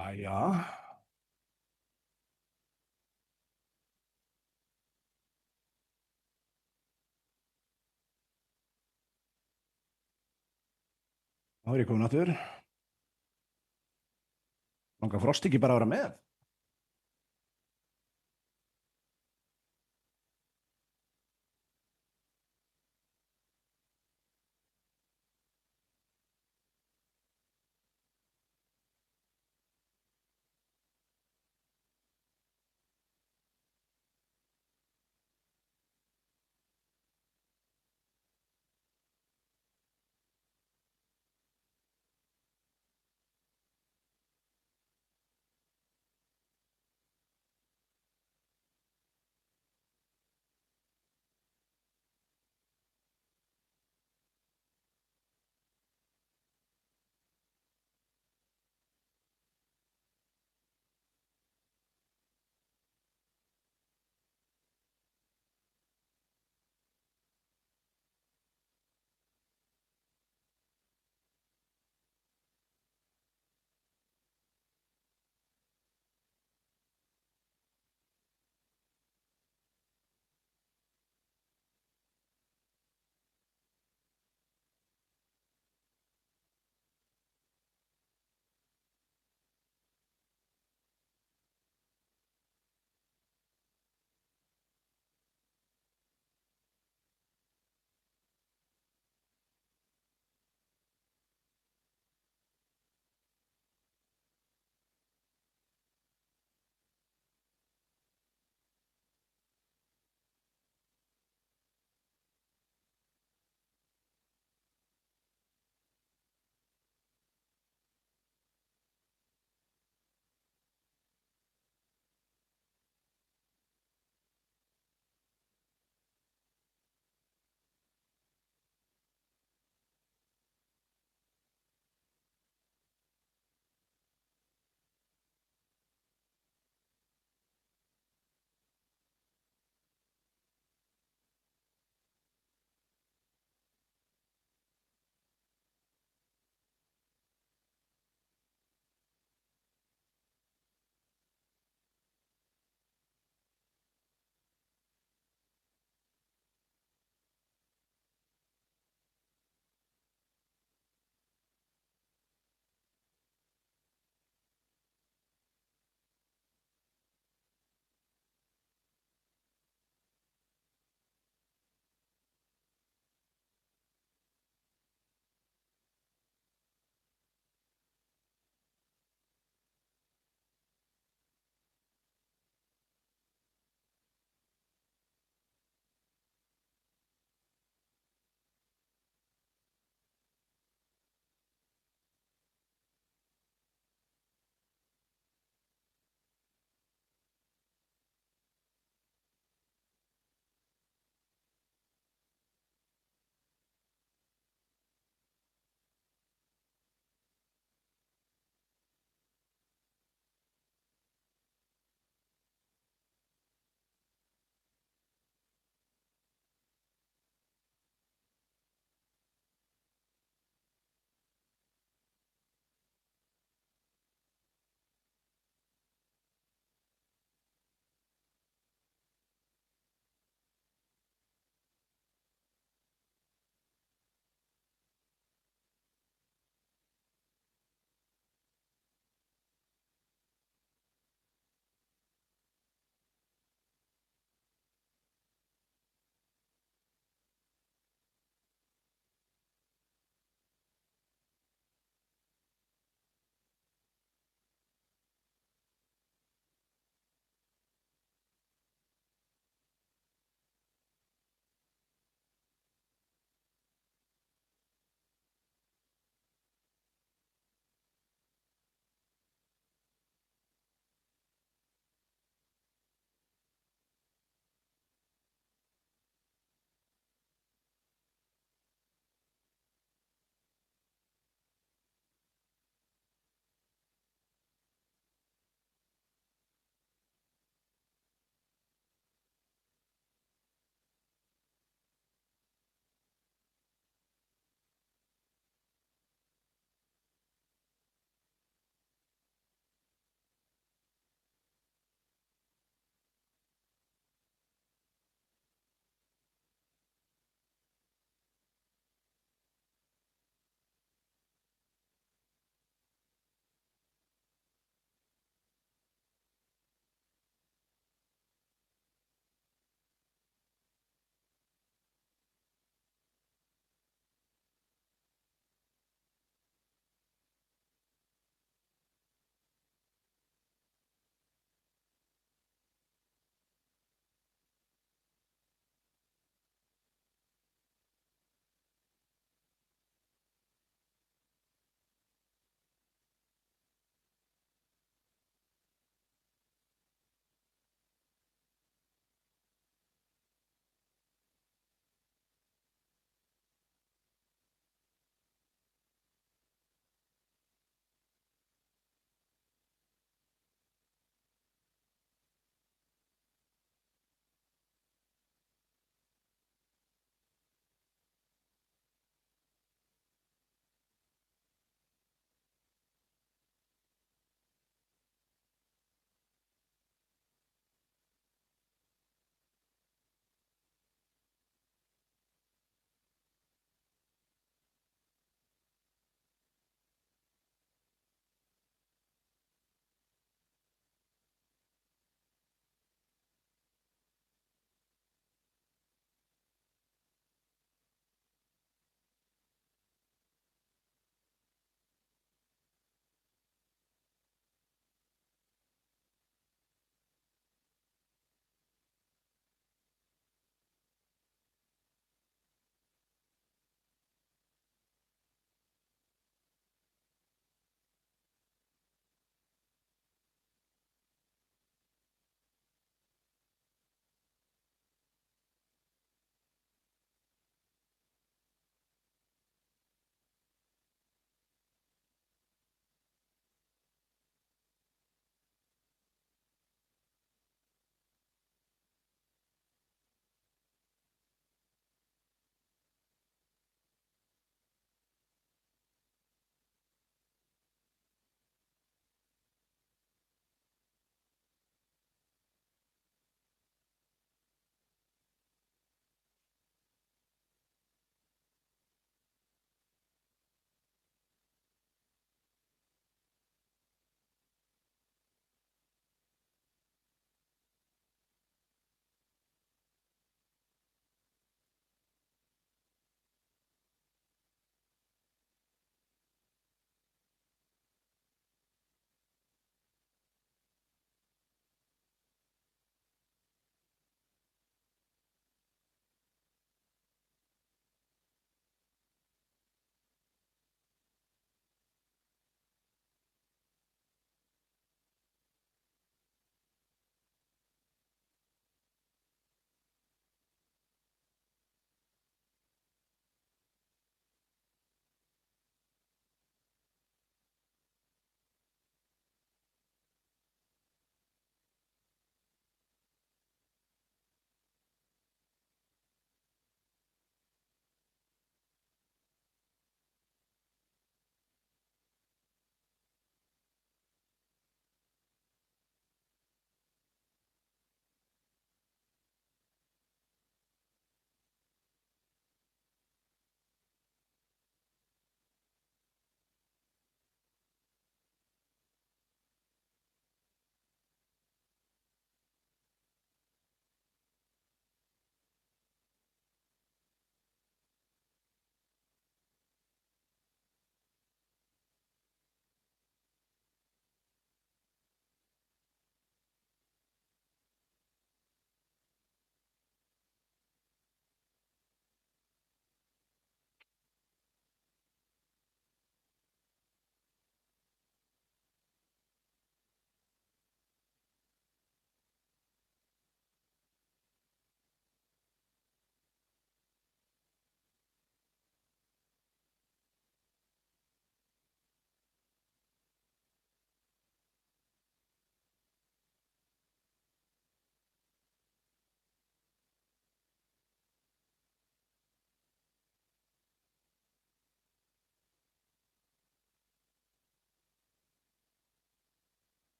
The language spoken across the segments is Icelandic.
Jæja, þá er ég komin aftur. Langar Frost ekki bara að vera með?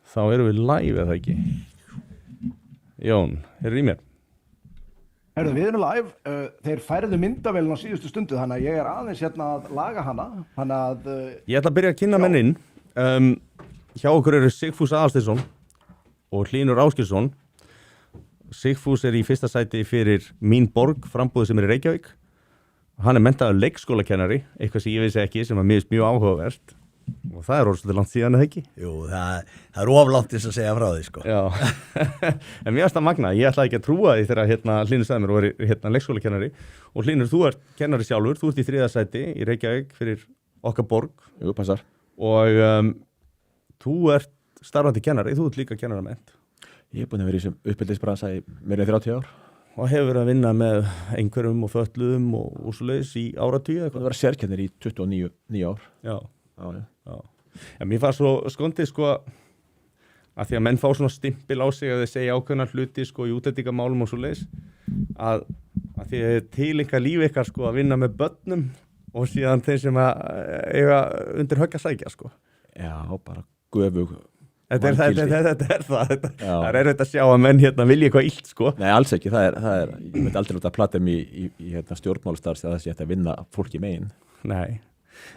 Þá erum við live eða ekki. Jón, í mér. Herðu, við erum live. Þeir færðu myndavélina á síðustu stundu, þannig að ég er aðeins hérna að laga hana. Þannig að... Ég ætla að byrja að kynna menn inn. Hjá okkur eru Sigfús Aðalsteinsson og Hlynur Ásgeirsson. Sigfús er í fyrsta sæti fyrir Mín borg, frambúðið sem er í Reykjavík. Hann er menntaður leikskólakennari, eitthvað sem ég vissi ekki, sem er mjög áhugavert. Og það er orðsvöldur langt síðan, eða ekki? Jú, það er oflangt þess að segja frá því, sko. Já, en mér varst að magna, ég ætlaði ekki að trúa því þegar Hlynur sagði mér og er leikskólakennari. Og Hlynur, þú ert kennari sjálfur, þú ert í 3. sæti í Reykjavík fyrir okkar borg. Jú, passar. Og þú ert starfandi kennari, þú ert líka kennaramennt. Ég er búin að vera í þessum uppeldisbransa í meira en 30 ár. Og hefur verið að vinna með einhverjum og fötluðum og svoleiðis í áratugi Ég er búin að vera sérkennari í 29 ár. Já. Já. En mér fannst svo skondið sko að því að menn fá svona stimpil á sig að þeir segja ákveðna hluti sko í útlendingamálum og svoleiðis að því að til ykkar líf ykkar sko að vinna með börnum og síðan þeir sem að eiga undir högg að sækja sko. Já, bara göfug. Þetta er það. Það er erfitt að sjá að menn vilja eitthvað illt sko. Nei, alls ekki. Það er ég myndi aldrei láta plata mig í stjórnmálastarfs að það sé að vinna fólki megin. Nei.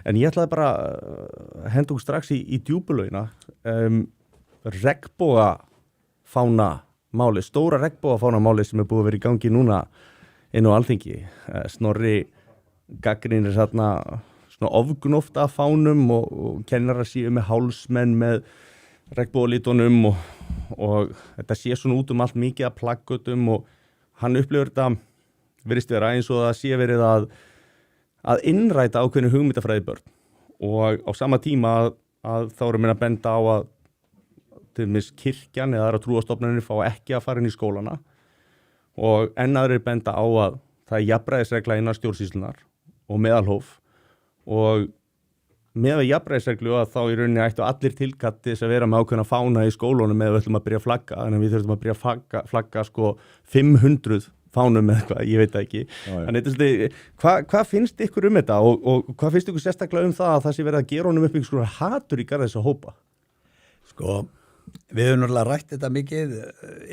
En ég ætlaði bara að henda okkur strax í djúpulögina. Regnbogafána máli, stóra regnbogafána máli sem er búið að vera í gangi núna inn á Alþingi. Snorri gagnrýnir þarna svona ofgnóft af fánum og kennarar séu með hálsmenn með regnbogalítunum og þetta sé svona út allt mikið af plaggutum og hann upplifir þetta virðist vera eins og það sé verið að innræta ákveðnu hugmyndafræði börn og á sama tíma að þá erum við að benda á að til dæmis kirkjan eða aðra trúarstofnanir fá ekki að fara inn í skólana og enn aðrir benda á að það er jafnræðisregla innan stjórnsýslunar og meðalhóf og með jafnræðisreglu að þá í rauninni ættu allir tilkall til þess að vera með ákveðna fána í skólunum eða við ætlum að byrja að flagga en við þurfum að byrja að flagga sko 500 fánum með eitthvað, ég veit það ekki. Þannig hvað finnst ykkur þetta og hvað finnst ykkur sérstaklega það að það sé verið að gera honum upp ykkur hatur í garð þess að hópa? Sko, við höfum náttúrulega rætt þetta mikið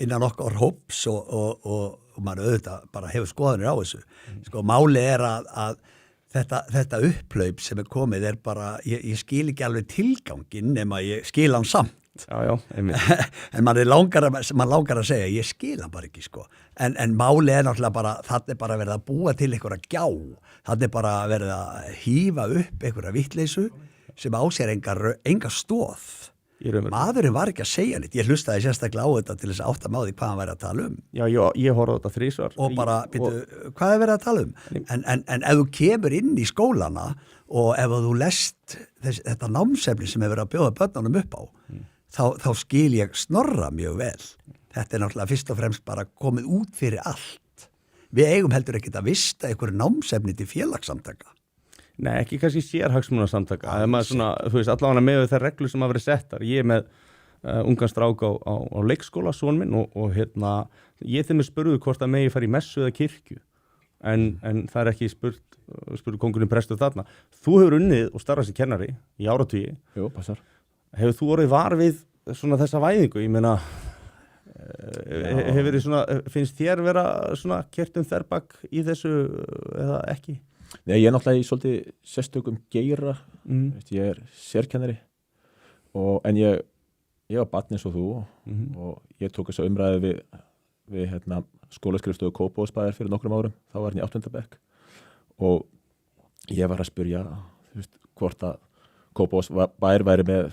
innan okkar hóps og maður auðvitað bara hefur skoðanir á þessu. Sko, máli er að þetta upplaup sem er komið er bara, ég skil ekki alveg tilganginn nema ég skil hann samt. Já, einmitt. En man langar að segja, ég skil hann bara ekki sko. En máli er náttúrulega bara, það er bara verið að búa til einhverja gjá. Það er bara verið að hífa upp einhverja vittleysu sem á sér enga stóð. Maðurinn var ekki að segja nýtt. Ég hlustaði sérstaklega á þetta til þess að átta máði hvað hann væri að tala um. Já, ég horfði á þetta 3 svar. Og bara, hvað er verið að tala um? En ef þú kemur inn í skólana og ef þú lest þetta námsefni sem hefur verið að bjóða börnunum upp á, þá skil ég Snorra mjög vel. Þetta er náttúrulega fyrst og fremst bara komið út fyrir allt. Við eigum heldur ekkert að vista einhverju námsefni til félagssamtaka. Nei, ekki kannski sérhagsmunasamtaka. Það er maður svona, þú veist, allavega með þær reglur sem hafa verið settar. Ég er með ungan strák á leikskóla, son minn, og ég þeim spurði hvort að megi fara í messu eða kirkju. En það er ekki spurði kongurinn prestur þarna. Þú hefur unnið og starfað sem kennari í áratugi. Jú, passar. Hefur þú orðið var við svona þessa væðingu? Ég meina, hefur verið svona, finnst þér vera svona kert þerbak í þessu eða ekki? Nei, ég er náttúrulega í svolítið sérstökum geira, ég er sérkennari en ég var barn eins og þú og ég tók þessa umræðu við skólaskrifstofu Kópavogsbæjar fyrir nokkrum árum, þá var hann í 8. bekk og ég var að spyrja hvort að Kópavogsbæjar væri með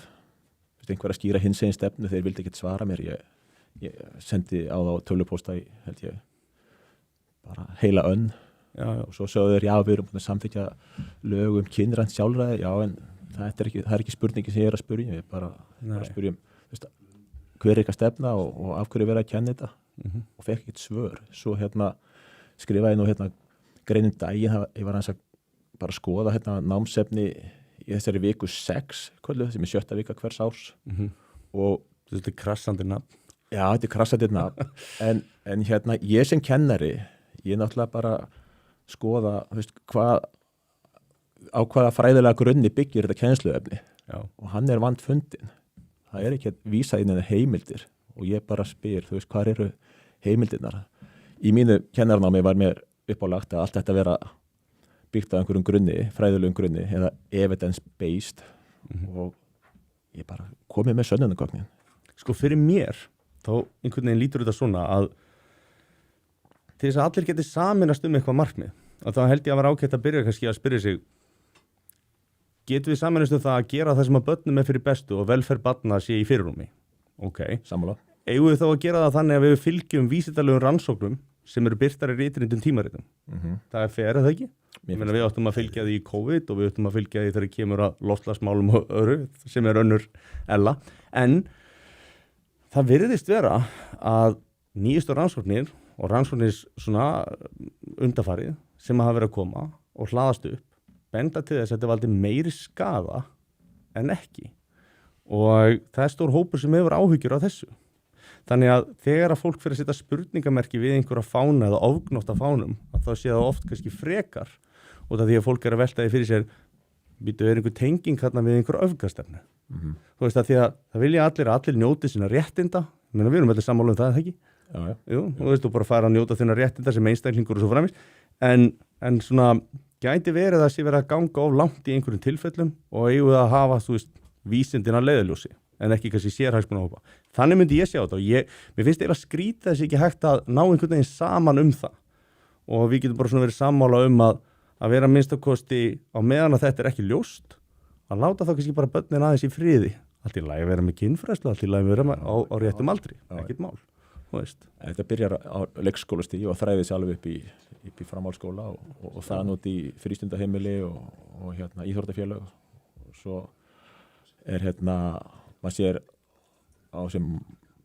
einhverja skýra hinsegin stefnu, þeir vildi ekki svara mér, ég sendi á þá tölvupósta í, held ég, bara heila önn. Já. Og svo sögðu þeir, já, við erum búin að samþykkja lög kynrænt sjálfræði, já, en það er ekki spurningi sem ég er að spyrja, ég er bara að spyrja hver er ykkar stefna og af hverju verið að kenna þetta og fekk ekkert svör. Svo skrifaði ég nú greinin daginn, ég var að bara skoða námsefni í þessari viku 6, sem er 7. vika hvers árs og þetta er krassandi nafn. Já, þetta er krassandi nafn, en ég sem kennari, ég náttúrulega bara skoða, á hvaða fræðilega grunni byggir þetta kennsluefni og hann er vandfundinn. það ekki að vísa inn heimildir og ég bara spyr, þú veist, hvað eru heimildirnar? Í mínu kennarnámi var mér uppálagt að allt þetta vera byggt á einhverjum grunni, fræðilegum grunni eða evidence-based og ég bara komið með sönnunargögnin. Sko fyrir mér, þá einhvern veginn lítur þetta svona að til þess að allir geti saminast eitthvað markmið, og þá held ég að vera ágætt að byrja kannski að spyrja sig, getum við saminast það að gera það sem að börnum fyrir bestu og velferð barna sé í fyrirrúmi? Ok. Sammála. Eigum við þá að gera það þannig að við fylgjum vísindalegum rannsóknum sem eru birtar í ritrindum tímaritum. Það er fair, eða ekki? Ég meina, við áttum að fylgja því í COVID og við áttum að fylgja því þegar kemur að loftslagsmálum og öðru sem er önnur ella. En það virðist vera að nýjustu rannsóknir og rannsóknir svona undanfarið sem hafa verið að koma og hlaðast upp benda til þess að þetta valdi meiri skaða en ekki. Og það er stór hópur sem hefur áhyggjur á þessu. Þannig að þegar að fólk fyrir að setja spurningamerki við einhverja fána eða ofgnótt af fánum, að það sé það oft kannski frekar og það því að fólk er að velta því fyrir sér býtu er einhver tenging hérna við einhverja öfgastefnu. Þú veist að því að það vilja allir njóti sína réttinda, við erum allir sammála það ekki? Já. Jú, þú veist, þú bara fara að njóta þína réttinda sem einstaklingur og svo framvegis, en svona gæti verið að sé verið að ganga of langt í einhverjum tilfellum og eigum við að hafa, þú veist, vísindin að leiðarljósi en ekki kannski sérhagsmunahópa. Þannig myndi ég sjá þetta og mér finnst eiginlega skrítið þessi ekki hægt að ná einhvern veginn saman það og við getum bara svona verið sammála að vera minnstakosti á meðan að þetta er ekki ljóst að láta þá kannski bara börnin aðeins í friði. Allt í lagi að vera með kynfræðslu, allt í lagi að vera á réttum aldri, ekkert mál. Þetta byrjar á leikskólastígi og þræðið sér alveg upp í framhaldsskóla og það út í frístundaheimili og íþróttafélög og svo er maður sér á sem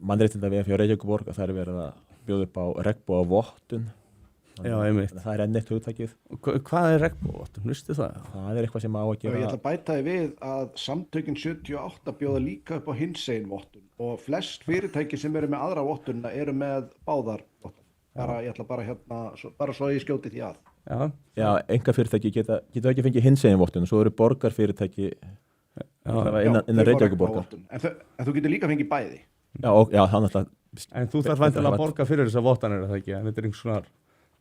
mannréttindavef hjá Reykjavíkurborg að það er verið að bjóða upp á regnbogavottun. Já, einmitt. Það er enn eitt hugtakið. Hvað er regnbogavottun? Vistu það? Það er eitthvað sem á að gera. Ég ætla að bæta því við að samtökin 78 bjóða líka upp á hinsegin vottun og flest fyrirtæki sem eru með aðra vottunna eru með báðar vottun. Ég ætla bara svo ég skjóti því að. Já, einkafyrirtæki geta ekki fengið hinsegin vottun, svo eru borgarfyrirtæki innan Reykjavíkurborgar. En þú getur líka fengið bæði. Já, þannig að en þú þarf væntanlega að borga fyrir þessa vottanir, er það ekki? En þetta er einhvers konar,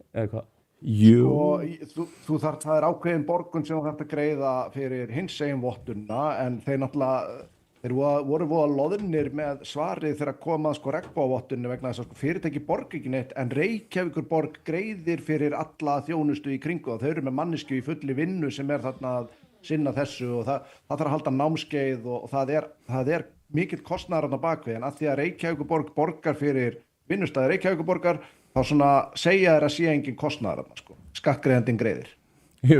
eða hvað? Jú. Og það er ákveðin borgun sem þú þarf að greiða fyrir hinsegin vottunna, en þeir voru voða loðnir með svarið þegar komað regnbogavottunni vegna þess að fyrirtæki borg ekki neitt, en Reykjavíkurborg greiðir fyrir alla þjónustu í kringu og þau eru með mannesku í fulli vinnu sem er þarna að sinna þessu og það þarf að halda námskeið og það er mikill kostnaður á bakvið en að því að Reykjavíkurborg borgar fyrir vinnustæði Reykjavíkurborgar þá svona segja þeir að sé engin kostnaður þarna sko, skattgreiðandinn greiðir. Jú.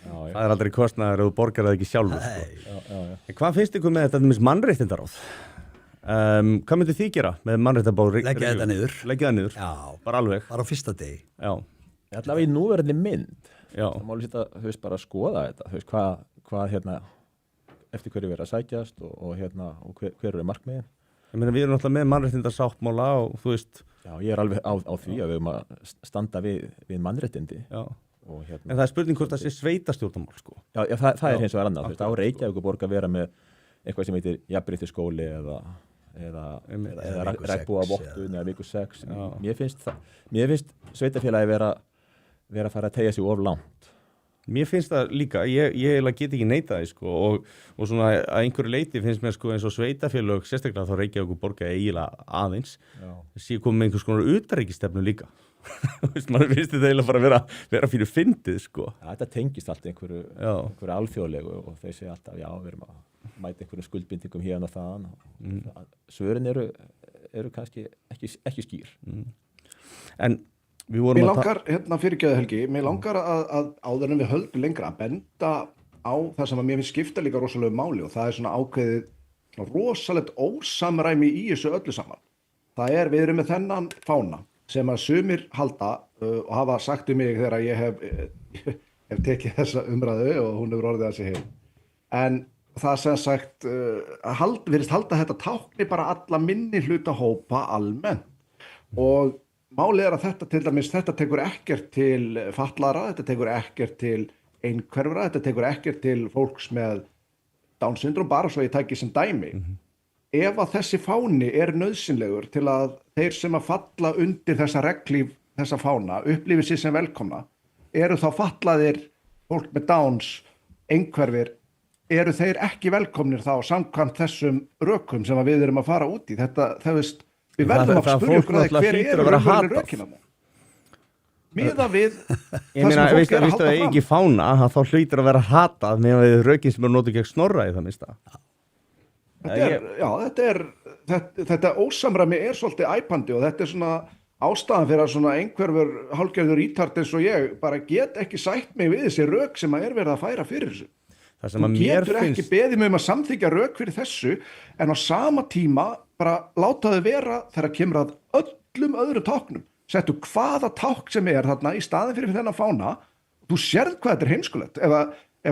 Það er aldrei kostnaður ef þú borgar það ekki sjálfur sko. Hvað finnst ykkur með þetta mannréttindaráð? Hvað myndi þið gera með mannréttindabáð? Leggja þetta niður. Leggja það niður? Já. Bara alveg? Bara á fyrsta degi. Já. Allavega í núverandi mynd. Já. Það máli setja, þú veist, bara að skoða þetta, þú veist, hvað eftir hverju verið að sækjast og hver eru markmiðin. Ég meina, við erum náttúrulega með mannréttindasáttmála og þú veist. Já, ég er alveg á því að við erum að standa við mannréttindi. Já. En það er spurning hvort það sé sveitastjórnarmál, sko. Já, það er hins vegar annað, þú veist, á Reykjavíkurborg að vera með eitthvað sem heitir jafnréttisskóli eða regnbogavottun eða viku 6. Mér finnst sveitafélagi vera að fara að teygja sig of langt. Mér finnst það líka, ég get ekki neitað því sko og svona að einhverju leiti finnst mér sko eins og sveitafélög, sérstaklega þá Reykjavíkurborg eiginlega aðeins, sé komið með einhvers konar utanríkisstefnu líka. Maður finnst þetta eiginlega bara vera fyrir fyndið sko. Þetta tengist allt einhverju alþjóðlegu og þeir segja alltaf, já, við erum að mæta einhverjum skuldbindingum hérna og þaðan. Svörin eru kannski ekki skýr. En mér langar, fyrirgefðu Helgi, mér langar að áður en við höldum lengra að benda á það sem að mér finnst skipta líka rosalegu máli og það er svona ákveðið rosalegt ósamræmi í þessu öllu saman. Við erum með þennan fána sem að sumir halda og hafa sagt um mig þegar ég hef tekið þessa umræðu og hún hefur orðið að sig heim. En það sem sagt, virðist halda þetta tákni bara alla minni hluta hópa almennt og málið er að þetta tekur ekkert til fatlaðra, þetta tekur ekkert til einhverfra, þetta tekur ekkert til fólks með Down syndrom, bara svo ég tæki sem dæmi. ef að þessi fáni er nauðsynlegur til að þeir sem að falla undir þessa reglíf, þessa fána, upplifi sér sem velkomna, eru þá fallaðir fólk með Downs, einhverfir, eru þeir ekki velkomnir þá samkvæmt þessum rökum sem að við erum að fara út í? Þetta, við verðum að spyrja okkur að hver eru raunveruleg rökin af það? Miða við ég meina, veist það ekki fána, þá hlýtur að vera hatað með við rökin sem eru notuð gegn Snorra í það minnsta. Þetta ósamræmi er svolítið æpandi og þetta er svona ástæðan fyrir að svona einhverfur hálfgerður ítart eins og ég bara get ekki sætt mig við þessi rök sem að er verið að færa fyrir þessu. Þú getur ekki beðið mig að samþykja rök fyrir þessu en á sama tíma bara láta þau vera þegar kemur að öllum öðrum táknum. Settu hvaða tákn sem er þarna í staðin fyrir þennan fána, þú sérð hvað þetta er heimskulegt. Ef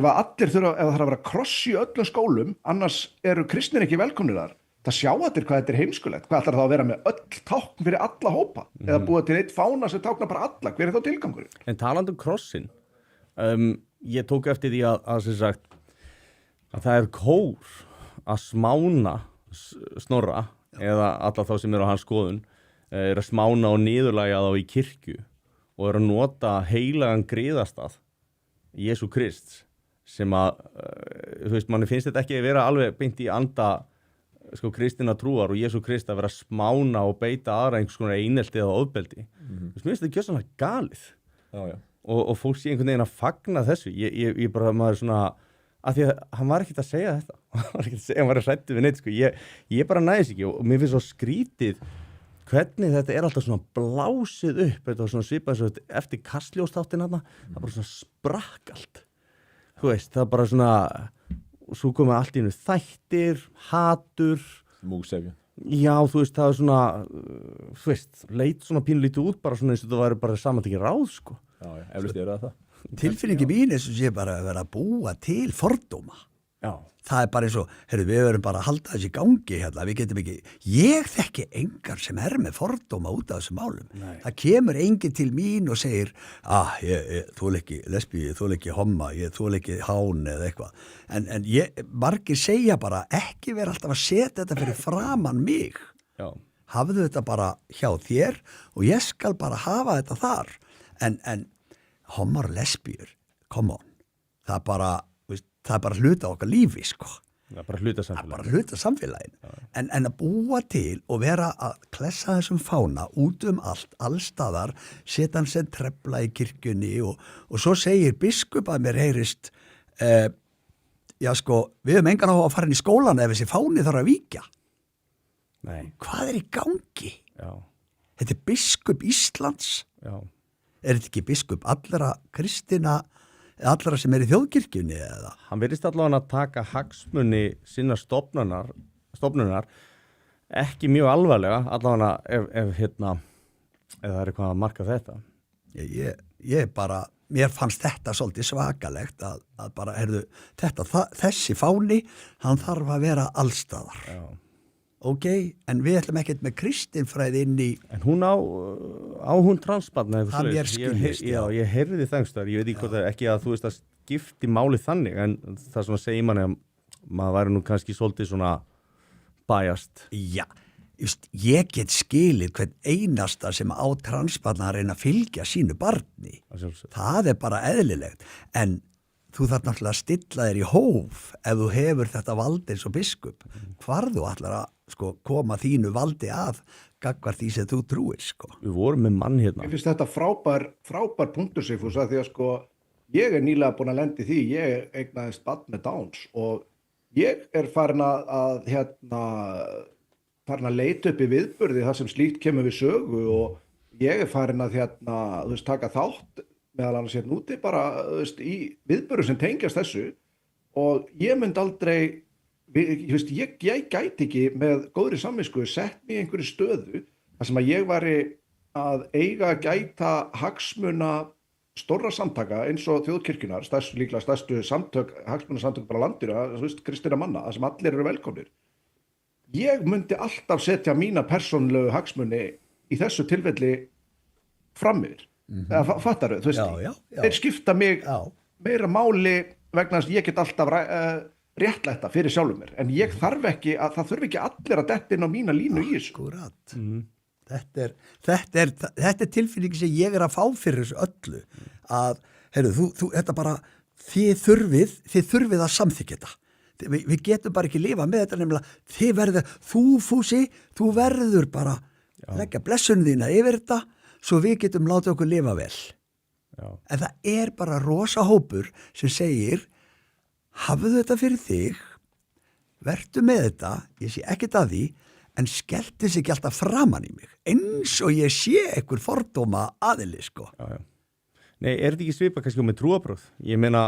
að allir þurfa, ef það þarf að vera kross í öllum skólum, annars eru kristnir ekki velkomnir þar. Það sjá allir hvað þetta er heimskulegt. Hvað ætlar það að vera með öll tákn fyrir alla hópa? Eða búa til eitt fána sem táknar bara alla? Hver er þá tilgangurinn? En talandi krossin, ég tók eftir því að sem sagt, að það er kór að smána Snorra eða alla þá sem eru á hans skoðun, er að smána og niðurlægja þá í kirkju og er að nota heilagan griðastað Jesú Krist sem að, þú veist, manni finnst þetta ekki að vera alveg beint í anda sko kristina trúar og Jesú Krist að vera að smána og beita aðra einhvers konar einelti eða ofbeldi. Þú veist, mér finnst þetta gjörsamlega galið. Já. Og fólk sé einhvern veginn að fagna þessu. Ég bara, maður svona, að því að hann var ekkert að segja þetta. Hann var ekkert að segja, hann var að hræddu við neitt, sko. Ég bara næðis ekki og mér finnst svo skrítið hvernig þetta er alltaf svona blásið upp, þetta var svona svipað svo eftir Kastljósþáttinn þarna, það bara svona sprakk allt. Þú veist, það bara svona, svo komið allt í einu þættir, hatur. Múgsefju. Já, þú veist, það var svona, þú veist, leit svona pínlítið út bara svona eins og það væri bara samantekið ráð, sko. Já, eflust eru það. Tilfinningi mín er sem sé bara að vera að búa til fordóma. Já. Það er bara eins og, við verum bara að halda þessi gangi hérna, við getum ekki, ég þekki engar sem er með fordóma út af þessum málum. Nei. Það kemur enginn til mín og segir, ég þól ekki lesbíu, ég þól ekki homma, ég þól ekki hán eða eitthvað. En margir segja bara, ekki vera alltaf að setja þetta fyrir framan mig. Já. Hafðu þetta bara hjá þér og ég skal bara hafa þetta þar. En hommar og lesbíur, come on, það er bara hluta okkar lífi, sko. Það er bara hluta samfélaginu. Það er bara hluta samfélaginu. En að búa til og vera að klessa þessum fána út allt, allstaðar, setja hann sem trefla í kirkjunni og svo segir biskup að mér heyrist, við höfum engan á að fara inn í skólan ef þessi fáni þarf að víkja. Nei. Hvað er í gangi? Já. Þetta er biskup Íslands. Já. Er þetta ekki biskup allra kristina allra sem er í þjóðkirkjunni eða? Hann virðist allavega að taka hagsmuni sinna stofnunar ekki mjög alvarlega, allavega ef það er eitthvað að marka þetta. Ég bara, mér fannst þetta svolítið svakalegt að bara, þessi fáni, hann þarf að vera allstaðar. Já. Ok, en við ætlum ekkert með kristinfræði inn í... En hún á hún transbarna eitthvað það mér skilist, já. Ég heyrði þangstar, ég veit ekki að þú veist að skipti máli þannig, en það svona segir manni að maður væri nú kannski svolítið svona bæjast. Já, ég get skilið hvern einasta sem á transbarna að reyna að fylgja sínu barni. Það er bara eðlilegt, en þú þarf náttúrulega að stilla þér í hóf ef þú hefur þetta valdi eins og biskup. Hvar þú ætlar að koma þínu valdi að gagnvart því sem þú trúir, sko. Við vorum með mann hérna. Ég finnst þetta frábær punktur, Sigfús, að því að ég er nýlega búin að lendi því, ég eignaðist barn með Downs og ég er farin að leita upp í viðburði þar sem slíkt kemur við sögu og ég er farin að taka þátt meðal annars hérna úti bara í viðburðum sem tengjast þessu og ég myndi aldrei ég gæti ekki með góðri samvisku sett mig í einhverju stöðu þar sem að ég væri að eiga að gæta hagsmuna stórra samtaka eins og þjóðkirkjunar, líklega stærstu hagsmunasamtök bara landinu, kristina manna, þar sem allir eru velkomnir. Ég myndi alltaf setja mína persónulegu hagsmuni í þessu tilfelli fram yfir. Eða fattar þau, þeir skipta mig meira máli vegna þess að ég get alltaf réttlætta fyrir sjálfum mér, en ég þarf ekki það þurfi ekki allir að detta inn á mína línu í þessu. Akkúrat. Þetta er tilfinningi sem ég að fá fyrir þessu öllu að, heyrðu, þetta bara þið þurfið að samþykja þetta. Við getum bara ekki lifa með þetta nefnilega, þú verður bara leggja blessunum þína yfir þetta svo við getum látið okkur lifa vel. Já. En það er bara rosa hópur sem segir hafðu þetta fyrir þig, vertu með þetta, ég sé ekkert að því, en skellti sig ekki alltaf framan í mig, eins og ég sé einhver fordóma aðili, sko. Já. Nei, er þetta ekki svipa kannski með trúarbrögð? Ég meina,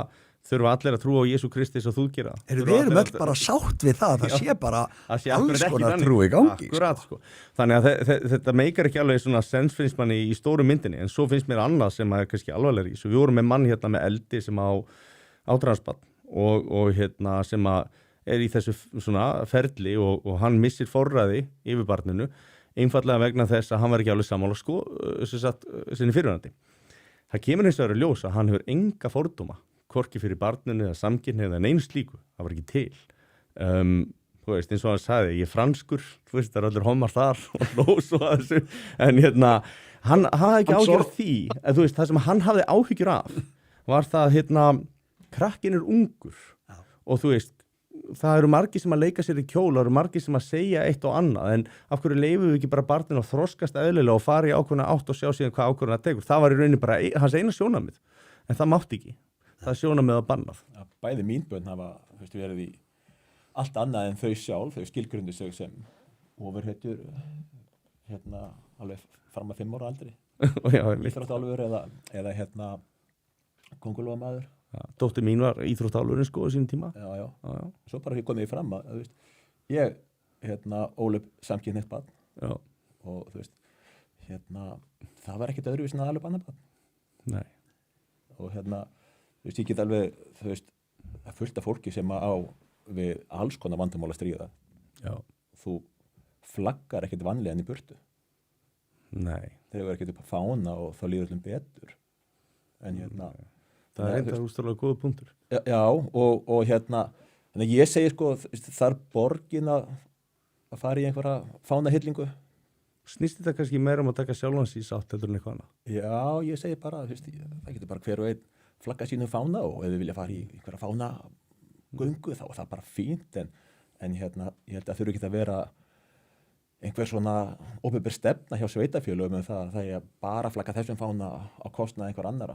þurfa allir að trúa á Jesú Kristi svo þú gera. Við erum öll bara sátt við það sé bara alls konar trú í gangi. Akkurat, sko. Þannig að þetta meikar ekki alveg svona sens finnst manni í stóru myndinni, en svo finnst mér annað sem er kannski alvarlegri. Svo við vorum með mann hérna með eldi sem á transport og hérna sem er í þessu svona ferli og hann missir forræði yfir barninu, einfallega vegna þess að hann var ekki alveg sammála sinni fyrirvænandi. Það kemur hins vegar í ljós að hann hefur enga fordóma, hvorki fyrir barninu eða samkynhneigð eða neinu slíku, það var ekki til. Þú veist, eins og hann sagði, ég er franskur, þú veist, það er allir homar þar og lós og þessu, en hérna, hann hafði ekki áhyggjur af því, þú veist, það sem hann hafði áhyggjur af var það, hérna, krakkin er ungur og þú veist, það eru margir sem að leika sér í kjól, það eru margir sem að segja eitt og annað, en af hverju leifum við ekki bara barninu að þroskast eðlilega og fara í ákveðna átt og sjá síðan hvað ákveðna tekur. Það var í rauninni bara hans eina sjónarmið, en það mátti ekki. Það sjónarmið að bannað. Bæði mín börn hafa verið í allt annað en þau sjálf, þau skilgrundu sig sem ofurhetjur hérna alveg fram að 5 ára aldri. Íþróttálfur eða hérna kóngulóamaður. Dóttir mín var íþróttálfurinn sko á sínum tíma. Já. Svo bara komið ég fram að ég ól upp samkynhneigt barn. Já. Og þú veist, það var ekkert öðruvísi en að ala upp annað barn. Nei. Og þú veist, ég get alveg, þú veist, það fullt af fólki sem á við alls konar vandamál að stríða. Já. Þú flaggar ekkert vanlega enn í burtu. Nei. Þegar ekkert upp að fána og þá líður öllum betur. En það er eitthvað úrstæðlega góða punktur. Já, og þannig að ég segi sko, þarf borgin að fara í einhverja fánahyllingu. Snýst þetta kannski meira að taka sjálfans í sátt heldur en eitthvað annað? Já, ég segi bara, það getur bara hver og einn flagga sínum fána og ef þið vilja fara í einhverja fánagöngu þá er það bara fínt, en ég held að þurfi ekki að vera einhver svona opinber stefna hjá sveitafélögum um það er bara að flagga þessum fána á kostnað einhver annara.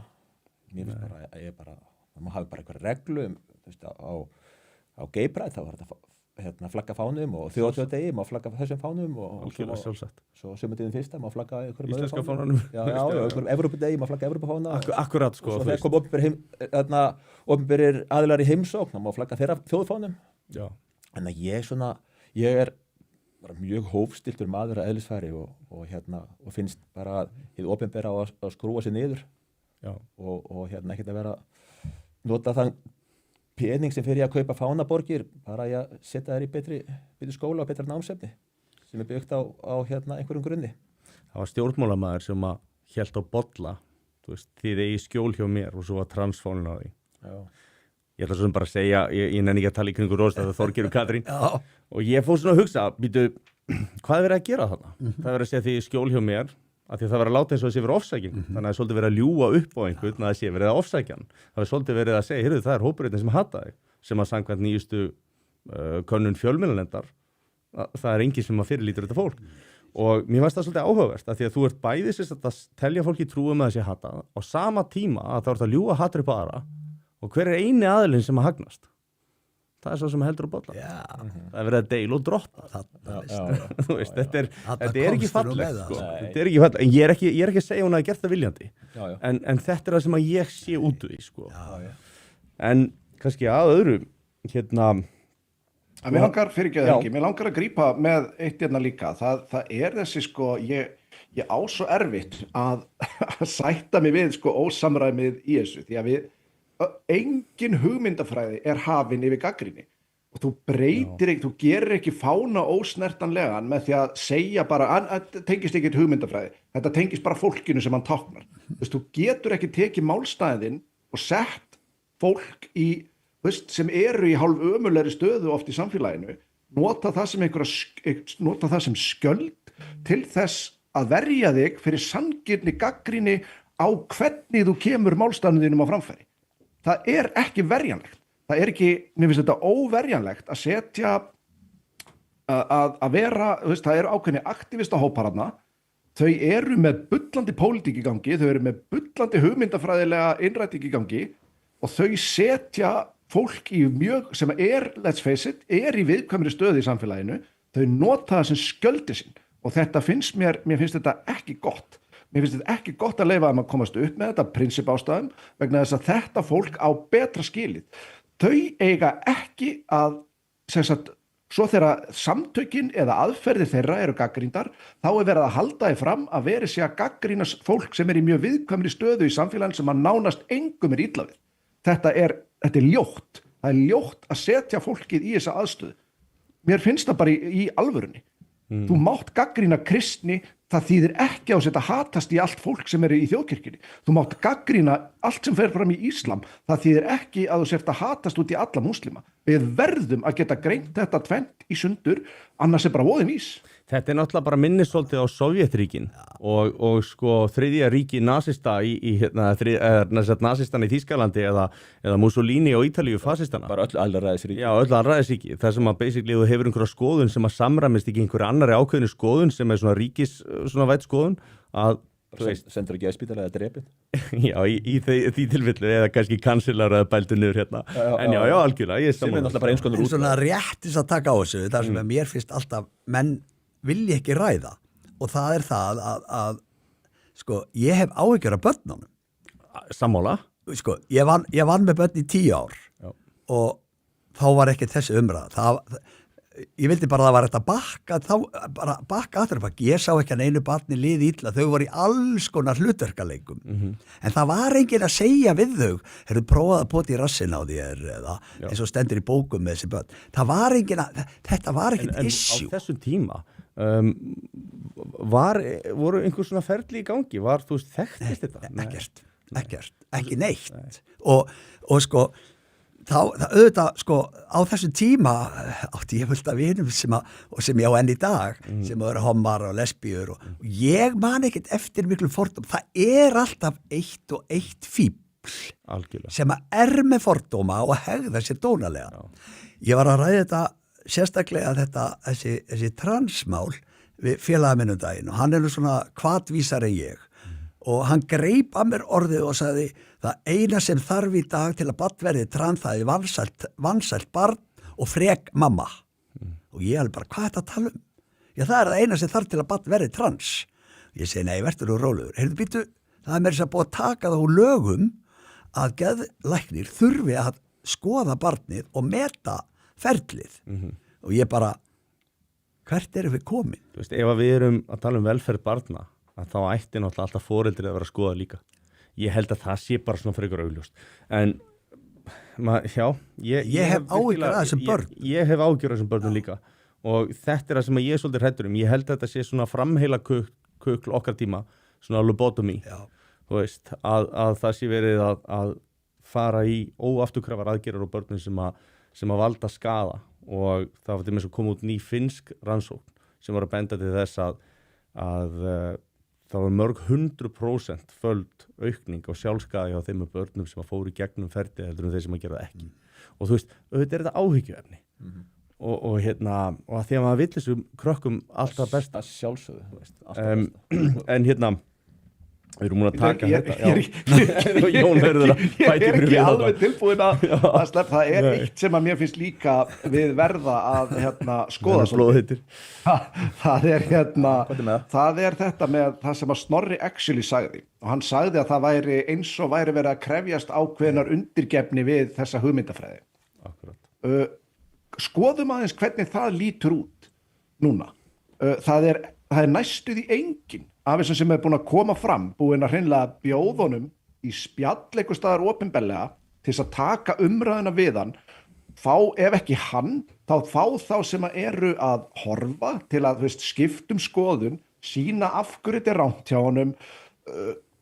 Mér finnst bara, það má hafa bara einhver reglu á gay-pride, þá var þetta flagga fánum og þjóðatíðardegi má flagga þessum fánum og svo sumardaginn fyrsta má flagga einhverjum íslenska fánanum. Já, einhverjum Evrópudegi má flagga Evrópufána. Akkurat sko. Og svo þegar kom opinberir aðilar í heimsókn, þá má flagga þeirra þjóðfánum. Já. En að ég er bara mjög hófstiltur maður að eðlisfæri og finnst bara að hið opinbera á að skrúa sig niður. Já. Og ekkert að vera nota þann pening sem fyrir að kaupa fánaborgir bara að setja þær í betri skóla og betra námsefni sem er byggt á einhverjum grunni. Það var stjórnmálamaður sem að hélt á bolla, þú veist, þið eigi skjól hjá mér og svo var transfánin á því. Já. Ég ætla svo sem bara að segja, ég nenni ekki að tala í kringu Róstað og Þorgeir og Katrín. Já. Og ég fór svona að hugsa, hvað er verið að gera þarna? Það er verið að segja þið skjól hjá mér, af því að það var að láta eins og það sé verið ofsækjum. Þannig að það er svolítið verið að ljúga upp á einhvern að það sé verið að ofsækjan. Það er svolítið verið að segja, heyrðu, það er hópurinn sem hata þig, sem að samkvæmt nýjustu könnun fjölmiðlanefndar, það er enginn sem að fyrirlítur þetta fólk. Og mér finnst það svolítið áhugavert, af því að þú ert bæði sem að telja fólki trúum að það sé hata, á sama tíma að það ert að ljúga hatri upp á aðra, og hver er eini aðilinn sem að hagnast? Það er svo sem heldur á bolla. Það er verið að deila og drotta. Þú veist, þetta er ekki fallegt, sko. Þetta er ekki fallegt. En ég er ekki að segja hún að það er gert það viljandi. En þetta er það sem að ég sé út úr því, sko. En kannski að öðru, Mér langar að grípa með eitt líka. Það er þessi, sko, ég á svo erfitt að sætta mig við, sko, ósamræmið í þessu. Því að engin hugmyndafræði er hafin yfir gagnrýni og þú þú gerir ekki fána ósnertanlegan með því að segja bara þetta tengist ekkert hugmyndafræði, þetta tengist bara fólkinu sem hann táknar. Þú getur ekki tekið málstæðin og sett fólk í sem eru í hálf ömulegri stöðu oft í samfélaginu, nota það sem skjöld til þess að verja þig fyrir sanngirni gagnrýni á hvernig þú kemur málstafnum þínum á framfæri. Það er ekki verjanlegt. Það er ekki, mér finnst þetta óverjanlegt að setja að vera, það eru ákveðni aktivistahópar þarna, þau eru með bullandi pólitík í gangi, þau eru með bullandi hugmyndafræðilega innræting í gangi og þau setja fólk í mjög, sem let's face it, í viðkvæmri stöðu í samfélaginu, þau nota það sem skjöldi sín og þetta finnst mér finnst þetta ekki gott. Mér finnst þetta ekki gott að leyfa þeim að komast upp með þetta prinsipástæðum vegna þess að þetta fólk á betra skilið. Þau eiga ekki að, sem sagt, svo þegar samtökin eða aðferðir þeirra eru gagnrýndar, þá er verið að halda því fram að verið sé að gagnrýna fólk sem í mjög viðkvæmri stöðu í samfélaginu sem að nánast engum illa við. Þetta er ljótt. Það er ljótt að setja fólkið í þessa aðstöðu. Mér finnst það bara í alvörunni. Þú mátt gagnrýna kristni, það þýðir ekki á að setja hatast í allt fólk sem í þjóðkirkjunni. Þú mátt gagnrýna allt sem fer fram í íslam, það þýðir ekki að þú setja hatast út í alla múslima. Við verðum að geta greint þetta tvennt í sundur, annars bara voðin ís. Þetta náttúrulega bara minnir svolítið á Sovjetríkin og sko þriðja ríki nasista nasistan í Þýskalandi eða Mussolini og Ítalíu fasistana. Bara öll alræðisríki. Já, öll alræðisríki. Það sem að basically þú hefur einhverja skoðun sem að samræmist ekki einhverja annari ákveðinu skoðun sem svona ríkis svona vætt skoðun að sendur ekki að spítalega að drepið. Já, í því tilfellu eða kannski kansilar eða bæltu niður hérna. En já, algjörlega, ég sem náttúrulega bara eins konar út. En svona réttis að taka á þessu, það sem mér finnst alltaf menn vilja ekki ræða og það er það að sko, ég hef áhyggjur af börnunum. Sammála? Sko, ég vann með börn í 10 ár og þá var ekki þessi umræða. Ég vildi bara að það var þetta bakka aftur. Ég sá ekki að einu barni liði illa, þau voru í alls konar hlutverkaleikum. En það var enginn að segja við þau, hefur prófað að pota í rassin á þér eða eins og stendur í bókum með þessi börn. Það var enginn þetta var ekkert issue. En á þessum tíma voru einhver svona ferli í gangi? Var þú þekktist þetta? Ekkert, ekki neitt. Og sko, það auðvitað, sko, á þessum tíma átti ég fullt af vinum sem ég á enn í dag, sem eru hommar og lesbíur og ég man ekkert eftir miklu fordóm. Það alltaf eitt og eitt fíbl algjörlega sem með fordóma og hegða sér dónalega. Ég var að ræða þetta sérstaklega þessi transmál við félaga minn daginn og hann nú svona hvatvísar en ég og hann greip að mér orðið og sagði það eina sem þarf í dag til að barn verði trans það vansælt barn og frek mamma og ég alveg bara, hvað er þetta að tala um? Já, það eina sem þarf til að barn verði trans. Ég segi, nei, verður þú rólegur. Heyrðu, býtu, það mér þess að búið að taka það úr lögum að geðlæknir þurfi að skoða barnið og meta ferlið og ég bara, hvert erum við komin? Þú veist, ef við erum að tala velferð barna, að þá ætti náttúrulega alltaf foreldrið að vera að skoða líka. Ég held að það sé bara svona frekar augljóst. En, ég hef áhyggjur af þessum börn. Ég hef áhyggjur af þessum börnum líka og þetta það sem ég svolítið hræddur Ég held að þetta sé svona framheila kukl okkar tíma, svona lobotomy. Þú veist, að það sé verið að fara í óafturkræfar aðgerðir á börnum sem að valda skaða og það var til með að koma út ný finnsk rannsókn sem var að benda til þess að það var mörg 100% föld aukning á sjálfskaði á þeim börnum sem að fóru í gegnum ferli heldur þeir sem að gera það ekki. Og þú veist, auðvitað þetta áhyggjuefni og að því að maður vill þessum krökkum alltaf best að sjálfsögðu, þú veist, alltaf best. En við erum múin að taka þetta. Jón verður að ég ekki alveg tilbúin að sleppa. Það eitt sem að mér finnst líka við verða að skoða svolítið. Það er þetta með það sem að Snorri actually sagði og hann sagði að það væri eins og væri verið að krefjast ákveðnar undirgefni við þessa hugmyndafræði. Akkurat. Skoðum aðeins hvernig það lítur út núna. Það er næstuð í engin af þessum sem búin að koma fram, búin að hreinlega bjóðunum í spjall einhvers staðar opinberlega til þess að taka umræðuna við hann, ef ekki hann, þá sem eru að horfa til að skiptum skoðun, sína af hverju þetta rangt hjá honum,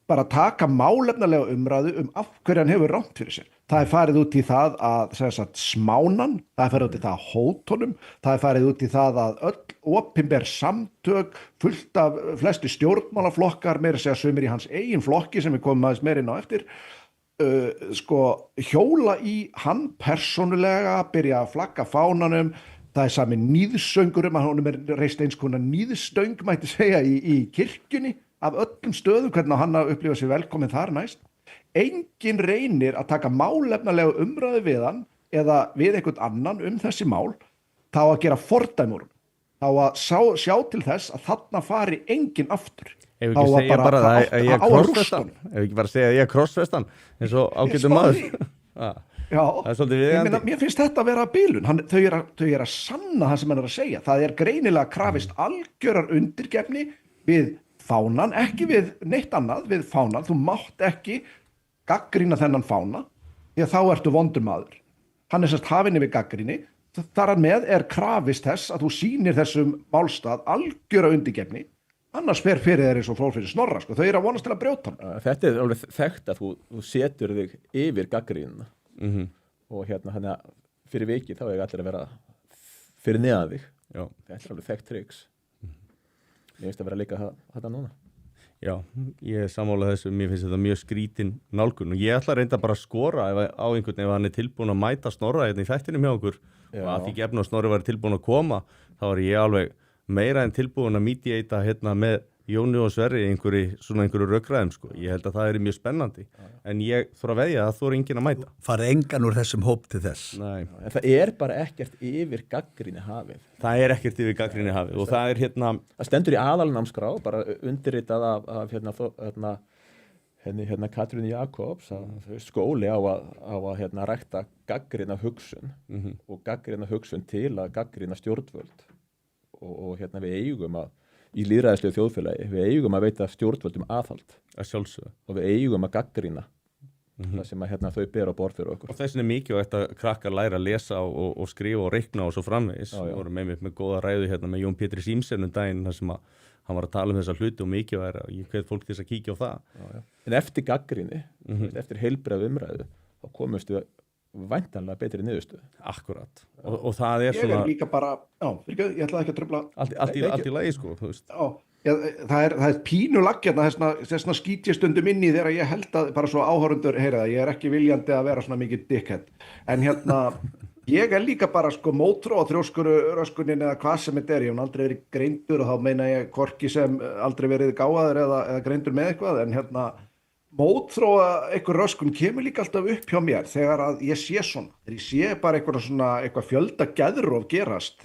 bara taka málefnalega umræðu af hverju hann hefur rangt fyrir sér. Það farið út í það að smánan, það farið út í það að hótunum, það farið út í það að öll opinber samtök, fullt af flesti stjórnmálaflokkar, meira segja sumir í hans eigin flokki sem við komum aðeins meira inn á eftir, hjóla í hann persónulega, byrja að flagga fánanum. Það sami níðsöngurum, honum reist eins konar níðstöng, mætti segja, í kirkjunni af öllum stöðum, hvernig hann að upplifa sér velkomin þar næst. Enginn reynir að taka málefnalega umræðu við hann eða við einhvern annan þessi mál, þá að gera fordæmur, þá að sjá til þess að þarna fari enginn aftur. Ef ekki segja bara að ég er krossfestan, ef ekki bara segja að ég er krossfestan, eins og ágætum maður. Já, það er svolítið viðeigandi. Mér finnst þetta að vera bilun, þau eru að sanna það sem hann er að segja. Það er greinilega krafist algjörar undirgefni við fánan, ekki við neitt annað, við fánan. Þú mátt ekki gagnrýna þennan fána, því að þá ertu vondur maður. Hann er sérst hafinni við gagnrýni, þar með er krafist þess að þú sýnir þessum málstað algjöra undirgefni, annars fer fyrir þeir eins og fór fyrir Snorra, sko. Þau eru að vonast til að brjóta hann. Þetta er alveg þekkt að þú setur þig yfir gagnrýnina. Og þannig að fyrir vikið þá er allir að vera fyrir neðan þig. Já. Þetta er alveg þekkt triks. Ég veist að vera líka þetta núna. Já, ég er sammála þessu, mér finnst þetta mjög skrítin nálgun og ég ætla að reynda bara að skora á einhvern ef hann er tilbúin að mæta Snorra í þættinum hjá okkur og að því gefna Snorri var tilbúin að koma, þá er ég alveg meira en tilbúin að mediata með Jóni og Sverri einhverju rökræðum, sko. Ég held að það er mjög spennandi, en ég þarf að veðja að þú er enginn að mæta. Farið engan úr þessum hóp til þess. Nei. En það er bara ekkert yfir gagnrýni hafið. Það er ekkert yfir gagnrýni hafið og það er Það stendur í aðalnámskrá, bara undirritað af Katrínu Jakobs, að skóli á að rækta gagnrýna hugsun og gagnrýna hugsun til að gagnrýna stjórnvöld og við eigum að í lýðræðislegu þjóðfélagi, við eigum að veita stjórnvöldum aðhald að sjálfsögðu og við eigum að gagnrýna það sem þau bera á borð fyrir okkur. Og þess vegna er mikilvægt að krakkar læra að lesa og skrifa og reikna og svo framvegis. Við vorum með góða ræðu með Jón Pétri Símsen daginn þar sem hann var að tala þessa hluti og mikilvægt og ég hvet fólk til þess að kíkja á það. En eftir gagnrýni, eftir heilbrigða umræðu, þá komumst við væntanlega betri niðurstöðu. Akkurat. Og það er svona... Ég er líka bara, ég ætlaði ekki að trufla... Allt í lagi, sko, þú veist. Það er pínulag þessna skýt ég stundum inn í þegar ég held að bara svo áhorundur heyra það, ég er ekki viljandi að vera svona mikið dickhead, en ég er líka bara sko mótþróa þrjóskuröskunin eða hvað sem þetta ég hef aldrei verið greindur og þá meina ég hvorki sem aldrei verið gáðaður eða greindur með eitthvað, en mótþróa einhver röskun kemur líka alltaf upp hjá mér þegar að ég sé svona, þegar ég sé bara eitthvað fjölda geðrof gerast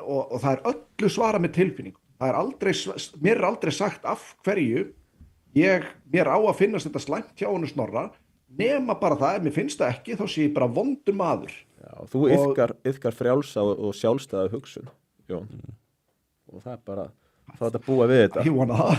og það er öllu svara með tilfinningu. Mér er aldrei sagt af hverju mér á að finnast þetta slæmt hjá honum Snorra, nema bara það, ef mér finnst það ekki, þá sé ég bara vondur maður. Já, þú iðkar frjálsa og sjálfstæða hugsun, Jón. Og það er bara, það er að búa við þetta. Ég vona það.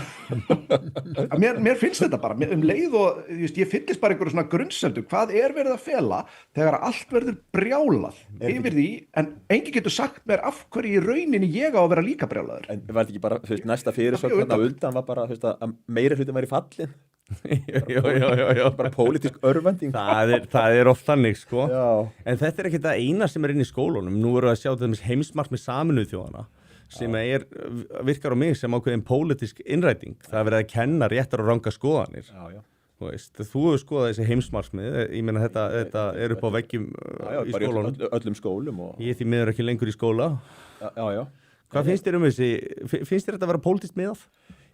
Mér finnst þetta bara, leið og ég fyllist bara einhverju svona grunnsendu, hvað er verið að fela þegar allt verður brjálað yfir því, en enginn getur sagt mér af hverju í rauninni ég á að vera líka brjálaður. En var þetta ekki bara, næsta fyrirsögn á undan var bara, að meiri hlutin væri fallin? Já. Bara pólitísk örvending. Það er oft þannig, sko. Já. En þetta er ekki það eina sem er inn í skólunum. Nú erum við að sjá þetta heimsmarkmið Sameinuðu þjóðanna sem virkar á mig sem ákveðin pólitísk innræting. Það er verið að kenna réttar og ranga skoðanir. Já. Þú hefur skoðað þessi heimsmarkmið, ég meina þetta er upp á veggjum í skólunum. Öllum skólum. Ég er því miður ekki lengur í skóla. Já. Hvað finnst þér þessi, finnst þér þetta að vera pólitískt miðað?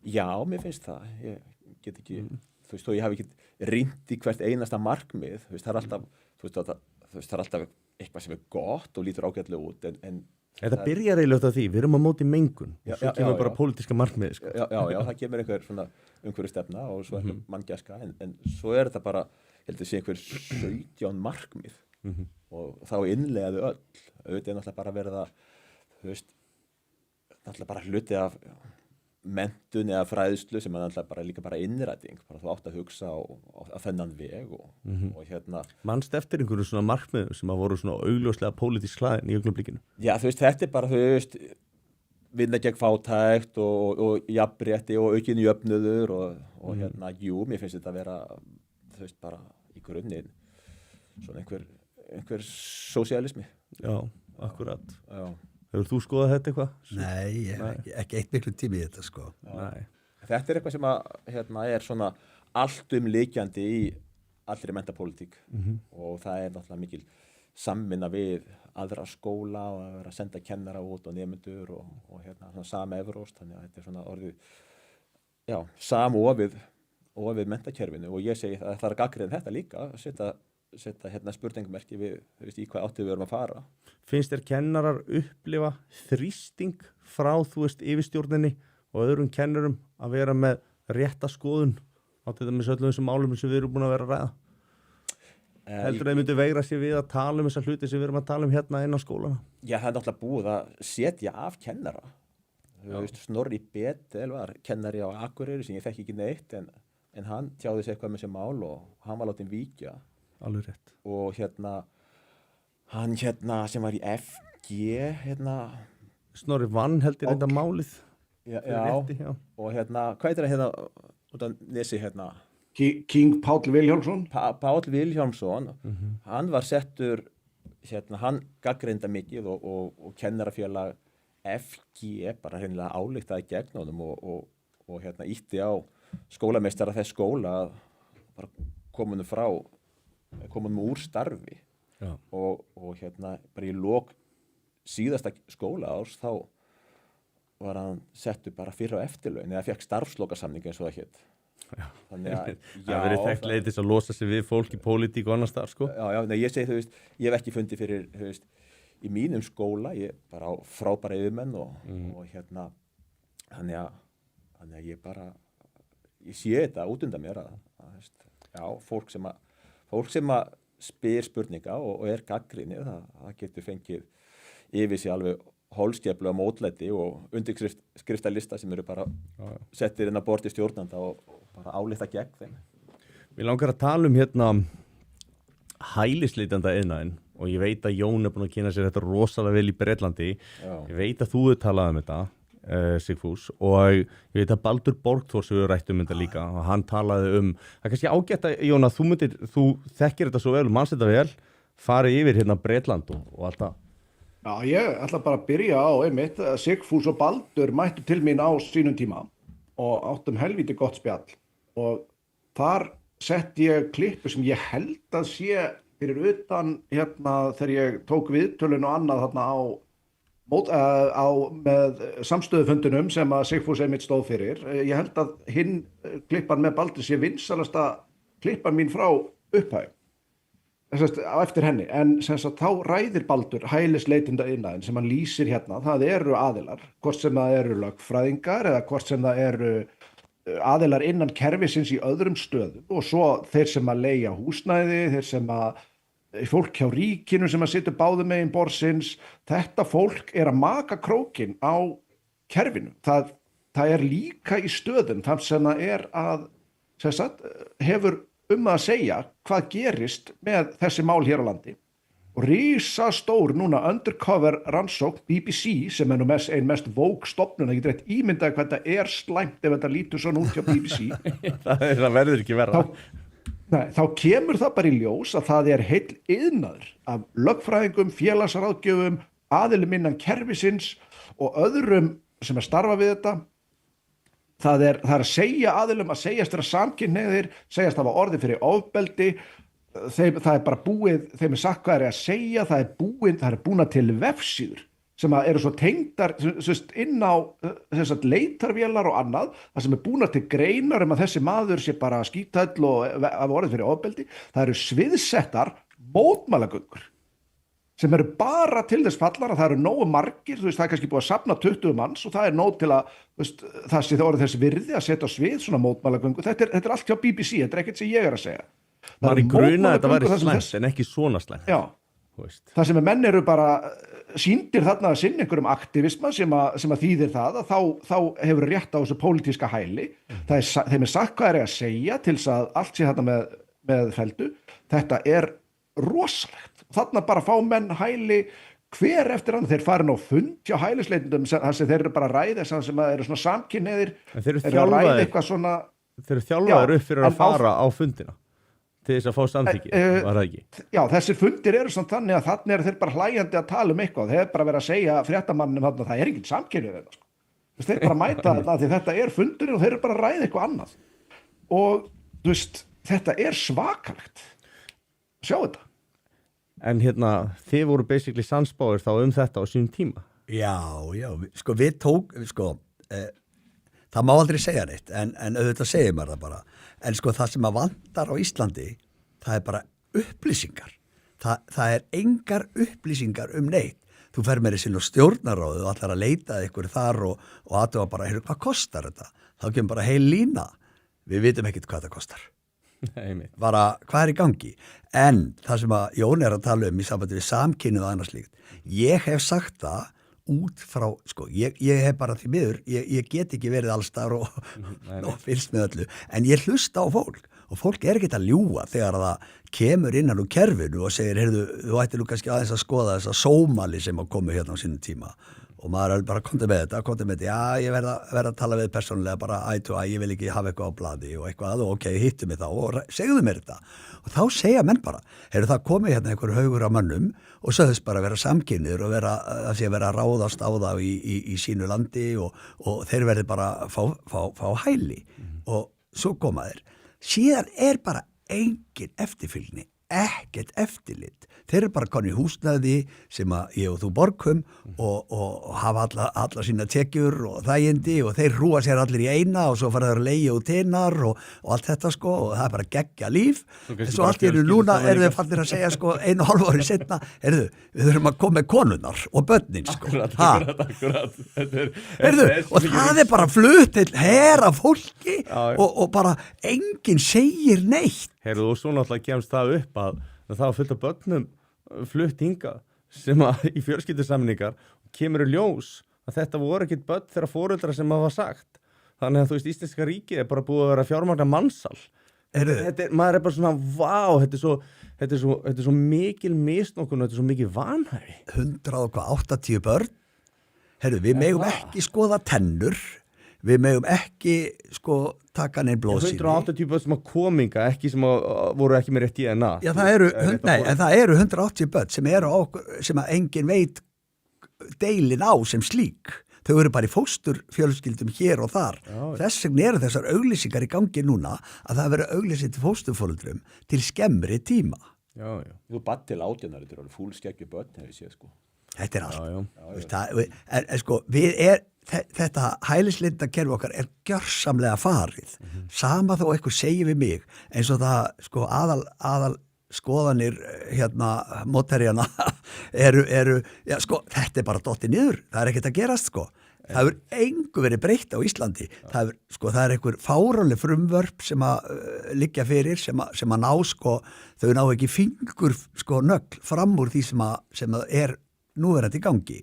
Já, mér finnst það. Ég get ekki, þú veist, ég hafi ekki rýnt í hvert einasta markmið, þú veist, það er alltaf eitthvað sem er gott og lítur ágætlega út, en þetta byrjar eiginlega á því, við erum á móti mengun og svo kemur bara pólitíska markmið, sko. Já, það kemur einhver stefna og svo einhver manngæska, en svo er þetta bara, heldur sé einhver 17 markmið og þá innleiðu öll, auðvitað er náttúrulega bara verið að, þú veist, náttúrulega bara hluti af menntun eða fræðslu sem er náttúrulega líka bara innræting, bara þú átt að hugsa á þennan veg og Manst eftir einhverju svona markmiðum sem að voru svona augljóslega pólitísk hlaðin í augnablikinu? Já, þú veist, þetta er bara, þú veist, vinna gegn fátækt og jafnrétti og aukin jöfnuður og jú, mér finnst þetta að vera, þú veist, bara í grunninn svona einhver sósíalismi. Já, akkurat. Já. Hefur þú skoðað þetta eitthvað? Nei, ég hef ekki eitt miklu tími í þetta sko. Nei. Þetta er eitthvað sem að, er svona alltumlykjandi í allri mentapólitík og það er náttúrulega mikil samvinna við aðra skóla og að vera að senda kennara út og nemendur og svona sama Evróst, þannig að þetta er svona orðið, já, samofið mentakerfinu og ég segi að það er gagnrýna þetta líka, setja spurningmerki við, þú veist, í hvað áttu við erum að fara. Finnst þér kennarar upplifa þrýsting frá, þú veist, yfirstjórninni og öðrum kennurum að vera með rétta skoðun á þetta með öllum þessum málum sem við erum búin að vera að ræða? Heldur þeir myndu veigra sér við að tala um þessa hluti sem við erum að tala um hérna inn á skólana? Já, það er náttúrulega búið að setja af kennara. Þú veist, Snorri Betel var kennari á Akureyri sem ég þekki ekki neitt en hann tjáði sig eitthvað með þessi mál og hann var látinn víkja. Alveg rétt. Og hann sem var í FG, Snorri vann heldur þetta málið. Já, rétti, já. Og hvað er það út af Nesi, King Páll Vilhjálmsson. Páll Vilhjálmsson, hann var settur, hann gagnrýnda mikið og kennarafélag FG bara hreinlega ályktaði gegn honum og ýtti á skólameistara þess skóla að bara koma honum úr starfi. Já. Og bara í lok síðasta skólaárs þá var hann settur bara fyrir á eftirlaun eða fekk starfslokasamning eins og það hét. Þannig að það verið þekkt leið til að losa sig við fólk í pólitík og annars þar sko. Já, ég segi þú veist, ég hef ekki fundið fyrir, þú veist, í mínum skóla, ég bara á frábæra yfirmenn og þannig að ég sé þetta út undan mér að fólk sem að spyr spurninga og er gagnrýnið, það getur fengið yfir sig alveg hólstjaflu á mótlæti og undirskriftalista sem eru bara settir inn að bordi stjórnanda og bara álykta gegn þeim. Mér langar að tala um hælisleitanda iðnaðinn og ég veit að Jón er búin að kynna sér þetta rosalega vel í Bretlandi. Já. Ég veit að þú hefur talað um þetta, Sigfús, og ég veit að Baldur Borgþórs hefur rætt um þetta líka og hann talaði það er kannski ágætt að, Jón, að þú þekkir þetta svo vel, mannst þetta vel, farið yfir Bretland og allt það. Já, ég ætla bara að byrja á einmitt að Sigfús og Baldur mættu til mín á sínum tíma og áttum helvíti gott spjall og þar sett ég klippu sem ég held að sé fyrir utan þegar ég tók viðtölun og annað þarna með samstöðufundunum sem að Sigfús einmitt stóð fyrir. Ég held að hinn klippan með Baldur sé vinsalasta klippan mín frá upphæð. Á eftir henni, en þá ræðir Baldur hælisleitenda iðnaðinn sem hann lýsir það eru aðilar, hvort sem það eru lögfræðingar eða hvort sem það eru aðilar innan kerfisins í öðrum stöðum og svo þeir sem að leigja húsnæði, þeir sem að fólk hjá ríkinu sem að situr báðum megin borðsins, þetta fólk er að maka krókinn á kerfinu, það er líka í stöðum þar sem það er að hefur að segja hvað gerist með þessi mál hér á landi og risastór núna undercover rannsókn BBC sem er nú ein mest woke stofnun, það getur eitt ímyndaði hvað þetta er slæmt ef þetta lítur svona út hjá BBC. það verður ekki verra. Þá kemur það bara í ljós að það er heill iðnaður af lögfræðingum, félagsráðgjöfum, aðilum innan kerfisins og öðrum sem að starfa við þetta. Það er að segja aðilum að segjast vera samkynhneigðir, segjast hafa orðið fyrir ofbeldi, það er bara búið, þeim er sagt hvað er að segja, það er búna til vefsíður sem eru svo tengdar inn á leitarvélar og annað, það sem er búna til greinar að þessi maður sé bara skíthæll og hafa orðið fyrir ofbeldi, það eru sviðsettar mótmælagöngur sem eru bara til þess fallar að það eru nógu margir, það er kannski búið að safna 20 manns og það er nóg til að það sé það orðið þess virði að setja á svið svona mótmælagöngu, þetta er allt hjá BBC, þetta er ekkert sem ég er að segja. Það er gruna að þetta væri slæmt en ekki svona slæmt. Já, það sem menn eru bara sýndir þarna að sinna einhverjum aktivisma sem að þýðir það að þá hefur rétt á þessu pólitíska hæli, þeim er sagt hvað er að segja til þess að allt sé þarna með feldu, þetta er rosalegt. Þarna bara fá menn hæli hver eftir hann, þeir farin á fund hjá hælisleitendum þar sem þeir eru bara að ræða sem eru svona samkynhneigðir, þeir eru þjálfaðir upp fyrir að fara á fundina. til þess að fá samþykki, var það ekki? Já, þessir fundir eru samt þannig að þannig eru þeir bara hlæjandi að tala þeir er bara verið að segja fréttamannum að það engin samkynhneigð þetta, sko. Þeir bara mæta þetta því þetta fundurinn og þeir eru bara að ræða eitthvað annað og þetta er svakalegt sjá þetta. En þið voru basically sannspáir þá þetta á sínum tíma. Já, sko við það má aldrei segja neitt en auðvitað segir maður það bara en sko það sem að vantar á Íslandi það er bara upplýsingar það er engar upplýsingar neitt. Þú fer með þessi stjórnaráðu og allar að leita ykkur þar og aðtöfa bara, hvað kostar þetta? Þá kemur bara heil lína. Við vitum ekkert hvað það kostar. Bara, hvað í gangi? En það sem að Jón að tala í sambandi við samkynhneigð og annars slíkt. Ég hef sagt það út frá, sko, ég hef bara því miður, ég get ekki verið allstar og fylgst með öllu. En ég hlusta á fólk og fólk ekkert að ljúga þegar það kemur innan úr kerfinu og segir, heyrðu, þú ættir nú kannski aðeins að skoða þessa sómali sem að komu hérna á sínum tíma og maður bara komdu með þetta, já, ég verð að tala við persónulega bara ég vil ekki hafa eitthvað á blaði og eitthvað, ok, hittu mig þá og segðu mér þetta og þá segja menn bara, heyrðu, það komið hérna einhver haugur af mönnum og sögðust bara vera samkynir og vera að ráðast á það í sínu landi og þeir verði bara fá hæli og svo koma þeir. Síðan bara engin eftirfylgni, ekkert eftirlit. Þeir eru bara konið í húsnæði sem að ég og þú borgum og hafa alla sína tekjur og þægindi og þeir hrúa sér allir í eina og svo fara þeir að leigja út hinnar og allt þetta sko og það bara geggja líf. En svo allt núna þeir fannir að segja sko 1,5 ári setna, við þurfum að koma með konunnar og börnin sko. Akkurat. Og það bara flutt til herra fólki og bara enginn segir neitt. Og svo náttúrulega kemst það upp að það var fullt af börnum flutt hingað sem að í fjölskyldusamningar kemur í ljós að þetta voru ekkert börn þeirra foreldra sem hafa sagt. Þannig að þú veist, íslenska ríkið er bara búið að vera fjármagna mansal. Maður bara svona, vá, þetta er svo mikil misnotkun, þetta er svo mikil vanhæfi. 180 börn. Við megum ekki skoða tennur. Við megum ekki taka neinn blóðsýni. 180 börn sem að kominga, ekki sem að voru ekki með rétt DNA. Já, það eru 180 börn sem að enginn veit deilin á sem slík. Þau eru bara í fósturfjölskyldum hér og þar. Þess vegna eru þessar auglýsingar í gangi núna að það veri auglýsing til fósturforeldrum til skemmri tíma. Já. Þú batt til 18 ára, þetta eru fúlskeggju börn, hefur ég séð sko. Þetta allt. En sko, þetta hælisleitendakerfi okkar gjörsamlega farið. Sama þó eitthvað segir við mig, eins og það, sko, aðal skoðanir mótherjana eru, já, sko, þetta bara dottið niður. Það ekkert að gerast, sko. Það hefur engu verið breytt á Íslandi. Það er einhver fáránleg frumvörp sem að liggja fyrir, sem að ná, sko, þau ná ekki fingur, sko, nögl fram úr því sem að núverandi í gangi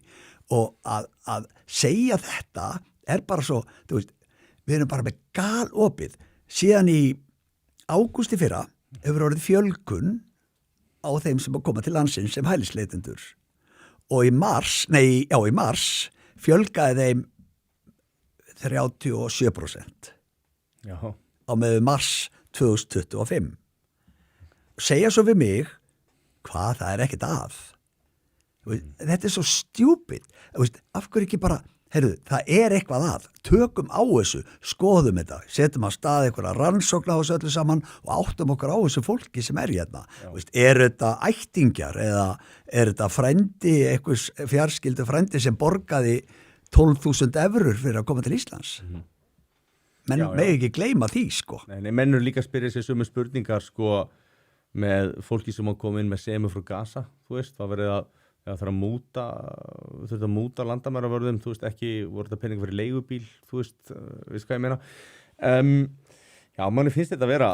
og að segja þetta bara svo, þú veist, við erum bara með galopið. Síðan í ágústi fyrra hefur orðið fjölgun á þeim sem að koma til landsins sem hælisleitendur og í mars fjölgaði þeim 37%. Já. Á með mars 2025. Segja svo við mig, hvað það ekkert að. Þetta svo stjúpid. Af hverju ekki bara, það eitthvað að. Tökum á þessu, skoðum þetta, setjum að stað einhverja rannsókn á þessu öllu saman og áttum okkur á þessu fólki sem hérna. Þetta ættingjar eða þetta frændi, einhvers fjarskyldu frændi sem borgaði 12.000 eurur fyrir að koma til Íslands? Menn megi ekki gleyma því, sko. Nei, menn eru líka að spyrja sér sömu spurningar, sko, með fólki sem á koma inn með semur frá Gaza, þú veist, það verið að þurft að múta landamæravörðum, þú veist, ekki voru þetta pening fyrir leigubíl, þú veist hvað ég meina. Já, manni finnst þetta að vera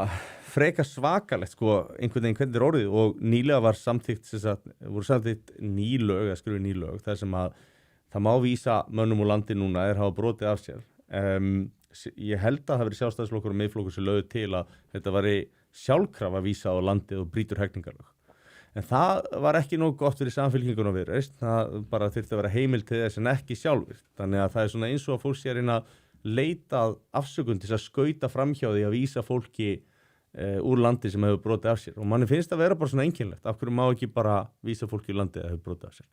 frekar svakalegt, sko, einhvern veginn hvernig er orðið og nýlega var voru samþykkt nýlög, eða skrifið nýlög, þar sem að það má vísa mönnum úr landi núna hafa brotið af sér. Ég held að það verið sjálfstæðisflokkur og miðflokkur sem lögðu til að þetta væri sjálfkrafa vísa á landið og brýtur hegningarlög. En það var ekki nóg gott fyrir samfylkinguna við reist, það bara þyrfti að vera heimil til þess en ekki sjálfur. Þannig að það er svona eins og að fólk sé að reyna að leita afsökun til að skauta framhjá því að vísa fólki úr landi sem hefur brotið af sér og manni finnst að vera bara svona einkennilegt af hverju má ekki bara vísa fólki úr landi að hefur brotið af sér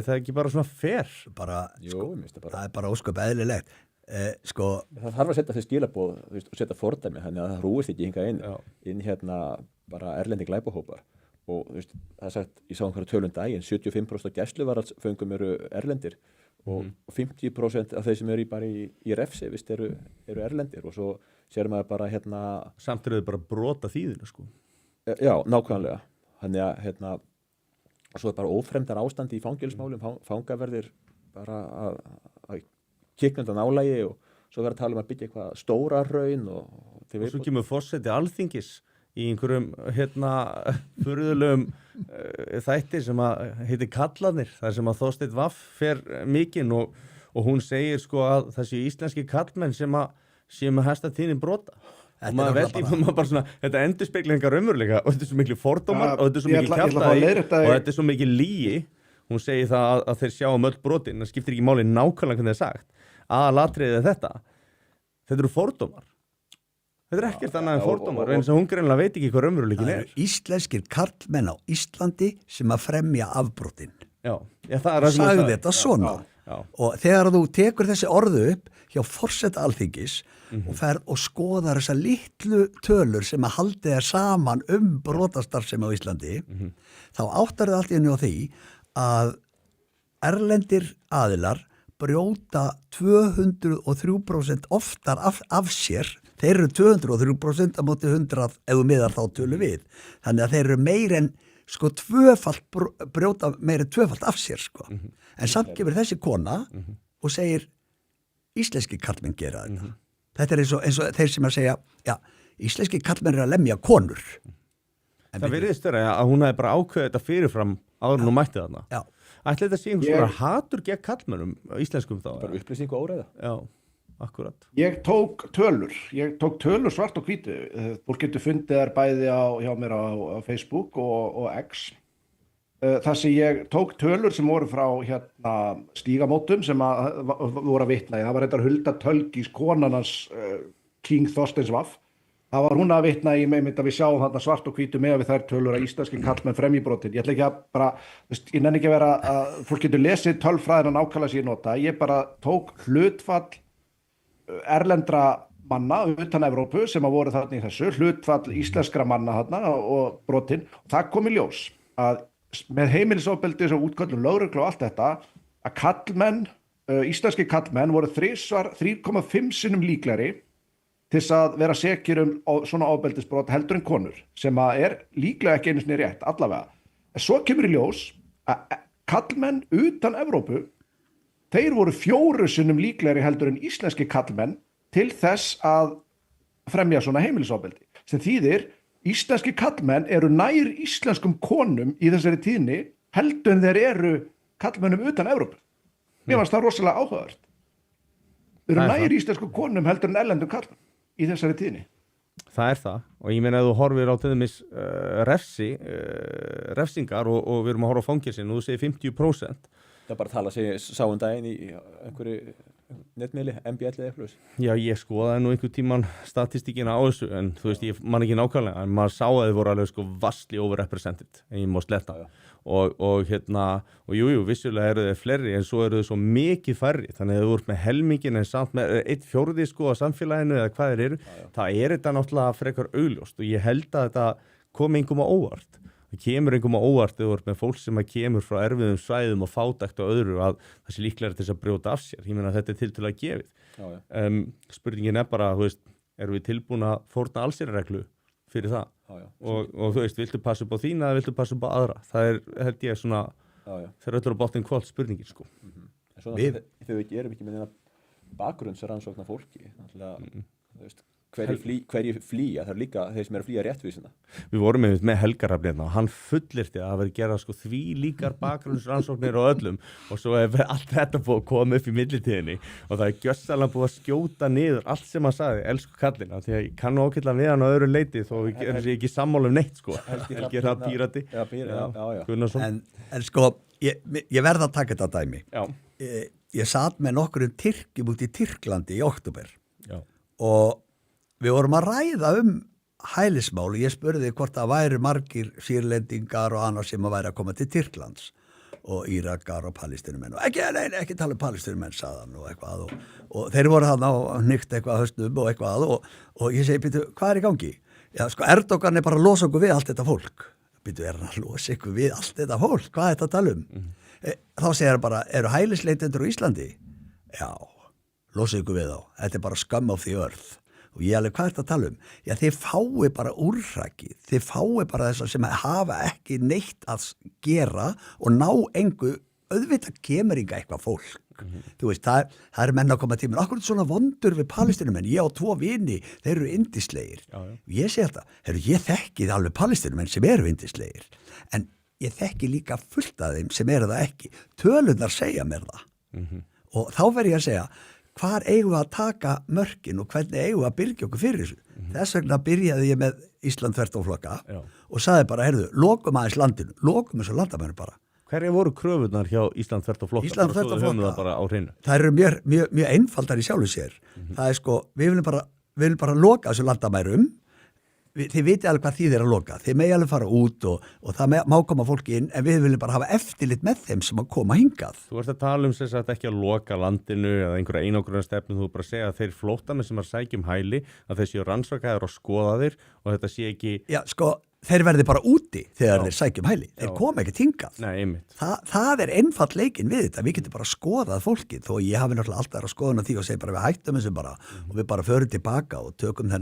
það er ekki bara svona fair bara, Jú, mér finnst það er bara ósköp eðlilegt sko, það þarf að setja þau skilaboð og setja fordæmi, þannig að það rúist ekki hingað inn hérna bara erlendi glæpahópar og það er sagt, ég sá einhverja tölum daginn 75% af gæsluvarðarföngum eru erlendir og 50% af þeir sem eru bara í refsi eru erlendir og svo sér maður bara hérna samt eru þau bara brota þýðinu sko já, nákvæmlega þannig að hérna svo er bara ófremdar ástandi í fangelsmálum fangaverðir bara að kiknundan álægi og svo verður að tala að byggja eitthvað stóra raun og svo kemur forseti alþingis í einhverjum hérna furðulegum þætti sem að heitir Kallarnir þar sem að Þorsteinn Vaff fer mikinn og hún segir sko að þessi íslenski kallmenn sem að hesta tíðin brota og maður veldi maður bara svona þetta endurspeglar engar raunveruleika og þetta er svo miklu fordómar og þetta er svo mikil kjaftæði og þetta er svo mikil lygi hún segir það að þeir sjá öll brotin það skiptir ekki máli nákvæmlega hvernig það er sagt aðalatriðið þetta eru fordómar þetta er ekkert annað en fordómar eins og hún greinlega veit ekki hvað raunveruleikin er íslenskir karlmenn á Íslandi sem að fremja afbrotin það er sagði þetta svona og þegar þú tekur þessi orðu upp hjá forseta alþingis og skoðar þessa litlu tölur sem að haldi þér saman brotastarfsemi á Íslandi þá áttar þau allt í henni á því að erlendir aðilar brjóta 203% oftar af sér þeir eru 203% á móti 100 ef þú miðar þá tölu við þannig að þeir eru meir en sko brjóta meir en tvöfalt af sér sko en samt gefur þessi kona og segir íslenski karlmenn gera þetta er eins og þeir sem að segja já, íslenski karlmenn eru að lemja konur það virðist vera að hún hefði bara ákveðið þetta fyrirfram áður en hún mætti þarna ætli þetta sé einhvers svona hatur gegn karlmennum íslenskum þá bara upplýsing og óreiða já, akkurat ég tók tölur svart og hvítu fólk getur fundið þær bæði hjá mér á Facebook og X þar sem ég tók tölur sem voru frá hérna Stígamótum sem voru að vitna í það var þetta Hulda Tölgís konanans King Þorsteins Vaff það var hún að vitna í með að við sjáum þarna svart og hvítu með við þær tölur að íslenski karlmenn fremjibrotin ég ætla ekki að bara ég nenni ekki að vera að fólk getur lesið tölfræðina nákvæmlega sem ég nota ég bara tók hlutfall erlendra manna utan Evrópu sem að voru þarna í þessu hlutfall íslenskra manna þarna og brotin og það kom í ljós að með heimilisofbeldi og útköllum lögreglu og allt þetta að karlmenn, íslenski karlmenn voru 3,5 sinnum líklegri til þess að vera sekir svona ofbeldisbrot heldur en konur sem að er líklega ekki einu sinni rétt allavega. En svo kemur í ljós að karlmenn utan Evrópu þeir voru 4 sinnum líklegri heldur en íslenski karlmenn til þess að fremja svona heimilisofbeldi sem þýðir íslenski karlmenn eru nær íslenskum konum í þessari tíðni heldur en þeir eru karlmennum utan Evrópu. Mér fannst það rosalega áhugavert. Þeir eru nær íslenskum konum heldur en erlendum karlmenn í þessari tíðni. Það er það og ég meina að þú horfir á til dæmis refsingar og við erum að horfa á fangelsin og þú segir 50%. Það er bara að tala sig sáum daginn í einhverju netmiðli, MBL eða eitthvað. Já, ég skoðaði nú einhver tíman statistíkina á þessu en þú veist, ég man ekki nákvæmlega en maður sá að þið voru alveg sko vastly overrepresented en ég má sletta og jú, vissulega eru þeir fleiri en svo eru þeir svo mikið færri þannig að þau voru með helmingin en samt með 1/4 sko á samfélaginu eða hvað þeir eru það er þetta náttúrulega frekar augljóst og ég held að þetta komi einhverjum á óvart það kemur einhverjum á óvart þegar þú ert með fólk sem að kemur frá erfiðum svæðum og fátækt og öðru að það sé líklega til þess að brjóta af sér. Ég meina að þetta er tiltölulega gefið. Spurningin er bara, þú veist, erum við tilbúin að fórna allsherjarreglu fyrir það? Og þú veist, viltu passa upp á þína eða viltu passa upp á aðra? Það er, held ég, svona, þegar öllur á botnin kvöld spurningin, sko. Þegar við erum ekki með bakgrunnsrannsóknar fólki, þú veist, hverju flýja, það er líka þeir sem eru að flýja réttvísina. Við vorum með Helga Rafn og hann fullyrti að það verið gerað sko því líkar bakgrunnsrannsóknir og öllum og svo er allt þetta búið að koma upp í millitíðinni og það er gjörsamlega búið að skjóta niður allt sem hann sagði, elsku kallina því að ég kann ákveðlega við hann á öðru leiti þó er ég ekki sammála neitt sko Helgi er það pírati en sko, ég verð að taka þetta dæmi ég sat með nokkurum Tyrkjum út í Tyrklandi í október og við vorum að ræða hælismál, ég spurði hvort það væri margir sýrlendingar og annars sem að væri að koma til Tyrklands og Írakar og palestinumenn og ekki tala um palestinumenn saðan og eitthvað og þeir voru þarna og nýtt eitthvað höstum og eitthvað og ég segi, býtu, hvað er í gangi? Já, sko, Erdogan er bara að losa okkur við allt þetta fólk. Býtu, er hann að losa ykkur við allt þetta fólk? Hvað er þetta að tala um? Þá segir hann bara, eru hælisleitendur á Íslandi? Já, losa ykkur við þá. Þetta er bara scum of the earth. Og ég alveg, hvað er þetta að tala um? Já, þið fái bara úrrakið, þið fái bara þess sem hafa ekki neitt að gera og ná engu, auðvitað kemur inga eitthvað fólk. Þú veist, það er menn að koma tíminn, akkur svona vondur við palestinumenn, ég á 2 vini, þeir eru yndislegir. Ég segi þetta, ég þekki alveg palestinumenn sem eru yndislegir, en ég þekki líka fullt af þeim sem eru það ekki. Tölurnar segja mér það. Og þá verð ég að segja, hvar eigum við að taka mörkin og hvernig eigum við að byrja okkur fyrir þessu? Þess vegna byrjaði ég með Ísland þvert og flokka og sagði bara, lokum aðeins landinu, lokum þessu landamænu bara. Hverja voru kröfunar hjá Ísland þvert og flokka? Ísland þvert og flokka, bara á hreinu. Það eru mjög einfaldar í sjálfu sér. Það er sko, við viljum bara loka þessu landamærum. Þið viti alveg hvað þið er að loka. Þið megi alveg fara út og það má koma fólki inn, en við viljum bara hafa eftirlit með þeim sem að koma hingað. Þú ert að tala sem sagt ekki að loka landinu eða einhverja einangrunarstefnu, þú bara segja að þeir flóttamenn sem að sækjum hæli, að þeir séu rannsakaðir og skoðaðir og þetta sé ekki... Já, sko, þeir verði bara úti þegar þeir sækjum hæli. Þeir koma ekki hingað. Nei, einmitt. Það er einfall leikinn við þetta. Við getum bara skoðað fólkið, þó ég hafi náttúrulega alltaf að skoðuna því og segi bara við hættum þessu bara og við bara förum tilbaka og tökum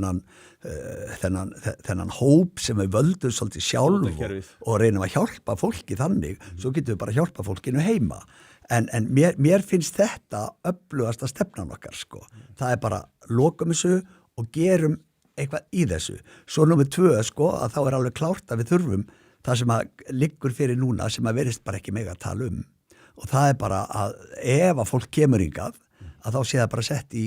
þennan hóp sem við völdum svolítið sjálf og reynum að hjálpa fólki þannig, svo getum við bara hjálpa fólkinu heima. En mér finnst þetta öflugasta stefnan okkar, sko. Það er bara lokum þessu og gerum eitthvað í þessu. Svo númer 2, sko, að þá er alveg klárt að við þurfum það sem að liggur fyrir núna sem að verist bara ekki mega að tala um. Og það er bara að ef að fólk kemur hingað, að þá sé það bara sett í,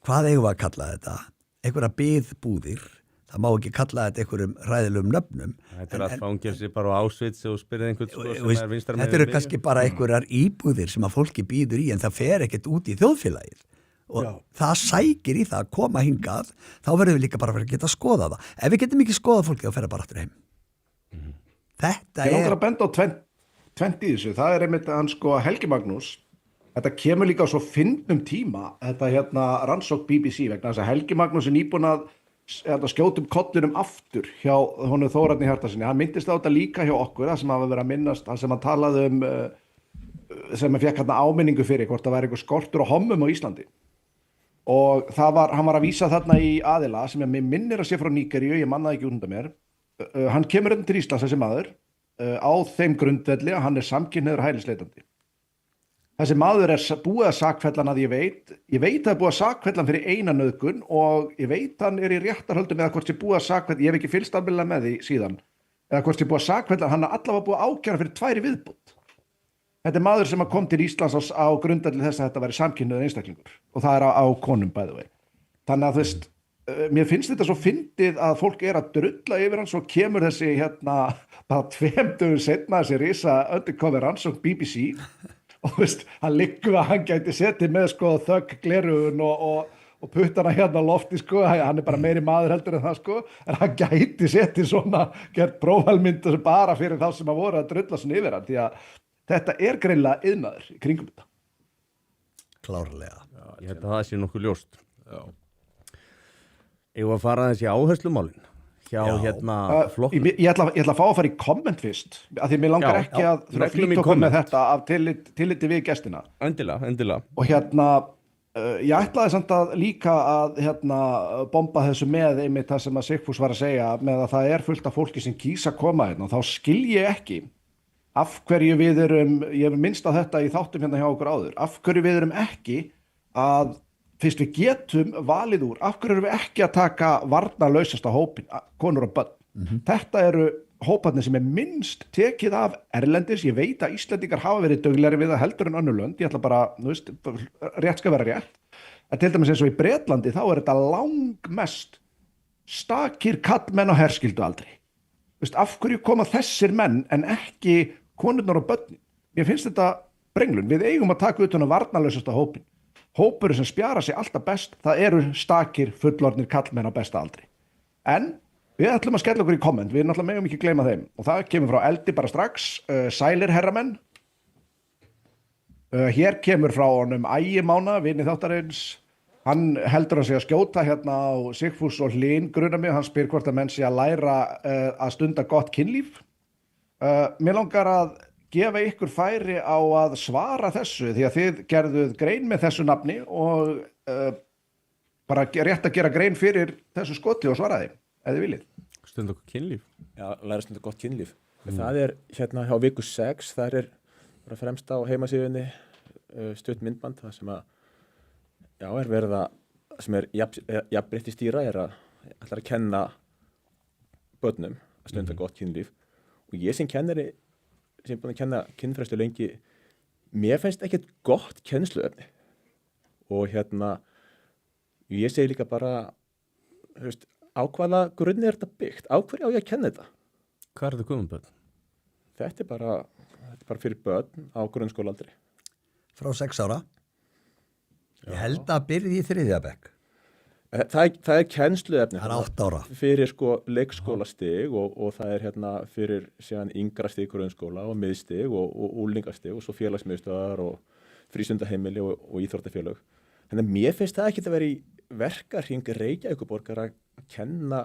hvað eigum við að kalla þetta? Einhverja biðbúðir. Það má ekki kalla þetta einhverjum ræðilegum nöfnum. Þetta er að fangelsi bara á Ásvits og spyrja einhvern sko sem er vinstra megin. Þetta eru kannski bara einhverjar íbúðir sem að fólki býður í en það fer ekkert út í þjóðfélagið. Og það sækir í það að koma hingað, þá verðum við líka bara að geta að skoða það. Ef við getum ekki skoðað fólki þá fer það bara aftur heim. Þetta Ég langar að benda á tvennt í þessu. Það er einmitt að hann sko Helgi Magnús, þetta kemur líka á svo fyndnum tíma, þetta rannsókn BBC vegna þess að Helgi Magnús er nýbúinn að skjótum kollinum aftur hjá honum Þórarni Hjartarsyni. Hann myndist á þetta líka hjá okkur, það sem hafa verið að minnast, það sem hann talaði sem hann fekk áminningu fyrir hvort það væri einhver skortur á hommum á Íslandi. Og hann var að vísa þarna í aðila sem ég minnir að sé frá Nígeríu, ég mannaði ekki undan mér. Hann kemur til Íslands þessi maður á þeim grundvelli að hann er samkynhneigður hælisleitandi. Þessi maður er búið að sakfella hann að ég veit að það er búið að sakfella hann fyrir eina nauðgun og ég veit hann er í réttarhöldum eða hvort sé búið að sakfella, ég hef ekki fylgst almennilega með því síðan, eða hvort sé búið að sakfella hann er allavega búið að ákæra fyrir 2 viðbót. Þetta er maður sem kom til Íslands á grundvelli þess að þetta væri samkynhneigður einstaklingur og það er á konum by the way. Þannig að þú veist, mér finnst þetta svo fyndið að fólk er að drulla yfir hann, svo kemur þessi bara 2 dögum seinna þessi risa undercover rannsókn BBC og þú veist, hann liggur að hann gæti setið með sko þögg glerugun og puttana á lofti sko, hann er bara meiri maður heldur en það sko, en hann gæti setið svona, gert prófælmyndu bara fyrir þá sem að voru að drulla svona yfir hann, því að þetta er greinlega iðnaður í kringum þetta. Klárlega. Ég held að það sé nokkuð ljóst. Ég var að fara aðeins í áherslumálin hjá flokkum. Ég ætla að fá að fara í komment fyrst, af því mér langar ekki að flýta okkur með þetta af tilliti við gestina. Endilega. Og ég ætlaði samt að líka að bomba þessu með einmitt það sem að Sigfús var að segja, með að það er fullt af fólki sem kýsa að koma hérna og þá skil ég ekki af hverju við ég hef minnst að þetta í þáttum hérna hjá okkur áður, af hverju við ekki að fyrst við getum valið úr, af hverju erum við ekki að taka varnarlausasta hópin, konur og börn. Þetta eru hóparnir sem er minnst tekið af erlendis. Ég veit að Íslendingar hafa verið duglegri við það heldur en önnur lönd. Ég ætla bara, rétt skal vera rétt. En til dæmis eins og í Bretlandi þá er þetta langmest stakir kallmenn á herskyldualdri. Af hverju koma þessir menn en ekki konurnar og börnin? Mér finnst þetta brenglun. Við eigum að taka utan varnarlausasta hópin. Hópurinn sem spjara sig alltaf best, það eru stakir fullorðnir kallmenn á besta aldri. En Við ætlum að skella okkur í komment, við náttúrulega megum ekki gleyma þeim og það kemur frá Eldi bara strax, sælir herramenn. Hér kemur frá honum Ægi Mána, vini þáttarins, hann heldur að sé að skjóta hérna á Sigfús og Hlín, grunar mig, hann spyr hvort að menn sé að læra að stunda gott kynlíf. Mér langar að gefa ykkur færi á að svara þessu því að þið gerðuð grein með þessu nafni og bara rétt að gera grein fyrir þessu skoti og svaraði. Eða viljið. Stund okkur kynlíf. Já, læra stundar gott kynlíf. Það hérna hjá viku 6, það bara fremst á heimasíðunni stutt myndband, það sem er verið að, sem jafnrétti stýra, ætlar að kenna börnum að stunda gott kynlíf. Og ég sem kennari, sem búin að kenna kynfræðslu lengi, mér finnst ekkert gott kennsluefni. Og ég segi líka bara, á hvaða grunni þetta byggt? Á hverju á ég að kenna þetta? Hvað er þetta komum börn? Þetta er bara fyrir börn á grunnskólaaldri. Frá 6 ára. Ég held að byrja í 3. bekk. Það er kennsluefni. Það er 8 ára. Fyrir leikskólastig og það er fyrir síðan yngra stig grunnskóla og miðstig og úlingastig og svo félagsmiðstöðvar og frístundaheimili og íþróttafélög. Þannig að mér finnst það ekki að vera í verkahring Reykjavíkurborgar að kenna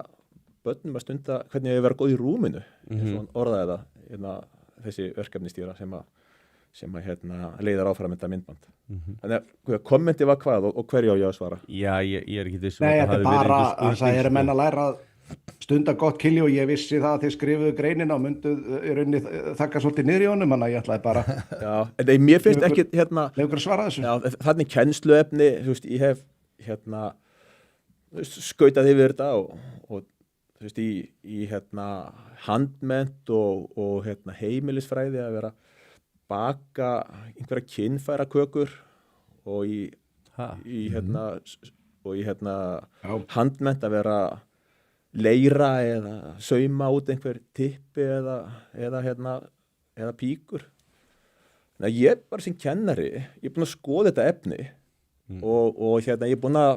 börnum að stunda hvernig ég vera góð í rúminu, eins og orðaði það þessi verkefnistýra sem leiðar áfram þetta myndband. Þannig að kommenti var hvað og hverju á ég að svara? Já, ég er ekki þessum. Nei, þetta er bara að það er menn að læra að stunda gott kynlíf og ég vissi það að þið skrifuðu greinina og mynduð í rauninni þakka svolítið niður í honum, þannig að ég ætlaði bara. Já, en mér finnst ekki Leif ykkur að svara þessu. Já, þannig kennsluefni, ég hef skautað yfir þetta og í handmennt og heimilisfræði að vera baka einhverja kynfæra kökur og í handmennt að vera leira eða sauma út einhver tippi eða píkur. Þannig að ég bara sem kennari, ég er búin að skoða þetta efni og ég er búin að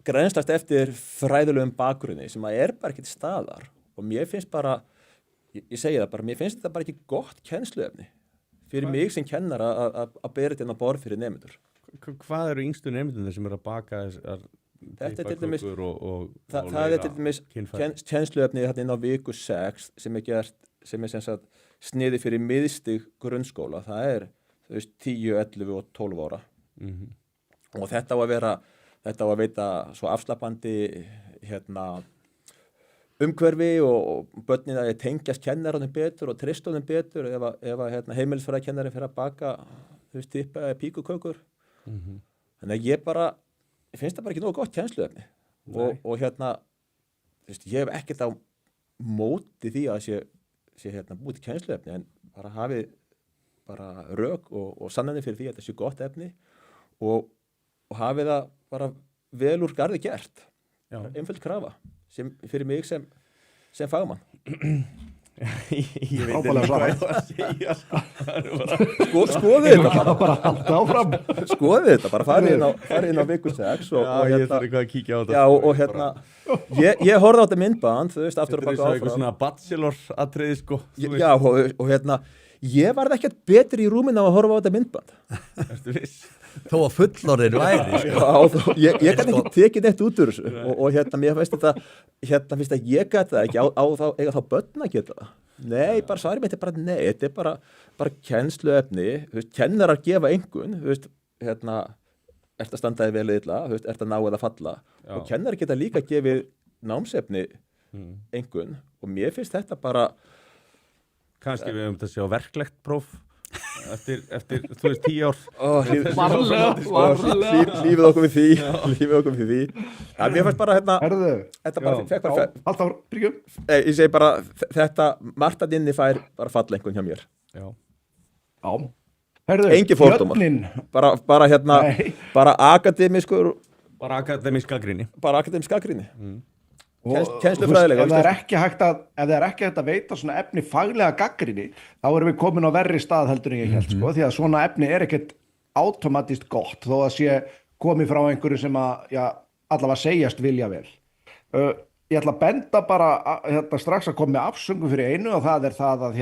grennslast eftir fræðilegum bakgrunni sem er bara ekki til staðar og mér finnst bara, ég segi það bara, mér finnst þetta bara ekki gott kennsluefni fyrir mig sem kennar að bera þetta inn á borð fyrir nemendur. Hvað eru yngstu nemendurnir sem eru að baka þetta til dæmis, það er til dæmis kennsluefni inn á viku 6 sem er sniði fyrir miðstig grunnskóla, það er 10, 11 og 12 ára og þetta á að veita svo afslappandi umhverfi og börnin að tengjast kennaranum betur og tristunum betur ef heimilisfræðikennarinn fyrir að baka tippa eða píkukökur. Þannig að ég finnst það bara ekki nógu gott kennsluefni og ég hef ekkert á móti því að sé búið til kennsluefni en bara hafið bara rök og sannanir fyrir því að þetta sé gott efni og hafið það bara vel úr garði gert. Einföld krafa fyrir mig sem fagmann. Ég veit ekki hvað ég var að segja. Skoðið þetta bara halda áfram. Skoðið þetta bara, farið inn á viku 6 og ég þarf eitthvað að kíkja á þetta. Já, og ég horfði á þetta myndband, aftur og baka áfram. Þetta er eitthvað svona bachelor-atriði, sko. Já, og ég varð ekkert betri í rúminu á að horfa á þetta myndband. Ertu viss? Þó að fullorðin væri, sko. Já, ég gæti ekki tekið neitt út úr þessu og mér finnst þetta finnst að ég gæti það ekki eiga þá börn að geta það. Nei, bara svarið mitt er bara nei, þetta er bara kennsluefni, kennarar gefa einhvern, ert að standa þig vel eða illa, ert að ná eða falla og kennarar geta líka gefið námsefni einhvern og mér finnst þetta bara kannski við þetta sé á verklegt próf eftir 10 ár. Lífið okkur við því. Já, mér fannst bara þetta bara fekk bara Alltaf byrjum. Ég segi bara þetta martaðinni fær bara falla einhvern hjá mér. Já. Engin fordómar. Bara akademískur. Bara akademísk gagnrýni. Kennslufræðilega. Ef það er ekki hægt að veita svona efni faglega gagnrýni, þá erum við komin á verri stað heldur en ég held, sko, því að svona efni er ekkert automatist gott, þó að sé komið frá einhverju sem að, allavega segjast vilja vel. Ég ætla að benda bara strax að koma með afsöngum fyrir einu og það er það að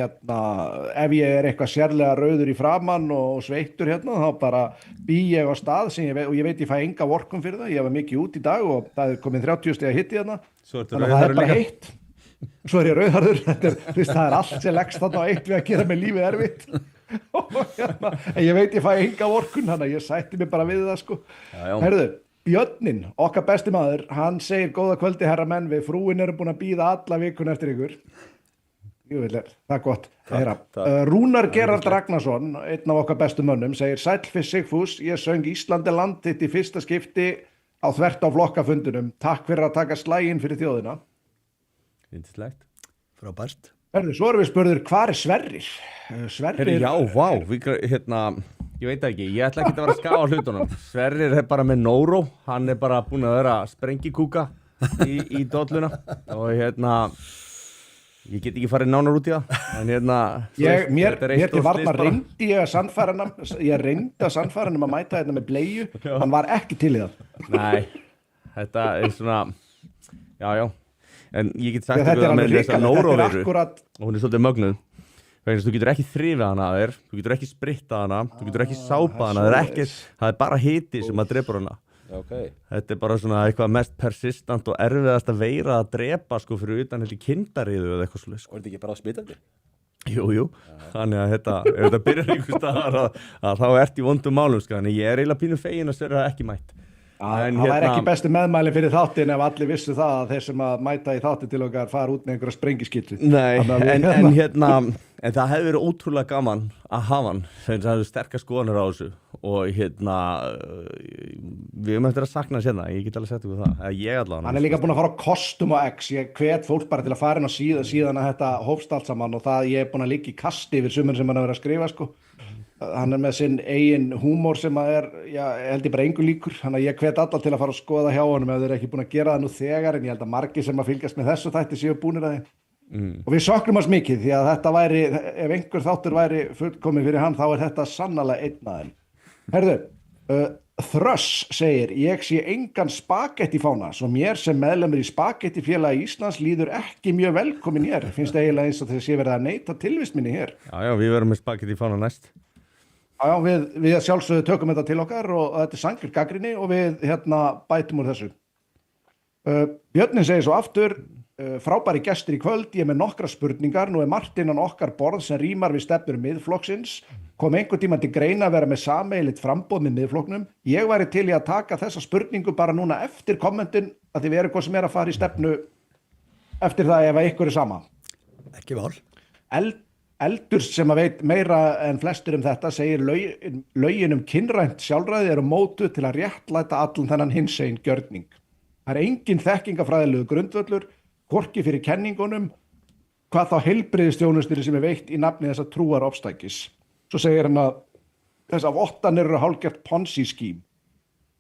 ef ég er eitthvað sérlega rauður í framann og sveittur þá bara bý ég á stað og ég veit ég fæ enga vorkum fyrir það, ég var mikið út í dag og það er komin 30 stiga hitti þannig að það er bara heitt. Svo er ég rauðharður, það er allt sem leggst þarna á eitt við að gera með lífið erfitt en ég veit ég fæ enga vorkun, þannig að ég sætti mig bara við það sko. Herðu, Björnin, okkar besti maður, hann segir góða kvöldi herra menn, við frúin erum búin að bíða alla vikun eftir ykkur. Það er gott að heyra. Rúnar Gerard Ragnarsson, einn af okkar bestu mönnum, segir Sælfis Sigfús, ég söng Íslandi land þitt í fyrsta skipti á þvert á flokkafundunum. Takk fyrir að taka slaginn fyrir þjóðina. Yndislegt. Frábært. Herðu, svo erum við spurður, hvar er Sverrir? Sverrir... Já, vá, ég veit ekki, ég ætla ekki að vera að skafa hlutunum. Sverrir er bara með Nóró, hann er bara búin að vera sprengikúka í dolluna og ég get ekki farið nánar út í það. En mér til varna reyndi ég að sannfæra hann að mæta þetta með bleiu, hann var ekki til í það. Nei, þetta er svona, já, en ég get sagt ykkur að með þess að Nóró-veiru, og hún er svolítið mögnuð, þú getur ekki þrifið hana að þér, þú getur ekki sprittað hana, þú getur ekki sápað hana, það er bara hiti sem að drepur hana. Okay. Þetta er bara svona eitthvað mest persistant og erfiðast að veira að drepa sko fyrir utan heldur kindariðu eða eitthvað svolítið. Og er þetta ekki bara smitandi? Jú, þannig að ef þetta byrjar einhvers staðar að þá ert í vondum málum sko, en ég er eiginlega pínu fegin að Sverrir ekki mætt. Það væri ekki bestu meðmæli fyrir þáttin ef allir vissu það að þeir sem að mæta í þáttin til okkar fara út með einhverja sprengiskyllu. Nei, en það hefði verið ótrúlega gaman að hafa hann, þegar það hefði sterkar skoðanir á þessu og við höfum eftir að sakna hans ég get alveg sett ykkur það, ég allavega. Hann er líka búin að fara á kostum á X, ég hvet fólk bara til að fara inn á síðan að þetta hófst allt saman og það ég er búin að liggja í kasti yfir sumir sem hann hefur verið að skrifa sko. Hann er með sinn eigin húmór sem að held ég bara engu líkur, þannig að ég hvet alla til að fara að skoða hjá honum ef þeir ekki búin að gera það nú þegar, en ég held að margir sem að fylgjast með þessu þætti séu búnir að og við söknum hans mikið því að þetta væri, ef einhver þáttur væri fullkomið fyrir hann þá er þetta sannarlega einn af þeim. Herðu, Þröss segir, ég sé engan spagettifána, svo mér sem meðlemur í spagettifélagi Íslands líður ekki mjög velkomin hér, finnst eiginlega eins og þess að ég verið að neita tilvist minni hér. Já, við verum með spagettifána næst. Já, við sjálfsögðu tökum þetta til okkar og þetta er sanngjörn gagnrýni og við bætum úr þessu. Björnin segir svo aftur, frábæri gestir í kvöld, ég er með nokkra spurningar, nú er margt innan okkar borð sem rímar við stefnur Miðflokksins, kom einhvern tímann til greina að vera með sameiginlegt framboð með Miðflokknum, ég væri til í að taka þessa spurningu bara núna eftir kommentin að þið verið hvað sem er að fara í stefnu eftir það ef ykkur er sama. Ekki mál. Eldur sem að veit meira en flestur þetta segir lögin kynrænt sjálfræði eru mótuð til að réttlæta allan þennan hinsegin gjörning. Það er engin þekkingafræðilegu grundvöllur, hvorki fyrir kenningunum, hvað þá heilbrigðisþjónustunni sem er veitt í nafni þessa trúar ofstækis. Svo segir hann að þessar vottanir eru hálfgert Ponzi skím.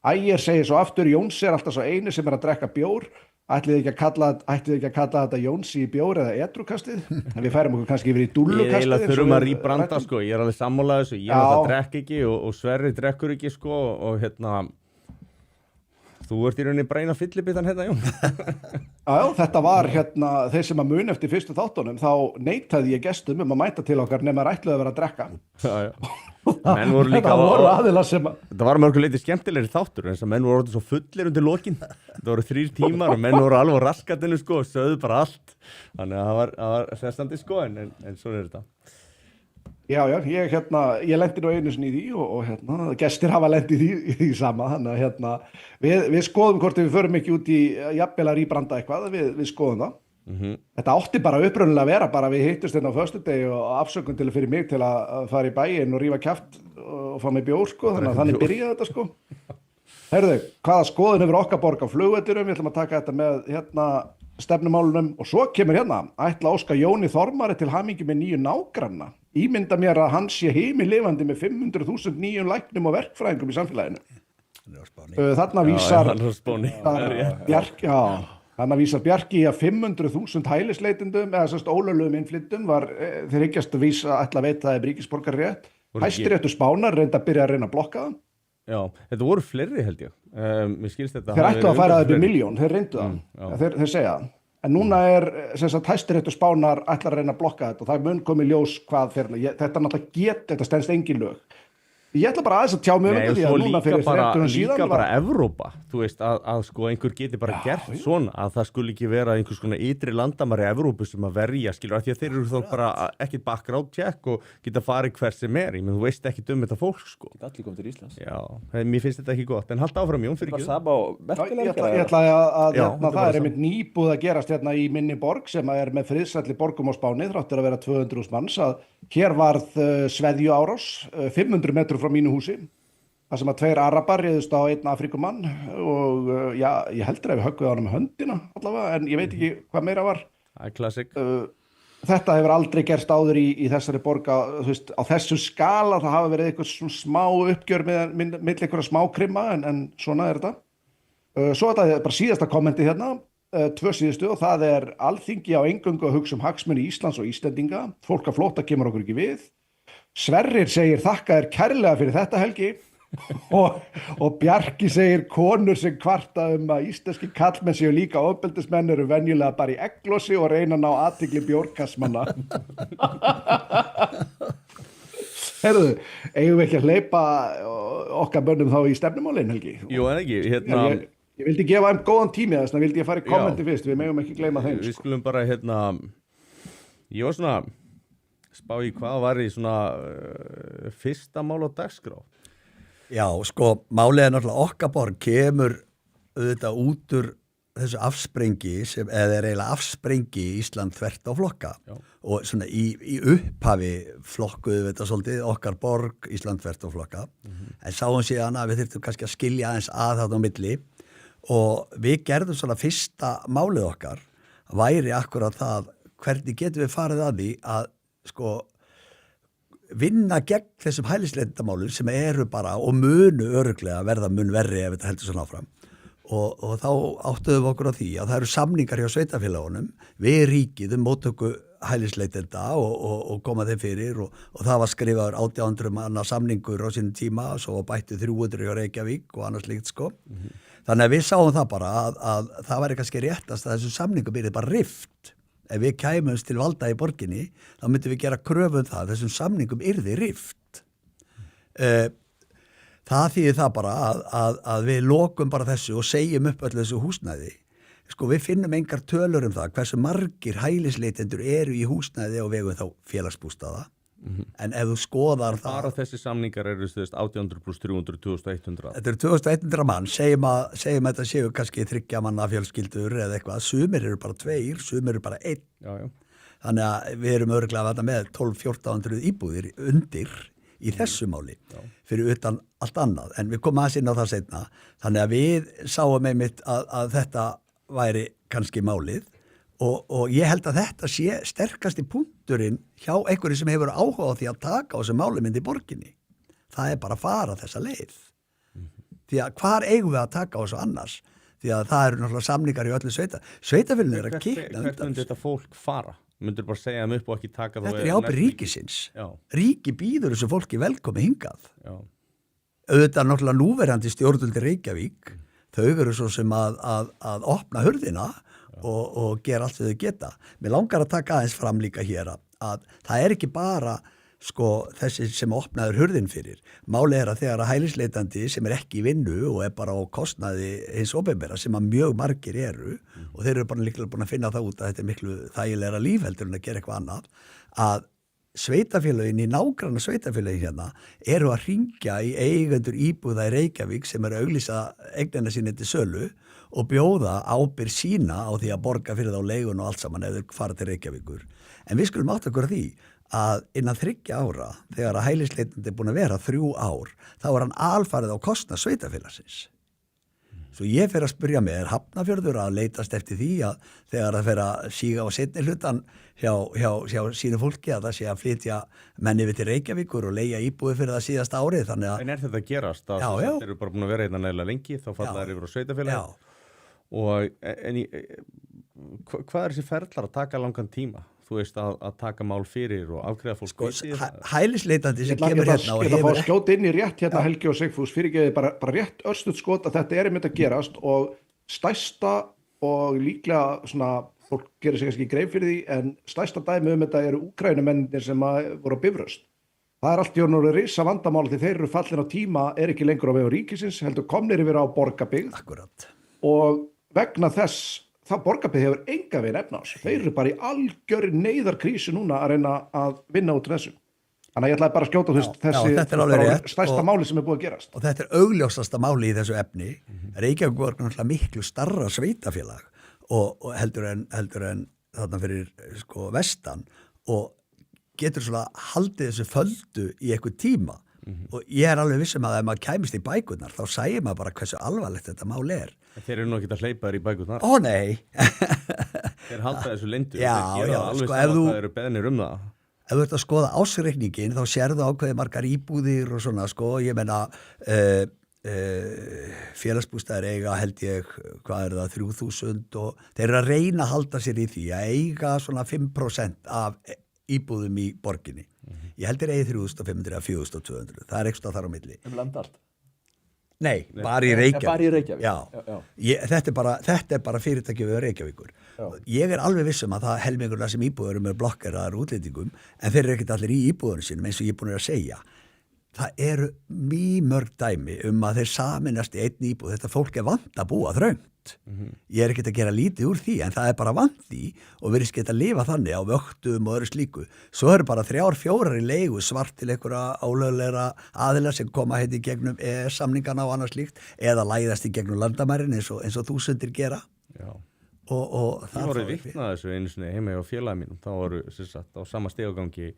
Ægir segir svo aftur, Jóns er alltaf svo einu sem er að drekka bjór, ætlið ekki að kalla þetta Jónsi í bjór eða edrukastið, en við færum okkur kannski yfir í dúllukastið. Ég eiginlega þurfum að rýbranda sko, ég er alveg sammála þessu, ég alltaf drekk ekki og Sverrir drekkur ekki sko og þú ert í rauninni bræna fyllibitan Jón. Já, þetta var þeir sem að muni eftir fyrstu þáttunum, þá neitaði ég gestum að mæta til okkar nema ætluðu að vera að drekka. Já. Menn voru líka þetta var mörgur leiti skemmtilegri þáttur en þess að menn voru orðið svo fullir undir lokin, þetta voru 3 tímar og menn voru alveg á raskatinu sko og sögðu bara allt, þannig að það var hressandi sko en svona er þetta. Já, ég lendi nú einu sinni í því og gestir hafa lent í því sama, þannig að við skoðum hvort við förum ekki út í jafnvel að rýbranda eitthvað, við skoðum það. Þetta átti bara upprunalega að vera bara við hittust á föstudegi og afsökun til fyrir mig til að fara í bæinn og rífa kjaft og fá mig bjór sko, þannig byrjaði þetta sko. Herðu, hvaða skoðun hefur okkar borg á flugvellinum, við ætlum að taka þetta með stefnumálunum og svo kemur ætla óska Jóni Þormari til hamingju með nýju nágranna, ímynda mér að hann sé heimilifandi með 500.000 nýjum læknum og verkfræðingum í samfélaginu. Þarna vísar Þannig að vísar Bjarki í að 500.000 hælisleitendum eða ólöglegum innflytjendum var þeir hyggjast að vísa ætla að veita það ríkisborgararétt. Hæstiréttur Spánar reynda að byrja að reyna að blokka það. Já, þetta voru fleiri held ég. Mér skilst þetta. Þeir ættu að færa það upp í 1 milljón, þeir reyndu það. Þeir segja það. en núna sem sagt Hæstiréttur Spánar ætlar að reyna að blokka þetta og það mun komið ljós hvað fyrir, þetta náttúrulega þetta stendst engin lög. Ég ætla bara aðeins að tjá mig Nei, því að núna fyrir 30 síðan líka bara Evrópa, þú veist að sko einhver geti bara gert svona að það skuli ekki vera einhvers konar ytri landamæri Evrópu sem að verja, skilur, af því að þeir eru þá bara ekkit background check og geta farið hver sem ég menn þú veist ekkit þetta fólk, sko. Þetta allir komið til Íslands. Já, mér finnst þetta ekki gott, en halda áfram, Jón, fyrir Ég ætla að það er einmitt nýbúð að gerast hérna í minni borg sem er með friðsælli borgum á Spáni, þráttur að vera 200.000 manns, að hér varð sveðjuárás 500 metrum frá mínu húsi, þar sem að 2 arabar réðust á einn Afríkumann og ég heldur að við höggum á hann með höndina allavega, en ég veit ekki hvað meira var. Það er klassik. Þetta hefur aldrei gerst áður í þessari borga, þú veist, á þessu skala það hafa verið eitthvað svona smá uppgjör með einhverja smá krimma, en svona er þetta. Svo þetta er bara síðasta kommenti hérna, 2 síðustu, og það er Alþingi á eingöngu að hugsa hagsmuni Íslands og Íslendinga, fólk að flótta kemur okkur ekki við. Sverrir segir þakka þér kærlega fyrir þetta, Helgi, og Bjarki segir konur sem kvarta að íslenski kallmenn séu líka ofbeldismenn eru venjulega bara í egglossi og reyna að ná athygli bjórkassmanna. Heyrðu, eigum við ekki að hleypa okkar bönnum þá í stefnumálin, Helgi? Jú, en ekki, hérna... Ég vildi gefa þeim góðan tími þess vegna vildi ég fara í kommenti fyrst, við megum ekki gleyma þeim. Við skulum bara, ég var svona spá í hvað var í svona fyrsta mál á dagskrá. Já, sko, málið er náttúrulega okkar borg kemur auðvitað út úr þessu afsprengi eða er eiginlega afsprengi í Ísland þvert á flokka. Já. Og svona í upphafi flokkuðu þetta svolítið okkar borg Ísland þvert á flokka, en sáum síðan að við þyrftum kannski að skilja aðeins að þetta á milli og við gerðum svona fyrsta málið okkar væri akkurat það hvernig getum við farið að því að sko vinna gegn þessum hælisleitendamálum sem eru bara og munu örugglega verða mun verri ef þetta heldur svona áfram og þá áttuðum við okkur á því að það eru samningar hjá sveitafélagunum við ríkið móttöku hælisleitenda og koma þeim fyrir og það var skrifaður 1800 manna samningur á sínum tíma svo bættu 300 hjá Reykjavík og annars líkt sko. Þannig að við sáum það bara að það væri kannski réttast að þessu samningum byrði bara rift. Ef við kæmumst til valda í borginni, þá myndum við gera kröfu það þessum samningum yrði rift. Það þýðir það bara að við lokum bara þessu og segjum upp öllu þessu húsnæði. Sko við finnum engar tölur það hversu margir hælisleitendur eru í húsnæði og vegum þá félagsbústaða. En ef þú skoðar það bara þessi samningar eru 1800 plus 300, 2100 þetta eru 2100 mann segjum að þetta séu kannski 3 manna fjölskyldur eða eitthvað, sumir eru bara 2 sumir eru bara 1 já. Þannig að við erum örugglega að verða með 12-1400 íbúðir undir í þessu máli fyrir utan allt annað, en við komum aðeins inn á það seinna, þannig að við sáum einmitt að þetta væri kannski málið og ég held að þetta sé sterkasti punkturinn hjá einhverju sem hefur áhuga á því að taka á þessu málumynd í borginni. Það er bara að fara þessa leið. Því að hvar eigum við að taka á þessu annars? Því að það eru náttúrulega samningar í öllu sveitafélaginu er að kikna undan. Hvert myndi þetta fólk fara? Myndur bara segja þeim upp og ekki taka þá? Þetta er ábyrgð ríkisins. Ríki býður þessu fólki velkomi hingað. Já. Auðvitað náttúrulega núverandi stjórnvöld Reykjavík, þau eru svo sem að opna hurðina og gera allt sem þau geta. Mér langar að taka aðeins fram líka hér að það er ekki bara sko þessi sem opnaður hurðin fyrir. Málið er að þegar að hælisleitandi sem er ekki í vinnu og er bara á kostnaði hins opinbera sem að mjög margir eru og þeir eru bara líklega búin að finna það út að þetta er miklu þægilegra líf heldur en að gera eitthvað annað, að sveitafélögin í nágranna sveitafélögin hérna eru að hringja í eigendur íbúða í Reykjavík sem eru að auglýsa eignina sína til sölu og bjóða ábyrgð sína á því að borga fyrir þá leigun og allt saman ef þau fara til Reykjavíkur. En við skulum átta okkur því að innan 3 ára, þegar að hælisleitandi er búin að vera 3 ár, þá er hann alfarið á kostnað sveitafélagsins. Svo ég fer að spyrja mig, er Hafnarfjörður að leitast eftir því að þegar það fer að síga á seinni hlutan hjá sínu fólki að það sé að flytja menn yfir til Reykjavíkur og leigja íbúið fyrir það síðasta árið, þannig að... En er þetta að gerast? Þetta eru bara búin að vera hérna nægilega lengi, þá falla þær yfir á sveitafélagi. Hvað er þessi ferlar að taka langan tíma? Þú veist að taka mál fyrir og afgreiða fólk. Sko, hælisleitandi sem kemur hérna og hefur... Ég ætla að skjóta inn í rétt hérna Helgi og Sigfús, fyrirgeði bara rétt örstuð skot að þetta er einmitt að gerast og stærsta og líklega svona fólk gerir sig kannski grein fyrir því, en stærsta dæmi þetta eru Úkraínumennir sem voru á Bifröst. Það allt í orðinu risa vandamál því þeir eru fallin á tíma, ekki lengur á vegum ríkisins, heldur komnir yfir á Borgarbyggð. Akkurat. Og vegna þess, það Borgarbyggð hefur enga veginn efna á þessu. Þeir eru bara í algjörri neyðarkrísu núna að reyna að vinna út þessu. Þannig að ég ætlaði bara að skjóta þessi stærsta máli sem búið að gerast. Og þetta augljósasta máli í þessu efni. Reykjavík var náttúrulega miklu starra sveitafélag og heldur en þarna fyrir sko vestan og getur svona haldið þessu földu í eitthvað tíma og ég alveg vissum að ef maður kæmist í bækurnar þá sæir maður bara hversu alvarlegt þetta mál er. Þeir eru nú ekki að hleypa þér í bækurnar. Ó nei. Þeir halda þessu leyndu. Já, alveg sko ef þú eru beðnir það. Ef þú ert að skoða ásreikningin þá sérðu ákveðið margar íbúðir og svona sko, ég meina félagsbústaðir eiga held ég, hvað er það, 3.000 og þeir eru að reyna að halda sér í því að eiga svona 5% af íbúðum í borginni. Ég heldur eigi 3.500 eða 4.200, það er eitthvað þar á milli. Land allt? Nei, bara í Reykjavík. Bara í Reykjavík? Já. Þetta er bara fyrirtæki við Reykjavíkur. Já. Ég er alveg vissum að það helmingurna sem íbúður með blokkeraðar útlendingum, en þeir eru ekkert allir í íbúðunum sínum eins og ég er búin að segja. Það eru mörg dæmi að þeir saminast í einn íbúð. Þetta fólk er vant að búa þröngt. Ég er ekkert að gera lítið úr því, en það er bara vant því og virðist geta að lifa þannig á vöktum og öðru slíku. Svo eru bara 3-4 í leigu svart til einhverja álöglegra aðila sem koma í gegnum samningana og annað slíkt eða læðast í gegnum landamærin eins og þúsundir gera. Já. Og það voru vitnað þessu einu sinni heima hjá félagi mínum. Það voru á sama stegagangi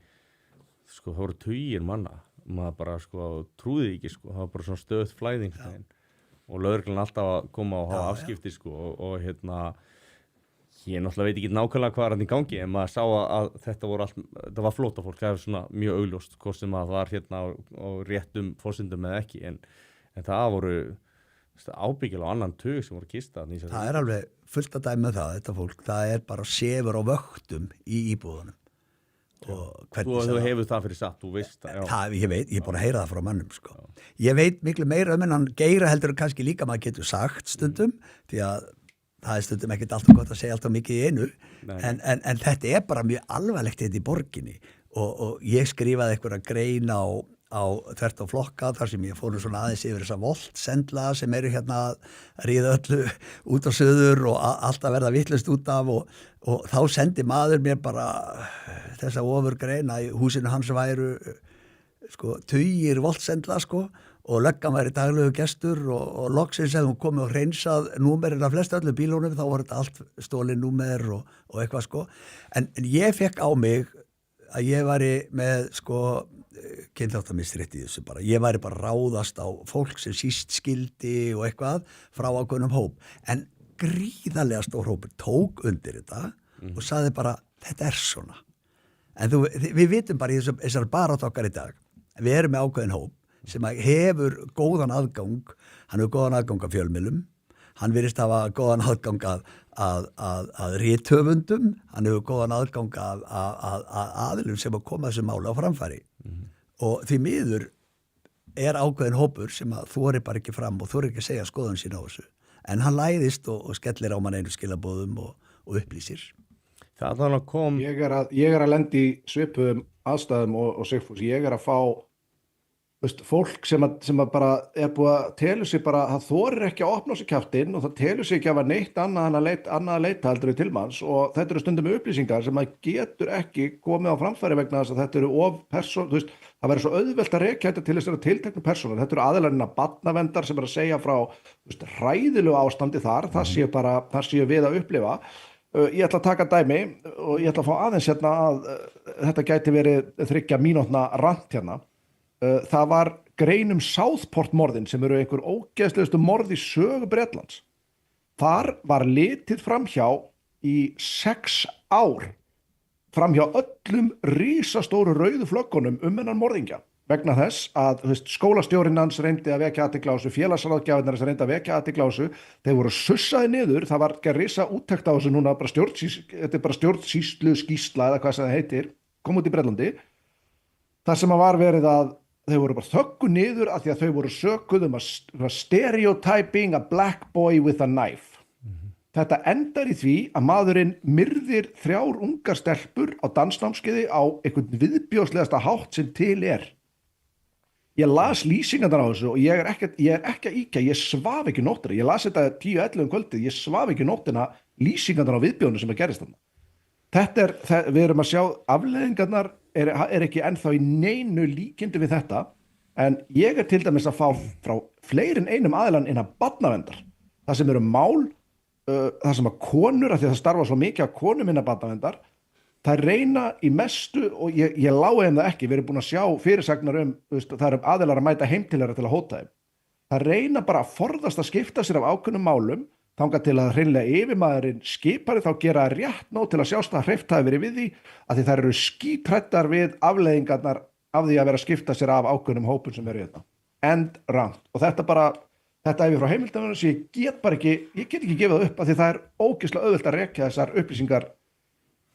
það voru tugir manna. Maður bara trúði ekki það var bara svona stöð flæðing og lögreglan alltaf að koma og hafa afskipti og ég náttúrulega veit ekki nákvæmlega hvað er hann í gangi en maður sá að þetta var flóttafólk, það er svona mjög augljóst hvort sem að það var á réttum forsendum eða ekki en það voru ábyggilega á annan tug sem voru kista. Það er alveg fullt að dæmi það, þetta fólk, það er bara sefur á vöktum í íbúðunum. Þú hefur það fyrir satt, þú veist það. Ég veit, ég er búin að heyra það frá mannum sko. Ég veit miklu meira en hann Geira heldur kannski líka maður getur sagt stundum því að það er stundum ekkert alltaf gott að segja alltaf mikið í einu en þetta er bara mjög alvarlegt þetta í borginni og ég skrifaði einhverja grein á þvert á flokka þar sem ég fór svona aðeins yfir þessa voltsendla sem eru hérna að ríða öllu út á suður og alltaf verða vitlaust út af og þá sendi maður mér bara þessa ofurgrein að í húsinu hans væru tugir voltsendla og löggan væri daglegu gestur og loksins hefði hún komið og hreinsað númerinn af flest öllu bílunum þá voru þetta allt stólin númer og eitthvað en ég fekk á mig að ég væri með kynþáttamisrétt í þessu bara. Ég væri bara ráðast á fólk sem síst skildi og eitthvað frá ákveðnum hóp. En gríðarlega stór hópur tók undir þetta og sagði bara, þetta er svona. En við vitum bara í þessar baráttu okkar í dag, við erum með ákveðin hóp sem hefur góðan aðgang, hann hefur góðan aðgang af fjölmiðlum, hann virðist hafa góðan aðgang að rithöfundum, hann hefur góðan aðgang að aðilum sem að koma þessu máli á framfæri. Og því miður er ákveðin hópur sem að þorir bara ekki fram og þorir ekki að segja skoðun sín á þessu. En hann læðist og skellir á mann einu skilabóðum og upplýsir. Það þannig kom... Ég er að lenda í svipuðum aðstæðum og Sigfús. Ég er að fá fólk sem að bara er búið að telur sig bara, það þorir ekki að opna á sig kjaftinn og það telur sig ekki að hafa neitt annað að leita heldur við tilmanns og þetta eru stundum upplýsingar sem að getur ekki komið á framfæri vegna þess að þetta eru það verður svo auðvelt að rekja þetta til þessara tilteknu persónur. Þetta eru aðilarinn að barnaverndar sem er að segja frá hræðilegu ástandi þar, það sé við að upplifa. Ég ætla að taka dæmi og ég ætla að fá aðeins hérna að þetta gæti verið 3 mínútna rant hérna. Það var grein Southport morðin sem eru einhver ógeðslegustu morð í sögu Bretlands. Þar var litið framhjá í 6 ár framhjá öllum risastóru rauðu flöggunum hennan morðingja vegna þess að skólastjórinn hans reyndi að vekja athygli á þessu, félagsráðgjafarnir hans reyndi að vekja athygli á þessu, þeir voru sussaði niður, það var ekki að risa úttekt á þessu núna, þetta er bara stjórnsýslu skýrsla eða hvað sem það heitir, kom út í Bretlandi, þar sem að var verið að þau voru bara þöggu niður af því að þau voru sökuð að stereotyping a black boy with a knife. þetta endar í því að maðurinn myrðir 3 ungar stelpur á dansnámskeiði á einhvern viðbjóðslegasta hátt sem til er. Ég las lýsingarnar á þessu og ég er ekki að ýkja, ég svaf ekki nóttina. Ég las þetta 10-11 kvöldið, ég svaf ekki nóttina lýsingarnar á viðbjóðinu sem gerist þarna. Við erum að sjá afleiðingarnar er ekki ennþá í neinu líkindi við þetta, en ég er til dæmis að fá frá fleiri en einum aðilann innan barnaverndar. Það sem eru mál, það sem að konur, af því að það starfa svo mikið að konum innan barnaverndar, það reyna í mestu, og ég lái þeim það ekki, við erum búin að sjá fyrirsagnar það eru aðilar að mæta heim til þeirra til að hóta þeim. Það reyna bara að forðast að skipta sér af ákveðnum málum, þangað til að hreinlega yfirmaðurinn skipari þá gera rétt nóg til að sjást að hreift hafi verið við því, að því þær eru skítrættar við afleiðingarnar af því að vera að skipta sér af ákveðnum hópum sem eru í þetta. End rangt. Og þetta er við frá heimildarmönnum sem ég get ekki gefið það upp, að því það er ógeðslega auðvelt að rekja þessar upplýsingar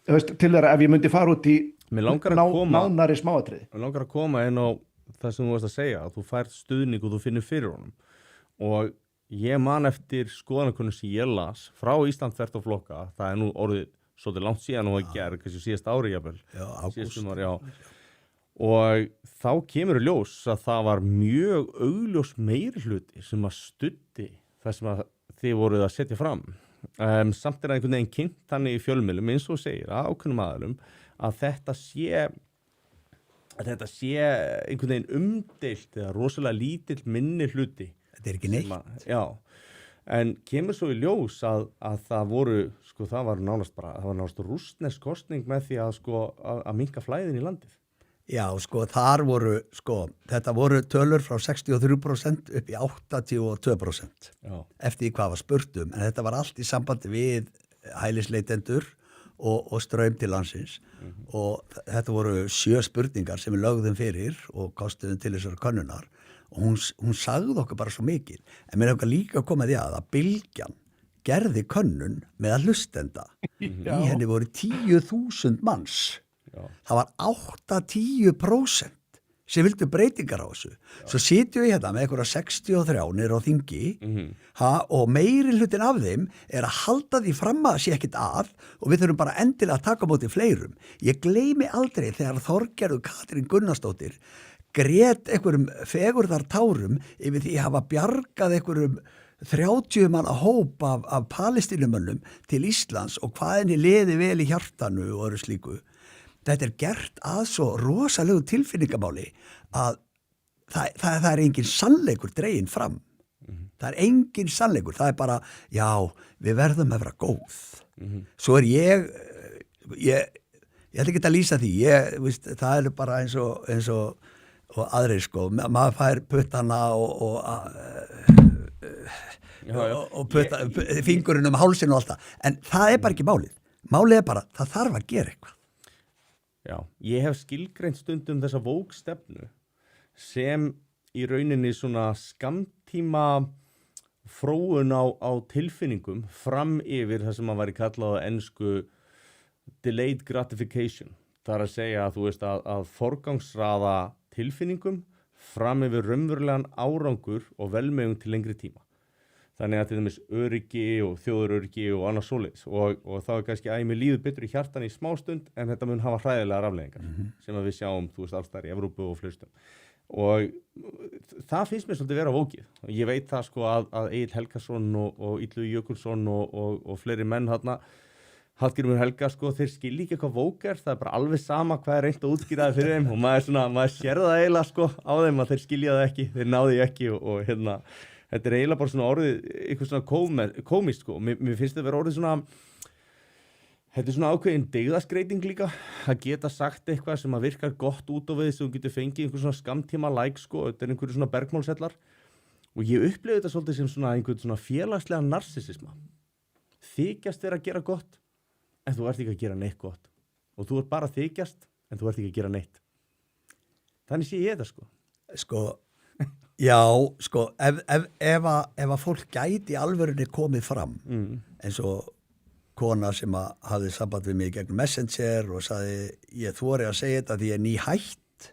til þeirra ef ég myndi fara út í nánari smáatriði. Mér langar að koma inn á það sem þú varst að segja, að þú færð stuðning og þú finnur fyrir honum. Og ég man eftir skoðanakönnun sem ég las frá Ísland þvert á flokka, það er nú orðið svolítið langt síðan og að gera, kannski síðast ári jafnvel. Og þá kemur í ljós að það var mjög augljós meirihluti sem að studdi það sem að þið voruð að setja fram. Samt er einhvern veginn kynnt þannig í fjölmiðlum eins og segir að ákveðnum aðilum að þetta sé einhvern veginn umdeilt eða rosalega lítill minni hluti. Þetta er ekki neitt. En kemur svo í ljós að það voru, það var nánast rússnesk kosning með því að minnka flæðin í landið. Já, þetta voru tölur frá 63% upp í 82%. Já. Eftir því hvað var spurt en þetta var allt í sambandi við hælisleitendur og straum til landsins. Og þetta voru 7 spurningar sem við lögðum fyrir og kostuðum til þessar könnunar og hún sagði okkur bara svo mikið. En mér hefði líka komið því að Bylgjan gerði könnun með að hlustenda. Í henni voru 10.000 manns. Já. Það var 8-10% sem vildu breytingar á þessu. Svo sitjum við hérna með einhverja 63 niður á þingi og meiri hlutin af þeim er að halda því fram að sé ekkit að og við þurfum bara endilega að taka á móti fleirum. Ég gleymi aldrei þegar Þorgerður Katrín Gunnarsdóttir grét einhverjum fegurðartárum yfir því að hafa bjargað einhverjum 30 manna hóp af palestínumönnum til Íslands og hvað henni liði vel í hjartanu og öðru slíku. Þetta er gert að svo rosalegu tilfinningamáli að það er engin sannleikur dreginn fram. Það er engin sannleikur. Það er bara, já, við verðum að vera góð. Svo er ég ætla ekki að lýsa því. Það er bara eins og aðrir maður fær puttana og putta, fingurinn hálsinn og allt það. En það er bara ekki málið. Málið er bara, það þarf að gera eitthvað. Já, ég hef skilgreint stundum þessa vókstefnu sem í rauninni svona skammtíma fróun á tilfinningum fram yfir það sem að væri kallað á ensku delayed gratification. Það er að segja að þú veist að forgangsraða tilfinningum fram yfir raunverulegan árangur og velmegun til lengri tíma. Þannig að til dæmis öryggi og þjóðaröryggi og annars svoleiðis og þá er kannski að mér líður betur í hjartan í smástund en þetta mun hafa hræðilegar afleiðingar sem að við sjáum, þú veist, alls þar í Evrópu og fleistum. Og það finnst mér svolítið vera vókið. Og ég veit það að Egill Helgason og Illugi Jökulsson og fleiri menn þarna, Hallgrímur Helga, þeir skilja ekki hvað vók er, það er bara alveg sama hvað er reynt að útskýra það fyrir þeim og maður sér það eiginlega á þeim að þeir skilja það ekki, þeir náðu því ekki og þetta er eiginlega bara svona orðið, eitthvað svona komist Mér finnst þetta vera orðið svona, þetta er svona ákveðin dygðaskreiting líka, að geta sagt eitthvað sem að virkar gott út á við sem þú getur fengið einhver svona skamtíma þetta er einhverju svona bergmálsellar og ég upplifði þetta svolítið sem svona einhvern svona félagslega narsisisma. Þykjast er að gera gott, en þú ert ekki að gera neitt gott. Og þú ert bara að þykjast, en þú ert ekki að gera neitt. Þannig sé ég þetta Já, ef að fólk gæti í alvörunni komið fram eins og kona sem hafði samband við mig gegnum Messenger og sagði ég þori að segja þetta því ég er nýhætt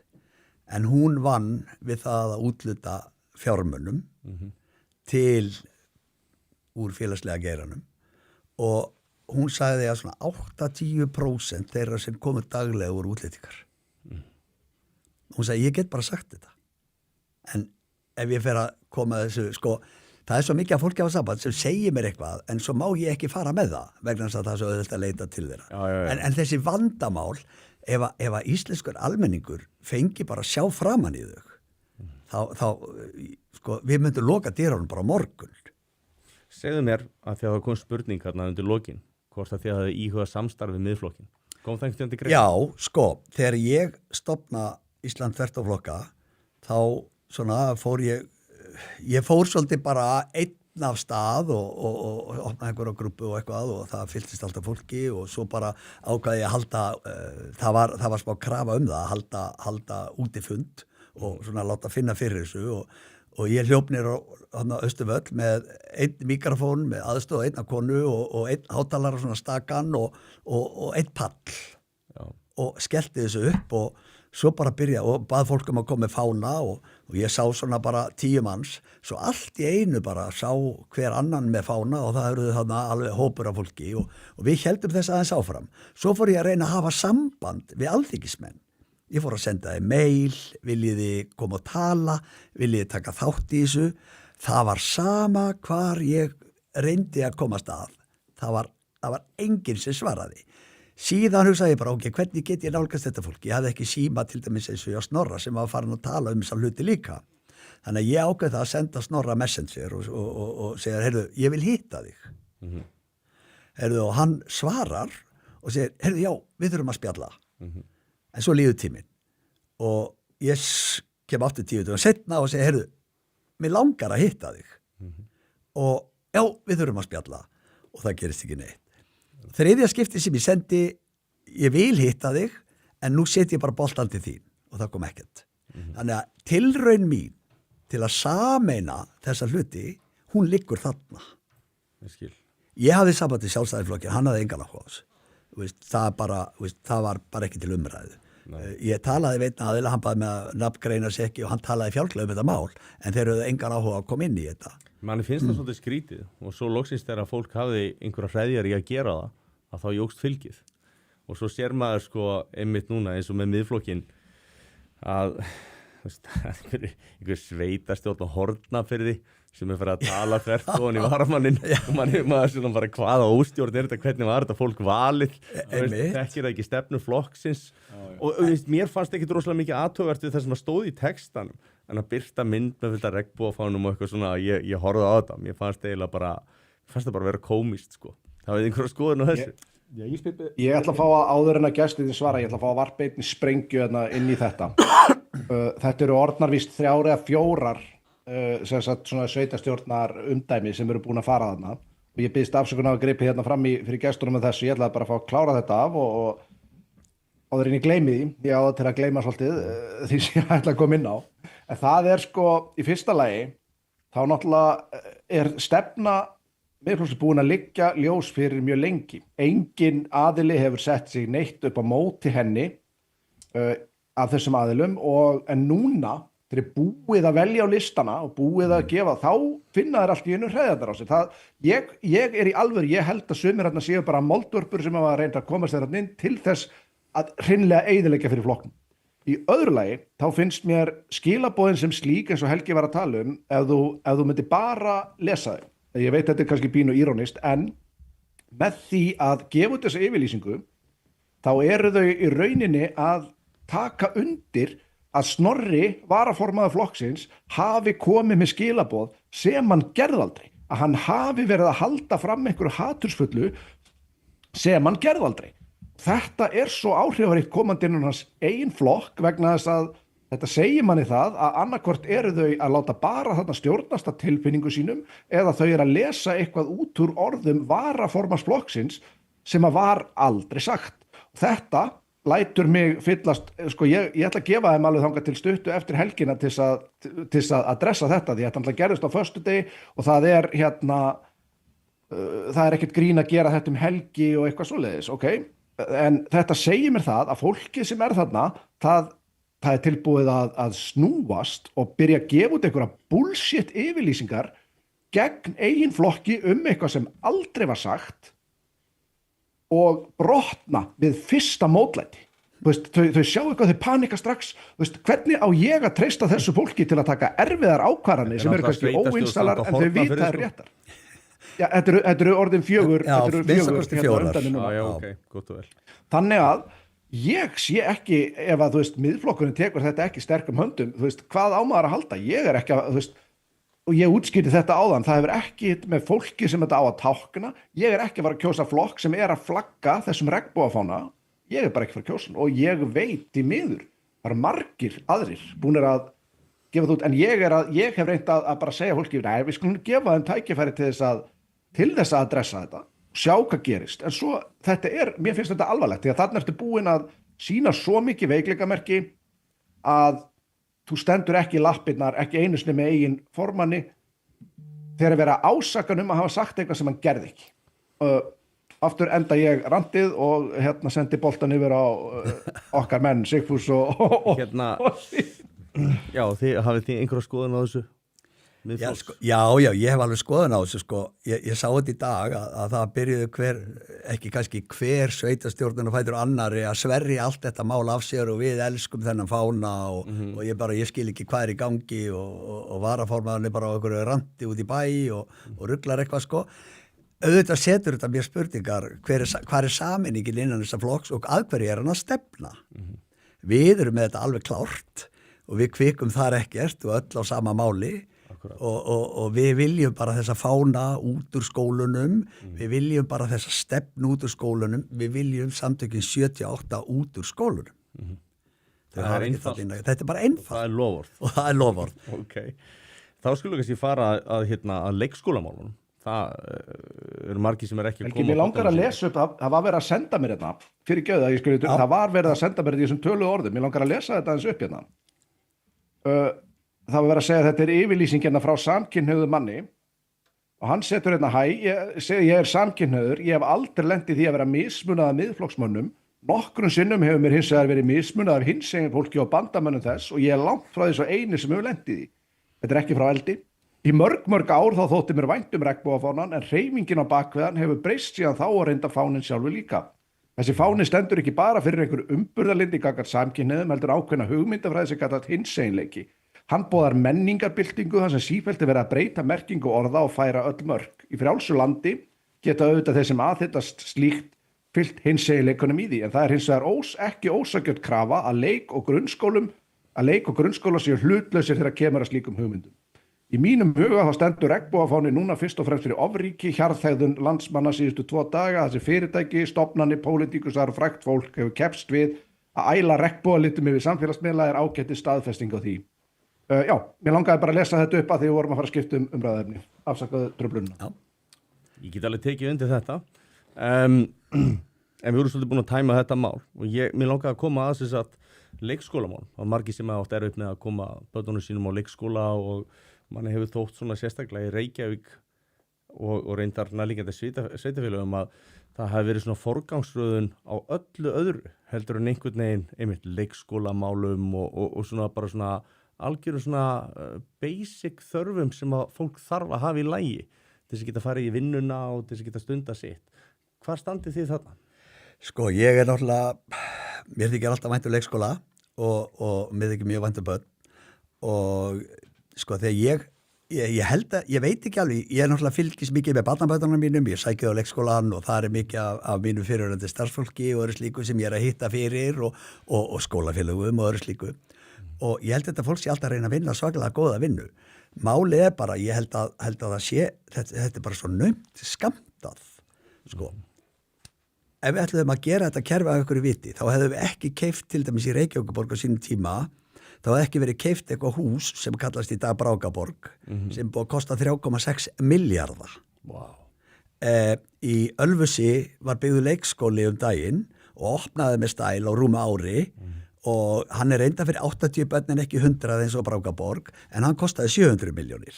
en hún vann við það að útluta fjármunum til úr félagslega geiranum og hún sagði að svona 80% þeirra sem komu daglega voru útlendingar. Hún sagði, ég get bara sagt þetta. En ef ég fer að koma þessu, sko, það er svo mikið að fólki hafa samband sem segir mér eitthvað, en svo má ég ekki fara með það, vegna þess að það er svo auðvitað að leita til þeirra. Já. En þessi vandamál, ef að íslenskur almenningur fengi bara að sjá framan í þau, þá sko, við myndum loka dyrunum bara á morgun. Segðu mér að því að það kom spurning hérna undir lokin, hvort að því að það íhuga samstarfið miðflokkin. Kom það einhvern veginn til greina? Já, sko, þegar ég stofna Ísland þvert á flokka, þá svona fór ég fór svolítið bara einn af stað og opnaði einhverja grúppu og eitthvað og það fylltist alltaf fólki og svo bara ákvaði ég að halda, það var smá krafa það, að halda útifund og svona láta finna fyrir þessu og ég hljóp niður á Austurvöll með einn mikrofón með aðstoð einna konu og einn hátalara svona stakan og einn pall. Já. Og skellti þessu upp og svo bara byrja og bað fólk að koma með fána og ég sá svona bara 10 manns, svo allt í einu bara sá hver annan með fána og það eruðu þarna alveg hópur af fólki og við heldum þess aðeins áfram. Svo fór ég að reyna að hafa samband við alþingismenn. Ég fór að senda þeim mail, viljiði koma og tala, viljiði taka þátt í þessu. Það var sama hvar ég reyndi að komast að. Það var enginn sem svaraði. Síðan hugsaði ég bara, ok, hvernig get ég nálgast þetta fólk? Ég hafði ekki síma til dæmis eins og ég á Snorra sem var farin að tala þessa hluti líka. Þannig að ég ákveð það að senda Snorra Messenger og segja, heyrðu, ég vil hitta þig. Heyrðu, og hann svarar og segir, heyrðu, já, við þurfum að spjalla. En svo líður tíminn og ég kem aftur 10 dögum seinna og segja, heyrðu, mér langar að hitta þig. Og já, við þurfum að spjalla og það gerist ekki neitt. Þriðja skipti sem ég sendi, ég vil hitta þig, en nú set ég bara boltan til þín og það kom ekkert. Þannig að tilraun mín til að sameina þessa hluti, hún liggur þarna. Ég hafði samband til Sjálfstæðisflokkin, hann hafði engan áhuga á þessu. Það var bara ekki til umræðu. Ég talaði við einn aðila, hann baði með að nafngreina sig ekki og hann talaði fjálglega þetta mál, en þeir höfðu engan áhuga að koma inn í þetta. Manni finnst það svolítið skrítið og svo loksins þegar fólk hafði einhverja hreðjar í að gera það, að þá jókst fylgið. Og svo sér maður sko einmitt núna eins og með miðflokkin að einhver sveitastjórn og Hornafirði sem fyrir að tala þvert ofan í varamannin og maður svona bara hvaða óstjórn þetta, hvernig var þetta fólk valið, þekkir það ekki stefnu flokksins og mér fannst ekki rosalega mikið athugavert við það sem að stóð í textanum en að birta mynd með fylgta regnbogafánum og eitthvað svona, ég horfði á þetta, mér fannst það bara vera komist sko. Það var einhverja skoðun á þessu. Ég ætla að fá að áður en að gestið þið svara, ég ætla að fá að varpa einni sprengju inn í þetta. Þetta eru orðnarvíst 3 eða 4 sem sagt svona sveitastjórnar umdæmi sem eru búin að fara þarna og ég biðst afsökunar að gripa hérna fram fyrir gestunum með þessu, ég ætla bara að fá að klára þetta af og áður en ég gleymi því, ég á það til að gleyma svolítið því sem ég ætla að koma inn á. En það er sko í fyrsta lagi, þá náttúrulega er stefna Miðflokksins búin að liggja ljós fyrir mjög lengi. Engin aðili hefur sett sig neitt upp á móti henni af þessum aðilum en núna þeir eru búið að velja á listana og búið að gefa, þá finna þeir allt í einu hreðjarnar á sig. Ég er í alvöru, ég held að sumir hérna séu bara moldvörpur sem hafa reynt að komast þeirra inn til þess að hreinlega eyðileggja fyrir flokknum. Í öðru lagi, þá finnst mér skilaboðin sem slík eins og Helgi var að tala ef þú myndir bara lesa þau. Ég veit þetta er kannski pínu írónist, en með því að gefa út þessa yfirlýsingu, þá eru þau í rauninni að taka undir að Snorri, varaformaður flokksins, hafi komið með skilaboð sem hann gerði aldrei. Að hann hafi verið að halda fram einhverju hatursfullu sem hann gerði aldrei. Þetta er svo áhrifaríkt komandi innan hans eigin flokk vegna þess að þetta segir manni það að annarkvort eru þau að láta bara þarna stjórnast að tilfinningu sínum eða þau eru að lesa eitthvað út úr orðum varaformanns flokksins sem að var aldrei sagt. Þetta lætur mig fyllast, sko ég ætla að gefa þeim alveg þangað til stuttu eftir helgina til þess að adressa þetta því þetta alltaf gerðist á föstudegi og það er það er ekkert grín að gera þetta helgi og eitthvað svoleiðis, ok? En þetta segir mér það að fólkið sem er þarna, það er tilbúið að snúast og byrja að gefa út einhverja bullshit yfirlýsingar gegn eigin flokki eitthvað sem aldrei var sagt og brotna við fyrsta mótlæti. Þau sjá eitthvað, þau panika strax. Hvernig á ég að treysta þessu fólki til að taka erfiðar ákvarðanir sem eru kannski óinstalar en þau vita það réttar? Já, þetta eru orðin 4. Þetta eru 4 ok, gott og vel. Þannig að ég sé ekki, ef að miðflokkurinn tekur þetta ekki sterkum höndum, hvað á maður að halda? Ég er ekki að, og ég útskýrði þetta áðan, það hefur ekki með fólki sem þetta á að tákna, ég er ekki að fara að kjósa flokk sem er að flagga þessum regnbogafána, ég er bara ekki að fara að kjósa og ég veit í miður, það eru margir aðrir búnir að gefa það út, en ég hef reynt að bara segja fólki, nei, við skulum gefa þeim tækifæri til þess að adressa þetta, sjá hvað gerist, en svo mér finnst þetta alvarlegt, því að þarna ertu búin að sína svo mikið veikleikamerki að þú stendur ekki í lappirnar, ekki einu sinni með eigin formanni þegar vera ásakan að hafa sagt eitthvað sem hann gerði ekki. Aftur enda ég randið og sendi boltan yfir á okkar menn, Sigfús og Já, hafið þið einhverja skoðun á þessu? Já, ég hef alveg skoðun á þessu ég sá þetta í dag að það byrjuðu ekki kannski hver sveitastjórnin og fætur annari að sverja allt þetta mál af sér og við elskum þennan fána og ég skil ekki hvað í gangi og varaformaðurinn bara á einhverju randi út í bæ og ruglar eitthvað auðvitað setur þetta mér spurningar hvað er sameiningin innan þessa flokks og að hverju er hann að stefna við erum með þetta alveg klárt og við kvikum þar ekkert og öll á sama máli og við viljum bara þessa fána út úr skólunum við viljum bara þessa stefnu út úr skólunum við viljum samtökin 78 út úr skólunum það er einfalt þetta er bara einfalt og það er lofvörð okay. Þá skulum við kannski fara að leikskólamálunum það eru margir sem ekki koma mér langar að lesa upp, það var verið að senda mér þetta fyrir gjöðu, það var verið að senda mér þetta í þessum töluðu orðum, mér langar að lesa þetta eins upp það var verið að segja að þetta er yfirlýsing frá samkynhneigðum manni og hann setur ég er samkynhneigður, ég hef aldrei lent í því að vera mismunað af miðflokksmönnum, nokkrum sinnum hefur mér hins vegar verið mismunað af hinsegin fólki og bandamönnum þess og ég er langt frá því svo eini sem hefur lent í því. Þetta er ekki frá eldi. Í mörg ár þá þótti mér vænt regnbogafánan en hreyfingin á bakveðan hefur breyst síðan þá og reynda fánin sjálfur líka. Þessi fáni stendur ekki bara fyrir einhver umburðarlyndi gagnvart samkynhneigðum heldur ákveðna hugmyndafræði sem kallast hinseginleiki. Hann boðar menningarbyltingu þar sem sífellt er verið að breyta merkingu orða og færa öll mörk. Í frjálsu landi geta auðvitað þeir sem aðhyllast slíkt fyllt hinseginleikunum í því en það er hins vegar ekki ósanngjörn krafa að leik og grunnskóla séu hlutlausir þegar kemur að slíkum hugmyndum. Í mínum huga þá stendur regnbogafáni núna fyrst og fremst fyrir ofríki, hjarðhegðun landsmanna síðustu 2 daga, þessi fyrirtæki, stofnanir, pólitíkusar og frægt fólk hefur keppst við að æla regnbogalitum yfir samfélagsmiðla er ágætis staðfesting á því. Já, mér langaði bara að lesa þetta upp að því við vorum að fara að skipta umræðuefni. Afsakaðu truflunina. Ég get alveg tekið undir þetta. En við vorum svolítið búin að tæma þetta mál og mér langaði að koma að þess að leikskólamál. Það var margir sem átt erfitt með að koma börnunum sínum á leikskóla og manni hefur þótt svona sérstaklega í Reykjavík og reyndar nærliggjandi sveitafélögum að það hafi verið svona forgangsröðun á öllu öðru heldur en einhvern veginn einmitt leikskólamálum og svona bara svona algjörum svona basic þörfum sem að fólk þarf að hafa í lagi til þess að geta farið í vinnuna og til þess að geta stunda sitt. Hvað standið þið þarna? Sko, ég er náttúrulega, mér þykir alltaf vænt leikskóla og mér þykir mjög vænt börn og sko, þegar ég held að, ég veit ekki alveg, ég er náttúrulega fylgist mikið með barnabætunum mínum, ég sækið á leikskólan og það er mikið af mínu fyrirhverfandi starfsfólki og öðru slíku sem ég er að hitta fyrir og skólafélögum og öðru slíku og ég held að þetta fólk sé alltaf að reyna að vinna svakalega góða vinnu. Málið er bara, ég held að það sé, þetta er bara svo naumt skammtað, sko. Ef við ætluðum að gera þetta kerfi af einhverju viti, þá hefðum við ekki keypt til dæmis í Reykjavíkurborg á sínum tíma, þá hefði ekki verið keypt eitthvað hús sem kallast í dag Brákaborg, sem búið að kosta 3,6 milljarða. Wow. Í Ölfusi var byggður leikskóli daginn og opnaði með stæl á rúma ári og hann er reynda fyrir 80 börn en ekki 100 eins og Brákaborg, en hann kostaði 700 milljónir.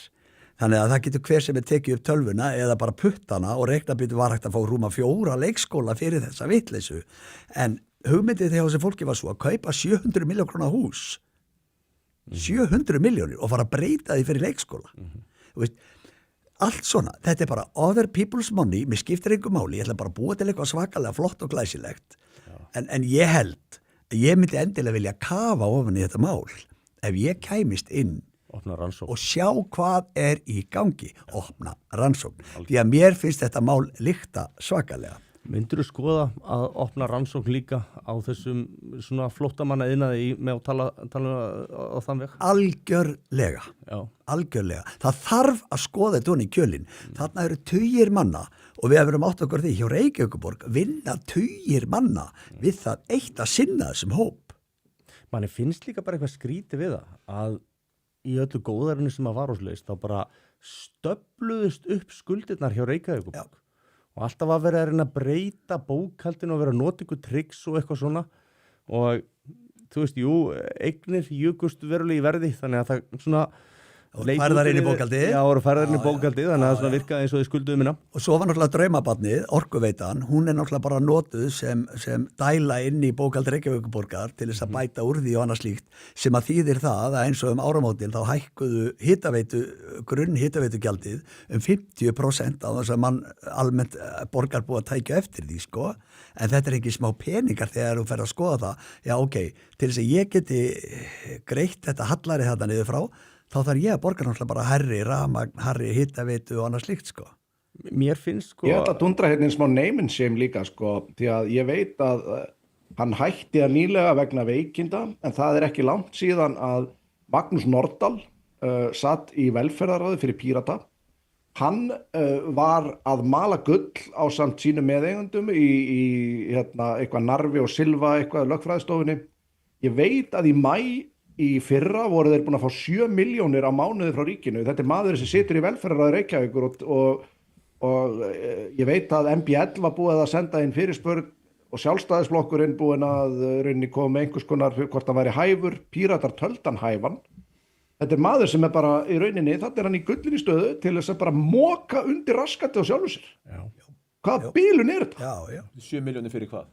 Þannig að það getur hver sem er tekið upp tölvuna eða bara puttana og reiknabítu var hægt að fá rúma 4 leikskóla fyrir þessa vitleysu. En hugmyndið þegar þessi fólki var svo að kaupa 700 milljón króna hús. 700 milljónir og fara að breyta því fyrir leikskóla. Þú veist, allt svona, þetta er bara other people's money, mér skiptir einhver máli, ég ætla bara að búa til eitthvað svakalega flott og glæsilegt en ég held að ég myndi endilega vilja kafa ofan í þetta mál ef ég kæmist inn opna rannsókn. og sjá hvað er í gangi, opna rannsókn því að mér finnst þetta mál lykta svakalega. Myndirðu skoða að opna rannsókn líka á þessum svona flóttamanna iðnaði með að tala á þann veg? Algjörlega. Já. Algjörlega. Það þarf að skoða þetta í kjölinn. Þarna eru tugir manna og við hefum átt okkur því hjá Reykjavíkurborg vinna tugir manna við það eitt að sinna þessum hóp. Manni finnst líka bara eitthvað skrítið við það að í öllu góðarinu sem að var ósleist þá bara stöfluðust upp skuldirnar hjá Reykjavíkurborg. Og alltaf að vera að reyna að breyta bókhaldinu og vera að nota ykkur tricks og eitthvað svona og þú veist, jú, eignir jukust verulega í verði þannig að það svona Færðar inn í bókhaldið. Já, voru færðar inn í bókhaldið þannig að það svona virkaði eins og þið skulduðu minna. Og svo var náttúrulega draumabarnið, Orkuveitan, hún er náttúrulega bara notuð sem dæla inn í bókhald Reykjavíkurborgar til þess að bæta úr því og annað slíkt sem að þýðir það að eins og áramótin þá hækkuðu grunn hitaveitugjaldið 50% á þess að mann almennt borgar búið að tækja eftir því sko, en þetta er ekki smá peningar þegar þú fer að skoða það, já ok, til þess að ég geti greitt þetta hallari þetta niður frá þá þarf ég að borga náttúrulega bara herri rafmagn, herri hitaveitu og annað slíkt sko. Mér finnst sko... Ég ætla að dundra hérna einn smá name shame líka sko, því að ég veit að hann hætti að nýlega vegna veikinda, en það er ekki langt síðan að Magnús Nordahl satt í velferðarráði fyrir Pírata. Hann var að mala gull á samt sínum meðeigundum í eitthvað Narfi og Silva, eitthvað lögfræðistofunni. Ég veit að í maí í fyrra voru þeir búin að fá 7 milljónir á mánuði frá ríkinu. Þetta er maður sem situr í velferðarráði Reykjavíkur og ég veit að MBL var búið að senda inn fyrirspurn og Sjálfstæðisflokkurinn búin að rauninni koma með einhvers konar hvort hann væri hæfur, Píratar töldan hæfan. Þetta er maður sem er bara í rauninni, þetta er hann í gullinni stöðu til þess að bara moka undir raskati á sjálfu sér. Já. Hvaða bílun er þetta? Já. 7 milljónir fyrir hvað?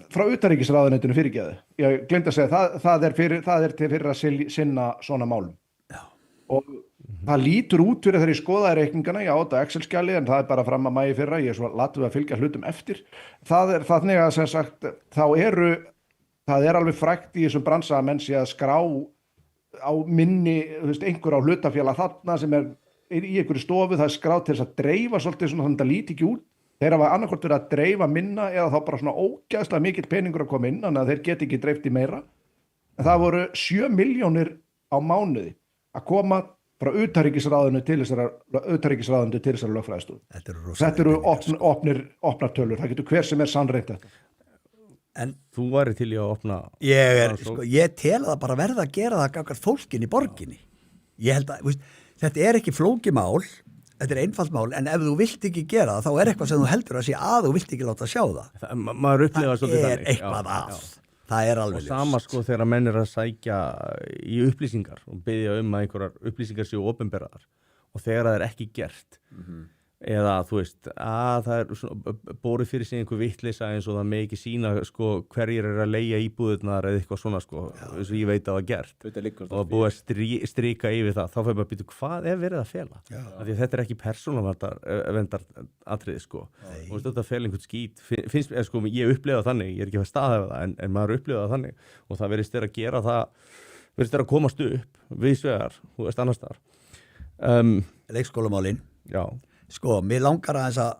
Frá utanríkisráðuneytinu fyrirgeðu. Ég gleymdi að segja, það er fyrir að sinna svona málum. Já. Og það lítur út fyrir þegar ég skoðaði reikningana, já, þetta Excel-skjali, en það er bara fram að maí fyrra, ég er svo latur að fylgja hlutum eftir. Það er þannig að sem sagt, það er alveg frægt í þessum bransa að menn sé að skrá á minni, einhver á hlutafélag þarna sem er í einhverju stofu, það er skráð til þess að dreifa svolítið svona þannig að það líti ekki út. Þeir hafa annarkvort verið að dreifa minna eða þá bara svona ógeðslega mikill peningur að koma inn, þannig að þeir geti ekki dreift í meira. En það voru 7 milljónir á mánuði að koma frá utanríkisráðinu til þessara lögfræðistofu. Þetta eru opnar tölur, það getur hver sem er sannreynt þetta. En þú væri til í að opna... Ég tel að bara verða að gera það gagnvart fólkin í borginni. Ég held að, þetta er ekki flókimál, þetta er einfalt mál, en ef þú vilt ekki gera það, þá er eitthvað sem þú heldur að sé að þú vilt ekki láta sjá það. Maður upplifa svolítið þannig. Það er eitthvað að. Það er alveg ljóst. Og sama sko þegar menn er að sækja í upplýsingar og biðja að einhverjar upplýsingar séu opinberaðar og þegar það er ekki gert eða þú veist að það er svona, borið fyrir sig einhver vittleysa eins og það með ekki sína sko hverjir er að leigja íbúðurnar eða eitthvað svona sko eins og ég veit að það var gert og búið að strika yfir það, þá fyrir maður að býta hvað er verið að fela af því að þetta er ekki persónuverndar atriði sko og þetta fel einhvern skít finnst mér sko ég upplifa þannig, ég er ekki að staðhæfa það en maður upplifa það þannig og það verðist að gera það verðist að komast upp viðsvegar, þú veist annars þar leikskólamálin já Sko, mér langar aðeins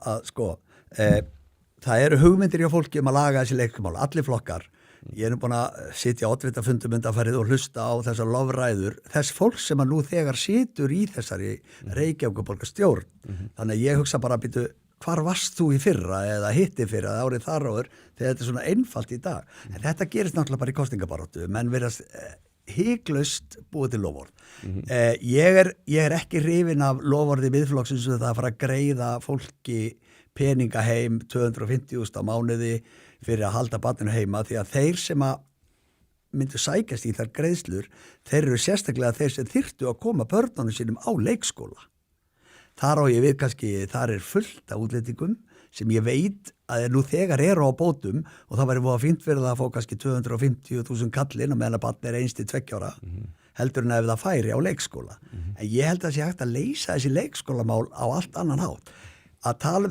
það eru hugmyndir hjá fólki að laga þessi leikmál, allir flokkar. Ég er nú búin að sitja á oddvitafundum undanfarið og hlusta á þessar lofræður þess fólk sem að nú þegar situr í þessari Reykjavíkurborgarstjórn. Þannig að ég hugsa bara að býtu, hvar varst þú í fyrra eða hitti fyrra eða árið þar áður þegar þetta er svona einfalt í dag. En þetta gerist náttúrulega bara í kosningabaróttu, menn verðast hygglaust búið til lofvörð. Ég er ekki hrifinn af lofvörði miðflokksins að það fara að greiða fólki peninga heim 250.000 á mánuði fyrir að halda barninu heima því að þeir sem að myndu sækjast í þær greiðslur, þeir eru sérstaklega þeir sem þyrftu að koma börnunum sínum á leikskóla. Þar á ég við kannski, þar er fullt af útlendingum sem ég veit að nú þegar eru á bótum og það væri fínt fyrir það að fá kannski 250.000 kallinn og meðan að barn er 1 til 2 ára heldur en ef það færi á leikskóla. En ég held að það sé hægt að leysa þessi leikskólamál á allt annan hátt. Að tala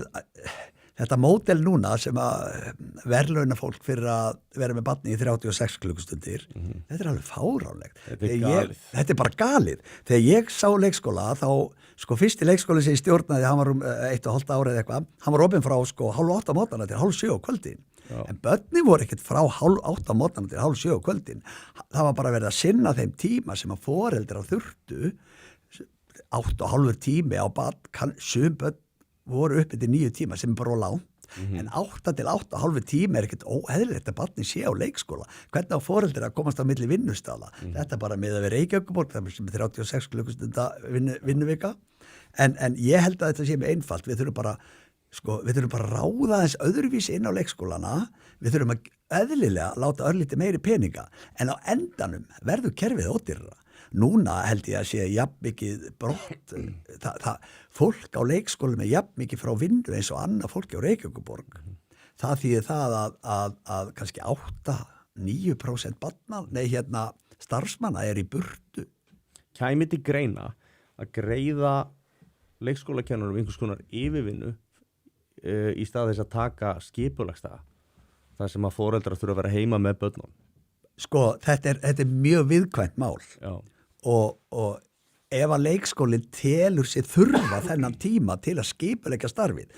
þetta módel núna sem að verðlauna fólk fyrir að vera með barni í 36 klukkustundir, þetta alveg fáránlegt. Þetta er bara galið. Þegar ég sá leikskóla þá, fyrsti leikskóli sem ég stjórnaði, hann var 1,5 ára eða eitthvað, hann var opinn frá 7:30 á mótnana til 6:30 á kvöldin. En börnin voru ekkert frá 7:30 á mótnana til 6:30 á kvöldin. Það var bara verið að sinna þeim tíma sem að foreldrar þurftu, 8,5 tími á barn, sum börn voru uppi til 9 tíma sem er bara langt, en 8 til 8,5 tíma er ekkert óeðlilegt að barni sé á leikskóla. Hvernig á foreldrar að komast á milli vinnustala? Þetta bara með að vera Reykjavíkurborg, það sem er 36 klukkustunda vinnuvika. En ég held að þetta sé með einfalt. Við þurfum bara að ráða þess öðruvísi inn á leikskólana. Við þurfum að eðlilega láta örlítið meiri peninga, en á endanum verður kerfið ódýrara. Núna held ég að sé jafnmikið brott, fólk á leikskóla með jafnmikið frá vinnu eins og annað fólki á Reykjavíkurborg. Það þýðir það að kannski 8-9% starfsmanna er í burtu. Kæmi til greina að greiða leikskólakennurum einhvers konar yfirvinnu í stað þess að taka skipulagsdaga, þar sem að foreldrar þurfa að vera heima með börnum? Þetta er mjög viðkvæmt mál. Já. Og ef að leikskólinn telur sér þurfa þennan tíma til að skipuleggja starfið,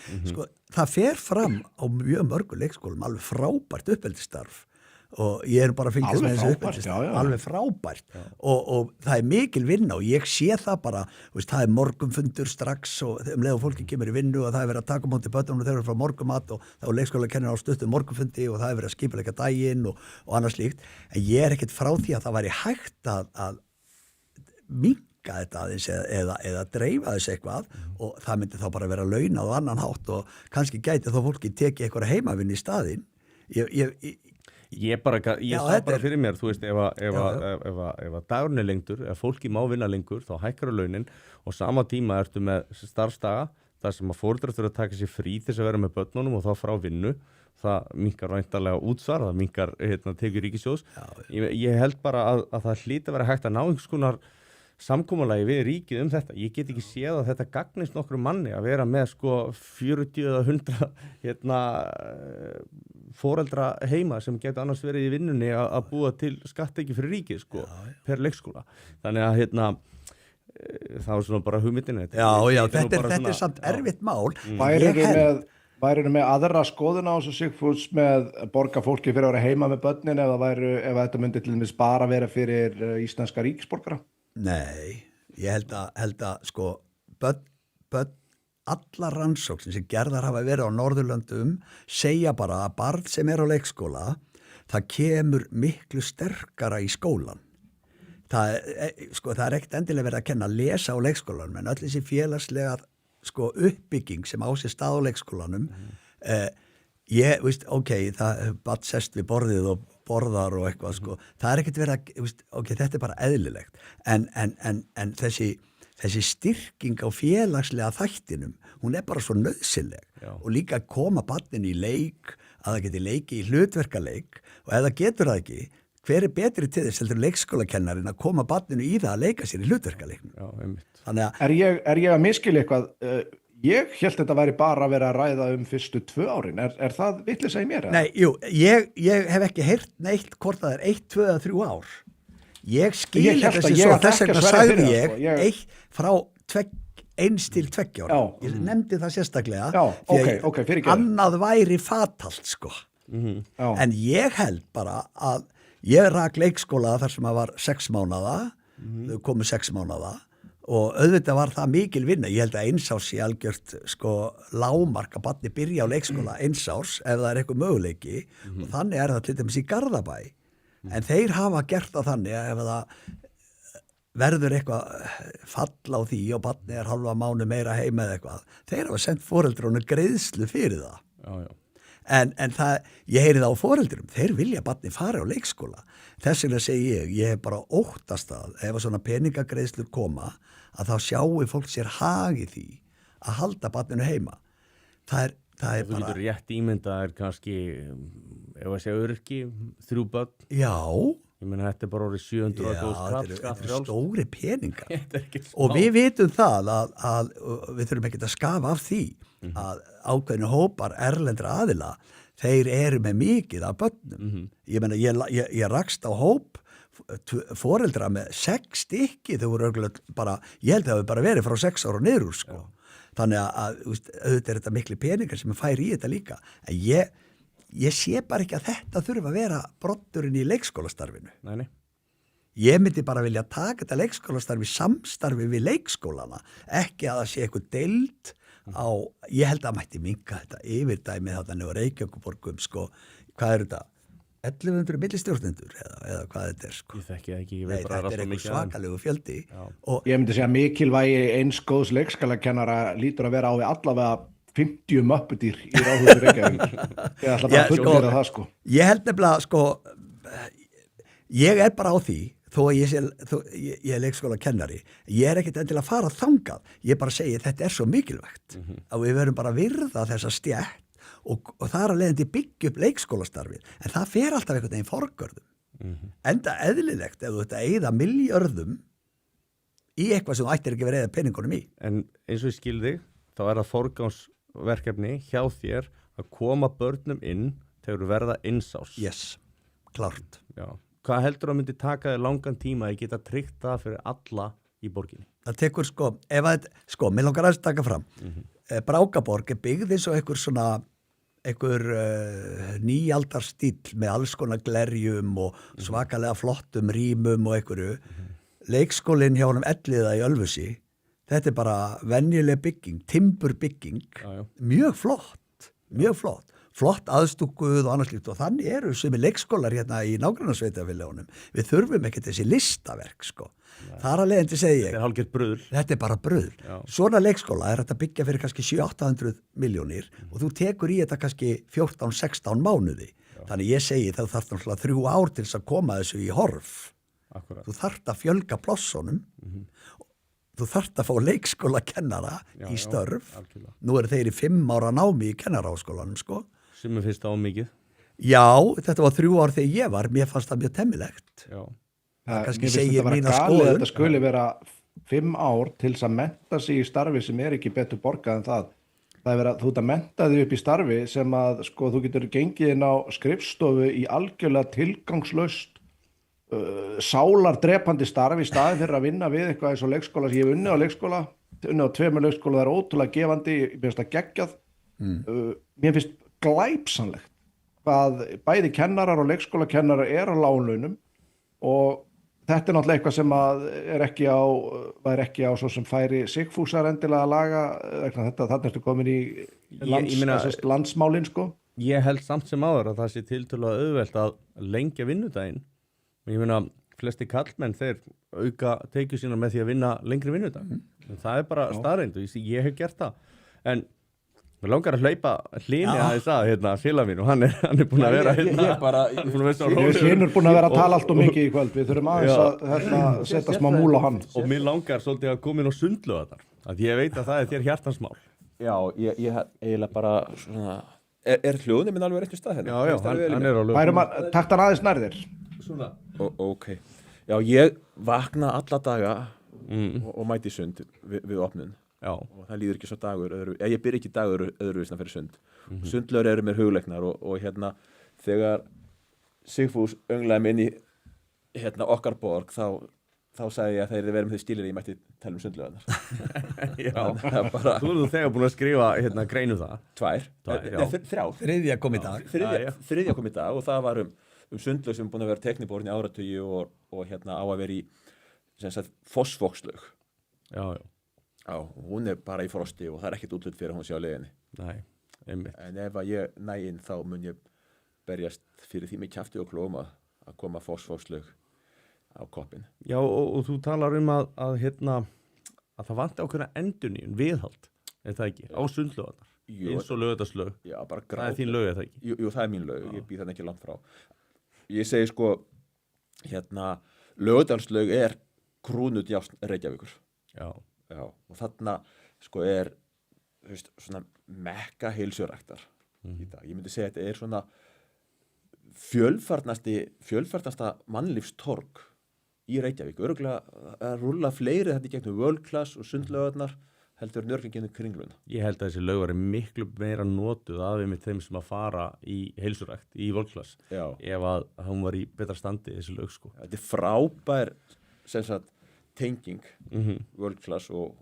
það fer fram á mjög mörgum leikskólum alveg frábært uppeldisstarf, og ég er bara að fylgjast með þessu uppeldisstarf, alveg frábært, og það er mikil vinna, og ég sé það bara, það er morgunfundur strax, og leið og fólki kemur í vinnu, og það er verið að taka móti börnum og þeir eru frá morgumat, og þá er leikskólakennari á stuttum morgunfundi, og það er verið að skipuleggja daginn og annars slíkt. En ég er ekkert frá því að það væri hægt að minnka þetta aðeins eða dreifa þess eitthvað, og það myndi þá bara vera launað á annan hátt, og kannski gæti þá fólki tekið eitthvað heimavinnu í staðinn. Ég sá bara fyrir mér, þú veist, ef að dagurinn er lengdur, ef fólki má vinna lengur, þá hækkar launin, og sama tíma ertu með starfsdaga, þar sem að foreldrar þurfa að taka sér frí til þess að vera með börnunum og þá frá vinnu. Það minnkar væntanlega útsvar, það minnkar tekjur ríkissjóðs. Ég held bara að það hlýtur að vera hægt að ná einhvers konar samkomulagi við ríkið þetta. Ég get ekki séð að þetta gagnist nokkru manni að vera með 40 eða 100 foreldra heima sem getur annars verið í vinnunni að búa til skattekjur fyrir ríkið per leikskóla. Þannig að það var svona bara hugmyndin. Já, þetta er samt erfitt mál. Værirðu með aðra skoðun á þessu, Sigfús, með borga fólki fyrir að vera heima með börnin ef þetta myndi til dæmis bara vera fyrir íslenska ríkisborgara? Nei, ég held að börn, allar rannsóknir sem gerðar hafa verið á Norðurlöndum segja bara að barn sem er á leikskóla, það kemur miklu sterkara í skólan. Það er ekkert endilega verið að kenna að lesa á leikskólanum, en öll þessi félagslega uppbygging sem á sér stað á leikskólanum, það bara sest við borðið og borðar og eitthvað, það er ekkert verið að, þetta er bara eðlilegt, en þessi styrking á félagslega þættinum, hún er bara svo nauðsynleg. Og líka að koma barnin í leik, að það geti leiki í hlutverkaleik, og ef það getur það ekki, hver er betri til þess heldur leikskólakennarinn að koma barninu í það að leika sér í hlutverkaleiknum? Já, einmitt. Er ég að miskilja eitthvað? Ég held þetta væri bara að vera að ræða fyrstu 2 árin. Er það vitleysa í mér? Nei, ég hef ekki heyrt neitt hvort það er 1, 2 eða 3 ár. Ég skil þessi svo, þess vegna sagði ég frá 1 til 2 ára. Ég nefndi það sérstaklega, því annað væri fatalt, En ég held bara að ég rak leikskóla þar sem að var 6 mánaða, þau komu 6 mánaða, og auðvitað var það mikil vinna. Ég held að 1 árs sé algjört lágmark að barni byrja á leikskóla 1 árs ef það er eitthvað möguleiki, og þannig er það til dæmis í Garðabæ. En þeir hafa gert það þannig að ef það verður eitthvað fall á því og barni er halva mánu meira heima eða eitthvað, þeir hafa sendt foreldrunum greiðslu fyrir það. Já. En það, ég heyri það á foreldrum, þeir vilja barni fara á leikskóla. Þess vegna segi ég hef bara óttast að ef svona peningagreiðslur koma, að þá sjáu fólk sér hag í því að halda barninu heima. Það er þú bara... getur rétt ímynda kannski, ef að segja öryrki, 3 börn. Já. Ég meina þetta bara orðið 700 þetta eru stóri peningar Þetta ekki smá. og við vitum það að við þurfum ekki að skafa af því að ákveðinu hópar erlendra aðila, þeir eru með mikið af börnum. Ég meina, ég rakst á hóp foreldra með 6 stykki, þau voru örgulega bara, ég held að það hefur bara verið frá 6 ára niður úr, sko. Þannig að auðvitað er þetta miklu peningar sem fær í þetta líka. En ég sé bara ekki að þetta þurfa að vera broddurinn í leikskólastarfinu. Nei. Ég myndi bara vilja taka þetta leikskólastarfi samstarfi við leikskólana, ekki að það sé eitthvað deild á, ég held að mætti minka þetta yfirdæmið þannig á Reykjavíkurborgum, sko, hvað er þetta? 1100 millistjórnendur eða hvað þetta er, sko. Ég þekki það ekki, ég Nei, veit bara þetta er eitthvað svakalegu fjöldi. Og Ég myndi segja mikilvægi eins góðs leikskólakennara lítur að vera á við allavega 50 möppudýr í Ráðhúsi Reykjavík. Ég ætla bara að fullgera það, sko. Ég held nefnilega, sko, ég er bara á því, þó að ég er leikskólakennari, ég er ekkert endilega að fara þangað. Ég bara segi, þetta er svo mikilvægt að við verum bara að virða þessa stjætt og það er að leiðandi byggja upp leikskólastarfið, en það fer alltaf einhvern veginn forgörðum. Enda eðlilegt ef þú þetta eyða milljörðum í eitthvað sem þú ættir ekki verið að eyða peningunum í. En eins og ég skil þig, þá er það forgangsverkefni hjá þér að koma börnum inn þegar þú verða einsás. Yes, klárt. Já. Hvað heldur að myndi taka þér langan tíma að geta tryggt það fyrir alla í borginni? Það tekur, mér langar aðeins taka fram. Brákaborg er byggð eins og einhver nýaldar stíll með alls konar glerjum og svakalega flottum rýmum og einhverju. Leikskólinn hjá honum Elliða í Ölfusi, þetta er bara venjuleg bygging, timburbygging, mjög flott, flott aðstúkuð og annars líkt og þannig eru sem leikskólar hérna í nágrannasveitafélagunum. Við þurfum ekki þessi listaverk, sko. Þar að leiðandi segi ég. Þetta er hálfgert bruðl. Þetta er bara bruðl. Svona leikskóla er þetta byggja fyrir kannski 700-800 milljónir og þú tekur í þetta kannski 14-16 mánuði. Þannig ég segi það þarf náttúrulega 3 ár til þess að koma þessu í horf. Akkurat. Þú þarft að fjölga plássunum, þú þarft að fá leikskólakennara í störf. Algjörlega. Nú eru þeir í 5 ára námi í kennaraháskólanum, sko. Sem er fyrst á mikið. Já, þetta var 3 ár þegar ég var, mér fannst það mjög temmilegt. Já. Það kannski Mér finnst segir þetta vera mína galið skoðun. að þetta skuli vera 5 ár til þess að mennta sig í starfi sem er ekki betur borgað en það. Það er verið að þú ert að mennta þig upp í starfi sem að sko þú getur gengið inn á skrifstofu í algjörlega tilgangslaust sálardrepandi starfi í staðin fyrir að vinna við eitthvað eins og leikskóla sem ég hef unnið á leikskóla, unnið á 2 leikskóla, það er ótrúlega gefandi, mér finnst það geggjað. Mér finnst glæpsanlegt hvað bæði kennarar og leikskólakennarar er á láglaunum og þetta er náttúrulega eitthvað sem að var ekki á svo sem færi Sigfúsar endilega að laga þarna ertu komin í landsmálin, sko. Ég held samt sem áður að það sé tiltölulega auðvelt að lengja vinnudaginn. Ég meina, flesti kallmenn þeir auka tekjur sína með því að vinna lengri vinnudag. Það er bara staðreynd og ég hef gert það. En mér langar að hlaupa Hlini aðeins að félag mín og hann er búin að vera Hlynur búin að vera að tala allt og mikið í kvöld. Við þurfum aðeins að setja smá múl á hann. Og mér langar svolítið að koma inn á sundlaugarnar. Að ég veit að það er þér hjartansmál. Já, ég eiginlega bara svona, er hljóðin minn alveg réttu stað hérna? Já, hann er á lögum. Takt hann aðeins nær þér. Svona. Ok. Já, ég vakna alla daga og mæti sund við opnun. Já. Og það líður ekki svo dagur ég byrja ekki dagur öðruvísna fyrir sund. Sundlaugar eru mér hugleiknar og hérna þegar Sigfús önglaði mig inn í okkar borg þá sagði ég að þeir verið með því stílir ég mætti tala sundlaugarnar. Já, bara... Þú eru þegar búin að skrifa greinu það. 3. Þriðja kom í dag. Þriðja kom í dag og það var sundlaug sem búin að vera tekniborðin í áratugi og hérna á að vera í Fossvogslaug. Já, hún er bara í frosti og það er ekkert útlut fyrir hún sé á leiðinni. Nei, einmitt. En ef að ég næ inn þá mun ég berjast fyrir því með kjafti og klóm að koma Fossvogslaug á koppin. Já, og þú talar að það vanti ákveðna endurnýjun, viðhald, er það ekki, á sundlaugarnar, eins og Laugardalslaug. Já, bara grátt. Það er þín laug, er það ekki? Jú, það er mín laug, ég býð þannig ekki langt frá. Ég segi sko, Laugardalslaug er krúnudjásn Reykjavíkur. Já, og þarna sko er svona mekka heilsuræktar í dag. Ég myndi segja að þetta er svona fjölfarnasta mannlífstorg í Reykjavík, örugglega að rúlla fleiri þetta í gegnum World Class og sundlaugarnar heldur nörglega gegnum Kringluna. Ég held að þessi lög væri miklu meira notuð af með þeim sem að fara í heilsurækt í World Class ef að hún var í betra standi þessi lög sko. Þetta er frábær sem sagt tenging World Class og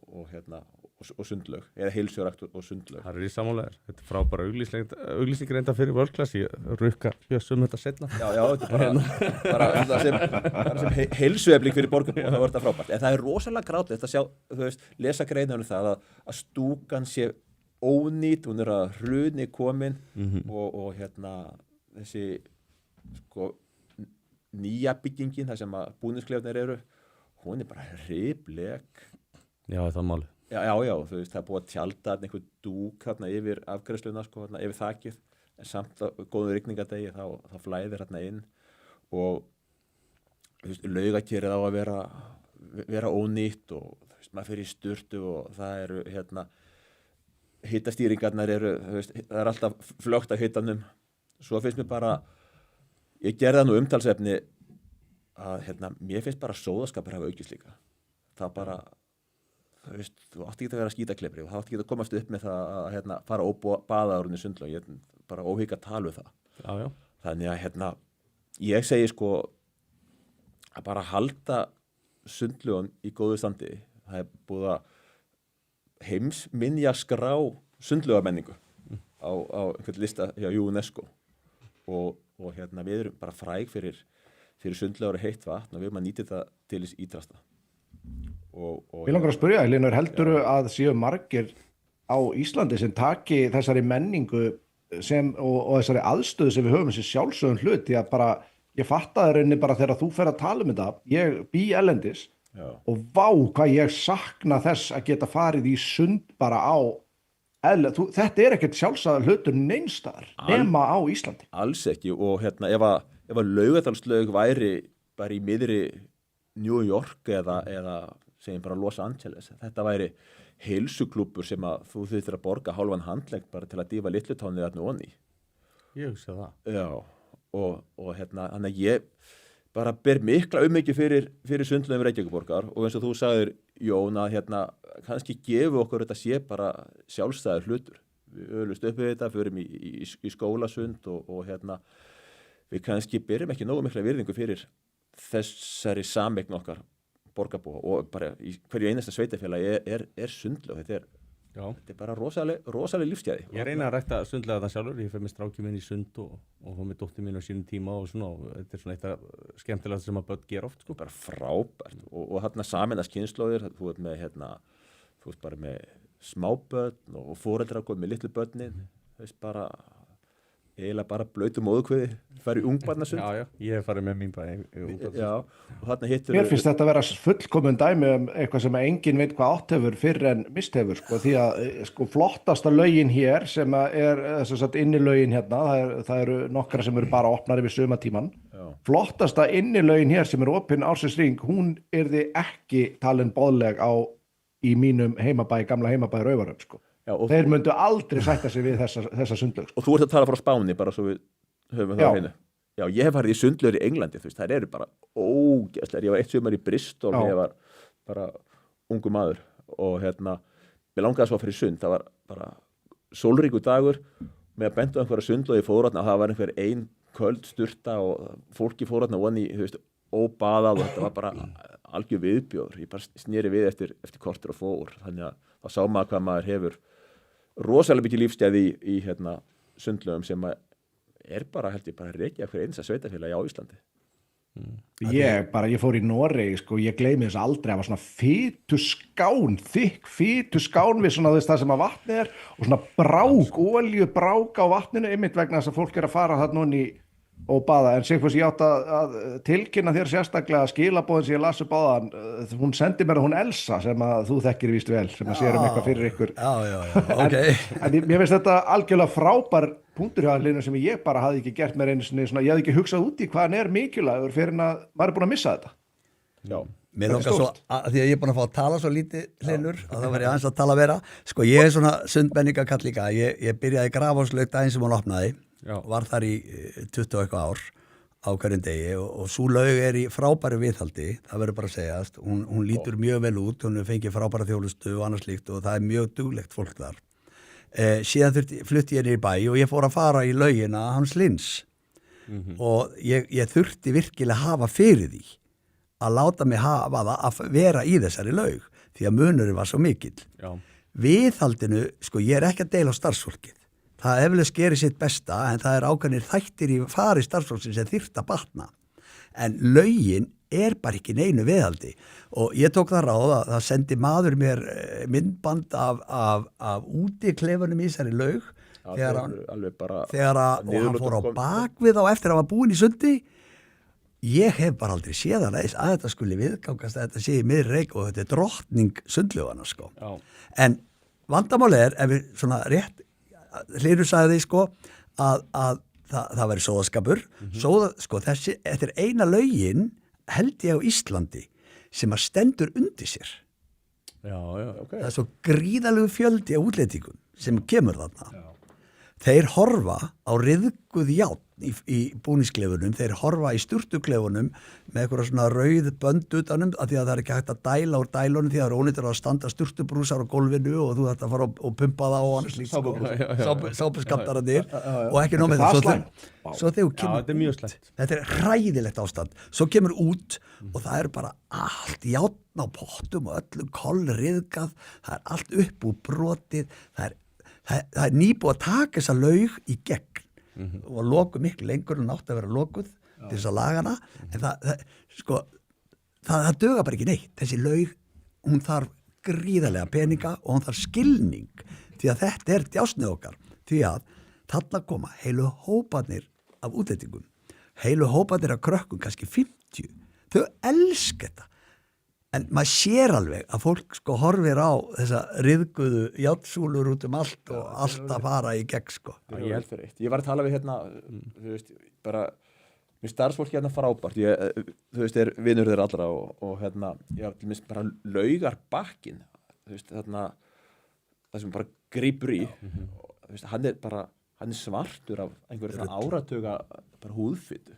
sundlaug eða heilsurækt og sundlaug. Það er í sammálegar. Þetta er frábæra auglýsing reynda fyrir World Class. Ég rukka Bjössum þetta setna. Já, þetta er bara sem heilsuefling fyrir Borgarbúa, þá er þetta frábært. En það er rosalega grátlegt að sjá, þú veist, lesa greinar það að stúkan sé ónýt, hún er að hruni komin og þessi sko nýja byggingin, það sem að búningsklefarnir eru, hún er bara hribleg. Já, það er málið. Já, þú veist, það er búið að tjalda einhver dúk hérna yfir afgreiðsluna, sko, hérna yfir þakið, en samt á góðum rigningadegi þá flæðir hérna inn og þú veist, laugakerið á að vera ónýtt og þú veist, maður fyrir í sturtu og það eru hérna hitastýringarnar eru, þú veist, það er alltaf flögt af hitanum. Svo finnst mér bara, ég gerði það nú umtalsefni að hérna, mér finnst bara sóðaskapur hafa aukist líka. Það bara þú veist, þú átti ekki að vera skítaklepri og það átti ekki að komast upp með það að hérna, fara og baða árunni sundlaug, ég er bara óhygg að tala um það. Já. Þannig að hérna, ég segi sko að bara halda sundlaugun í góðu standi. Það er búið að heimsminjaskrá sundlaugamenningu á einhvern lista hjá UNESCO og hérna, við erum bara fræg fyrir sundlaugur og heitt vatn og við erum að nýta þetta til þess ítrasta. Mér langar að spyrja, Elinor, heldurðu að séu margir á Íslandi sem taki þessari menningu og þessari aðstöðu sem við höfum þessi sjálfsögum hlut, því að bara, ég fattaði rauninni bara þegar þú fer að tala um þetta, ég bý erlendis og vá hvað ég sakna þess að geta farið í sund bara á, þetta er ekkert sjálfsagður hlutur neinstaðar nema á Íslandi. Alls ekki og hérna ef að Laugardalslaug væri bara í miðri New York eða segjum bara Los Angeles. Þetta væri heilsuklúbbur sem að þú þurftir að borga hálfan handlegg bara til að dýfa litlutánið þarna onni. Ég hugsa það. Já, og hérna, þannig að ég bara ber mikla mikið fyrir sundlaugum Reykjavíkurborgar og eins og þú sagðir, Jón, að hérna, kannski gefu okkur þetta sé bara sjálfstæður hlutur. Við ölust upp við þetta, förum í skólasund og hérna, við kannski berum ekki nógu mikla virðingu fyrir þessari sameign okkar borgarbúa og bara í hverju einasta sveitafélagi er sundlaug. Þetta er bara rosaleg lífsgæði. Ég reyna að rækta sundlega það sjálfur. Ég fer með strákið minn í sund og fór með dóttir mín á sínum tíma og svona. Og þetta er svona eitt af skemmtilegast sem að börn gera oft. Sko. Bara frábært. Og hérna sameinast kynslóðir. Þú ert með þú ert bara með smábörn og foreldrar komið með litlu börnin. Það er bara eiginlega bara blautu móðukviði, farið ungbarnasund. Já, ég hef farið með mín bara Já, og þarna hittur Mér finnst þetta að vera fullkomun dæmi eitthvað sem enginn veit hvað átt hefur fyrr en mist hefur, sko, því að sko, flottasta lögin hér sem er innilögin hérna, það eru nokkra sem eru bara opnar yfir sumatíman. Flottasta innilögin hér sem eru opinn ársins hring, hún yrði ekki talin boðleg í mínum heimabæ, gamla heimabæ Raufarhöfn, sko. Já, þeir myndu aldrei sætta sig við þessa sundlaug. Og þú ert að tala frá Spáni bara svo við höfum það á hreinu. Já, ég hef farið í sundlaugur í Englandi, þú veist, þær eru bara ógeðslegar. Ég var eitt sumar í Bristol, ég var bara ungu maður og hérna, mér langaði svo að fara í sund, það var bara sólríkur dagur með að benda á einhverja sundlaug í fóðratna og það var einhver ein köld sturta og fólki fóðratna voni, þú veist, óbaðað og þetta var bara algjör viðbjóður. Ég bara sneri við eftir kortur og fór, þannig að þá sá maður hvað maður hefur rosalega mikið lífsgæði í hérna, sundlaugum sem er bara, held ég, bara rekja fyrir einsa sveitafélagi á Íslandi. Ég fór í Noregi, sko, ég gleymi þess aldrei að var svona þykk fituskán við svona þess það sem að vatnið er og svona olíubrák á vatninu einmitt vegna þess að fólk er að fara þarna onni og baða, en Sigfús, ég átt að tilkynna þér sérstaklega skilaboðin sem ég las upp á það, hún sendi mér hún Elsa sem að þú þekkir víst vel, sem að sér eitthvað fyrir ykkur. Okay. En mér finnst þetta algjörlega frábær punktur hjá Linu sem ég bara hafði ekki gert mér einu sinni, svona, ég hafði ekki hugsað út í hvað hann er mikilvægur fyrir en að maður er búin að missa þetta. Já. Mér langar svo, að því að ég er búin að fá að tala svo lítið Hlinur, að það var ég aðeins að tala vera. Sko, ég er svona sundmenningakall líka, ég byrjaði í Grafhólslaug daginn sem hún opnaði Já. og var þar í 20 og eitthvað ár á hverjum degi og svo laug í frábæru viðhaldi, það verður bara að segjast, hún lítur mjög vel út, hún fengið frábæra þjónustu og annars líkt og það mjög duglegt fólk þar. Síðan flutti ég niður í bæ og ég fór að fara í laugina Hans Lins og ég þurfti virkilega að hafa fyrir því að láta mig hafa það að vera í þessari laug því að munurinn var svo mikill. Já. Viðhaldinu, sko, ég ekki að deila á starfsfólkið. Það eflaust gerir sitt besta en það ákveðnir þættir í fari starfsfólksins sem þyrft að batna. En laugin bara ekki neinu viðhaldi og ég tók það ráð að það sendi maður mér myndband af útiklefunum í þessari laug þegar hann fór á bakvið á eftir að hann var búinn í sundi. Ég hef bara aldrei séð að þetta skuli viðgangast að þetta sé í miðri Reykjavík og þetta drottning sundlaugana sko. Já. En vandamáli ef við svona rétt Hlynur sagði því sko að það væri sóðaskapur sko þetta eina laugin held ég á Íslandi sem að stendur undir sér. Já, okay. Það svo gríðalegu fjöldi á útlendingum sem kemur þarna. Þeir horfa á ryðguð járn í búningsklefunum, þeir horfa í sturtuklefunum með eitthvað svona rauð bönd utanum af því að það ekki hægt að dæla úr dælunum því að það ónýttur að standa sturtubrúsar á gólfinu og þú þarft að fara og pumpa það og annars líkt sápuskaptararnir og ekki nóg með það. Svo þegar kemur út, þetta hræðilegt ástand, svo kemur út og það bara allt járn á pottum og öllum kollriðgað, það allt upp úr brotið, það nýbúið að taka þessa laug í gegn og að loku miklu lengur en átt að vera lokuð til þess að lagana en það duga bara ekki neitt. Þessi laug, hún þarf gríðarlega peninga og hún þarf skilning því að þetta djásnið okkar því að þarna koma heilu hóparnir af útlendingum, heilu hóparnir af krökkum, kannski 50, þau elska þetta. En maður sér alveg að fólk sko horfir á þessa riðguðu járnsúlur út allt og allt að fara í gegn sko. Já, ég held fyrir eitt. Ég var að tala við þú veist, bara mér starfsfólki frábært. Þú veist, vinur þeir allra og ég var til minnst bara laugarbakkin. Þú veist, það sem bara grípur í. Þú veist, hann er svartur af einhverju áratuga bara húðfitu.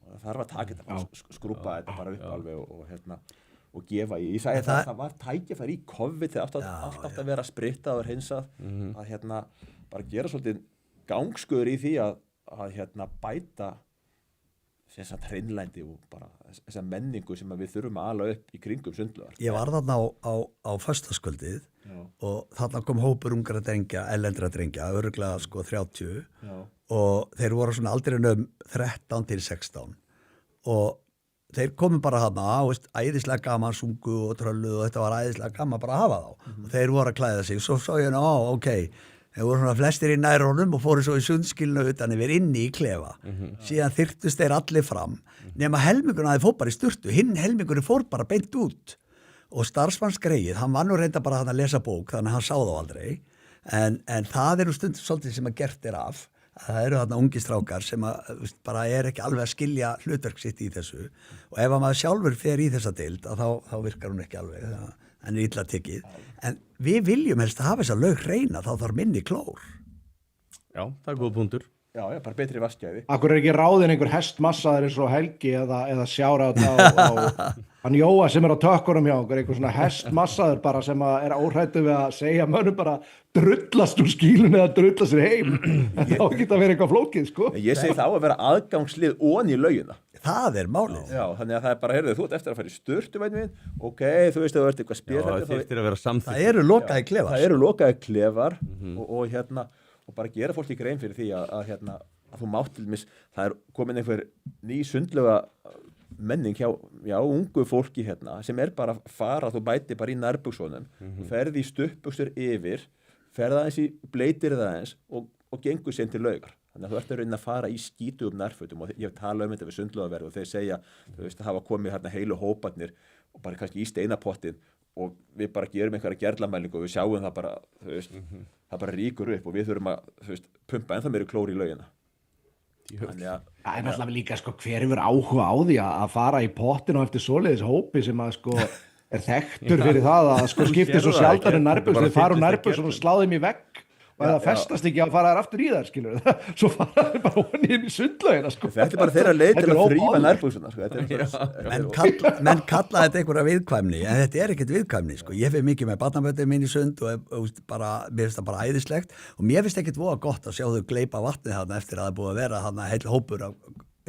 Og það þarf að taka þetta, skrúpa þetta bara upp alveg og gefa í. Ég sagði það var tækifæri í COVID þegar alltaf að vera sprittað og hreinsað að bara gera svolítið gangsköður í því að bæta hreinlændi og bara þessa menningu sem við þurfum að ala upp í kringum sundlaugar. Ég var þarna á föstudagskvöldið og þarna kom hópur ungra drengja, erlendra drengja, örugglega sko 30 og þeir voru svona aldrinum 13 til 16 og þeir komu bara hana, æðislega gaman sungu og tröllu og þetta var æðislega gaman bara að hafa þá. Og þeir voru að klæða sig. Svo sá ég ok, þeir voru svona flestir í nærunum og fóru svo í sundskilinu utan yfir inni í klefa. Síðan þyrftust þeir allir fram. Nema helmingurinn fór bara í sturtu, hinn helmingurinn fór bara beint út. Og starfsmannsgreið, hann var nú reynda bara að lesa bók, þannig að hann sá þá aldrei. En það stundum svolítið sem að gert af. Það eru þarna ungi strákar sem bara ekki alveg að skilja hlutverk sitt í þessu og ef maður sjálfur fer í þessa deild þá virkar hún ekki alveg, en er illa tekið. En við viljum helst að hafa þessa laug hreina, þá þarf minni klór. Já, það góð punktur. Já, bara betri vaskgæði. Akkur ekki ráðin einhver hestmassaður eins og Helgi eða sjára á hann Jóa sem á tökkunum hjá einhver svona hestmassaður bara sem er óhræddur við að segja mönnum bara drullast úr skílunni eða drullast sér heim. Þá geta verið eitthvað flókið, sko. Ég segi þá að vera aðgangslið onni í laugina. Það málið. Já, þannig að það bara, heyrðu, þú ert eftir að fara í sturtu, ok, þú veist að þú ert eitthvað spyrandi. Já, það þyrftir að vera samþykkt. Það eru lokaði klefar. Það eru lokaði klefar og bara gera fólki grein fyrir því að þú mátt til dæmis, það komin einhver ný sundlauga menning hjá ungu fólki sem bara fara, þú bæti bara í nærbuxunum, þú ferði í stuttbuxur yfir, ferði aðeins í bleitir það aðeins og gengur sér til laugar. Þannig að þú ert að reyna að fara í skítugum nærfötum og ég tala þetta við sundlaugaverð og þeir segja, þú veist, það hafa komið heilu hóparnir og bara kannski í steinapottin og við bara gerum einhverja gerlamælingu og við sjáum það bara, þú veist, það bara ríkur upp og við þurfum að, þú veist, pumpa ennþá meiri klór í laugina. Það er náttúrulega líka hver hefur áhuga á því að fara í pottinu eftir svoleiðis hópi sem að er þekktur fyrir það að skiptir svo sjaldan nærbuxur, þið fara úr nærbuxur og sláðum í vegg Það festast ekki að fara þær aftur í þær, skilur. Svo fara þær bara honni inn í sundlaugina, sko. Þetta er bara þeirra leið til að þrýfa nærbúksuna, sko. Menn kalla þetta einhverja viðkvæmni, en þetta er ekkert viðkvæmni, sko. Ég fyrir mikið með barnaböndum mín í sund og mér finnst það bara æðislegt og mér finnst ekkert voða gott að sjá þau gleypa vatnið þarna eftir að það er búið að vera þarna heil hópur af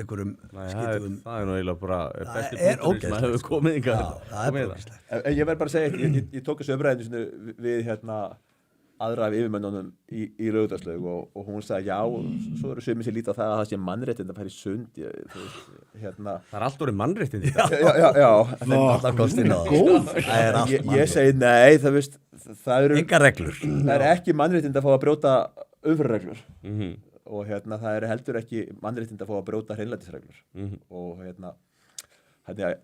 einhverjum skítugum. Það nú eiginlega bara besti er punkturinn sem hefur komið í gang. Það er bara ógeðslegt. En ég verð bara að segja, ég tók þessu umræðinu við aðra af yfirmönnunum í Laugardalslaug og hún sagði já, svo eru sumir sem líta á það að það sé mannréttind að fara í sund Það er allt orðið mannréttind í það. Já. Það er alltaf kostinn á það. Ég segi nei, það eru engar reglur. Það er ekki mannréttind að fá að brjóta umferðarreglur og það er heldur ekki mannréttind að fá að brjóta hreinlætisreglur og þannig að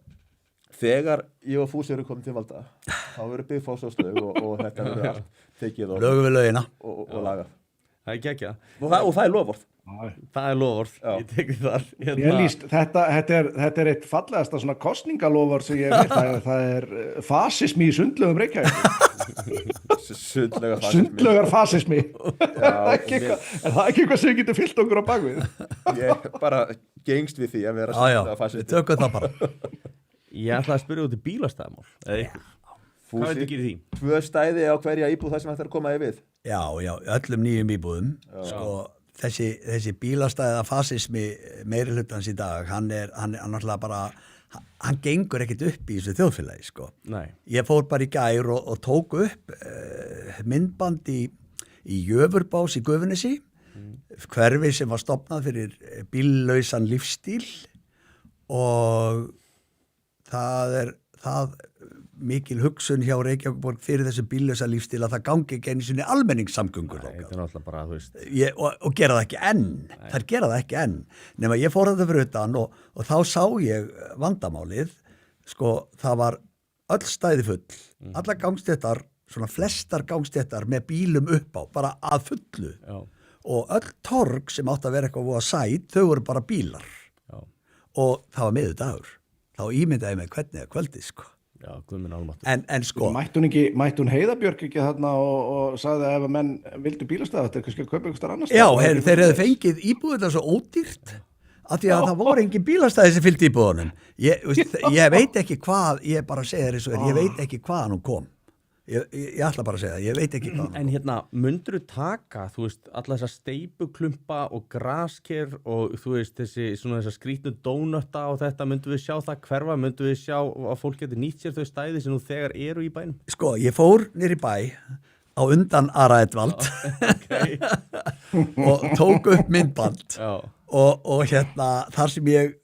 þegar ég og Fúsi eru komin til valda þá verður byggð Fossvogslaug og þetta verður allt tekið lögum við lögina og lagað. Það er geggjað. Og það er loforð. Það er loforð, ég tek við þar. Ég líst, þetta er eitt fallegasta svona kostningalofar sem ég veit, það er fasismi í sundlaugum Reykjavík. Sundlaugar fasismi. Er það ekki eitthvað sem getur fyllt okkur á bakvið? Ég bara gengst við því að vera sundlaugar fasismi. Við tökum það bara. Ég ætla að spyrja út í bílastæðamál, eða ykkur. Hvað veit ekki í því? 2 stæði á hverja íbúð þar sem þetta er að koma í við? Já, öllum nýjum íbúðum. Sko, þessi bílastæða fasismi meirihlutans í dag, hann náttúrulega bara, hann gengur ekkit upp í þessu þjóðfélagi, sko. Nei. Ég fór bara í gær og tók upp myndband í Jöfurbás í Gufunesi, hverfi sem var stofnað fyrir bíllausan lífstíl og það er mikil hugsun hjá Reykjavík fyrir þessu bíllausa lífstíl að það gangi ekki einu sinni almenningssamgöngur. Þetta er náttúrulega bara, þú veist. Og gera það ekki enn. Þær gera það ekki enn. Nema ég fór þetta fyrir utan og þá sá ég vandamálið. Sko, það var öll stæði full. Allar gangstéttar, svona flestar gangstéttar með bílum upp á, bara að fullu. Já. Og öll torg sem átt að vera eitthvað voða sæt, þau voru bara bílar. Já. Og það var miðvikudagur. Þá ímyndaði ég mig hvernig það kvöldi, sko. Já, guðminn álmáttur. En sko... Mætti hún Heiðabjörg ekki þarna og sagði að ef menn vildu bílastæða þetta, kannski að kaupa einhver annars? Já, þeir hefðu fengið íbúið þetta svo ódýrt af því að það voru engin bílastæði sem fylgdi íbúðunum. Ég veit ekki hvað, ég bara segja þér eins og ég veit ekki hvaðan hún kom. Ég ætla bara að segja það, ég veit ekki hvað. En myndirðu taka, þú veist, alla þessa steypuklumpa og grasker og þú veist, þessa skrýtnu dónötta og þetta, myndu við sjá það hverfa, myndu við sjá að fólk getur nýtt sér þau stæði sem nú þegar eru í bænum? Sko, ég fór niður í bæ á undan Ara Edvald og tók upp myndband og þar sem ég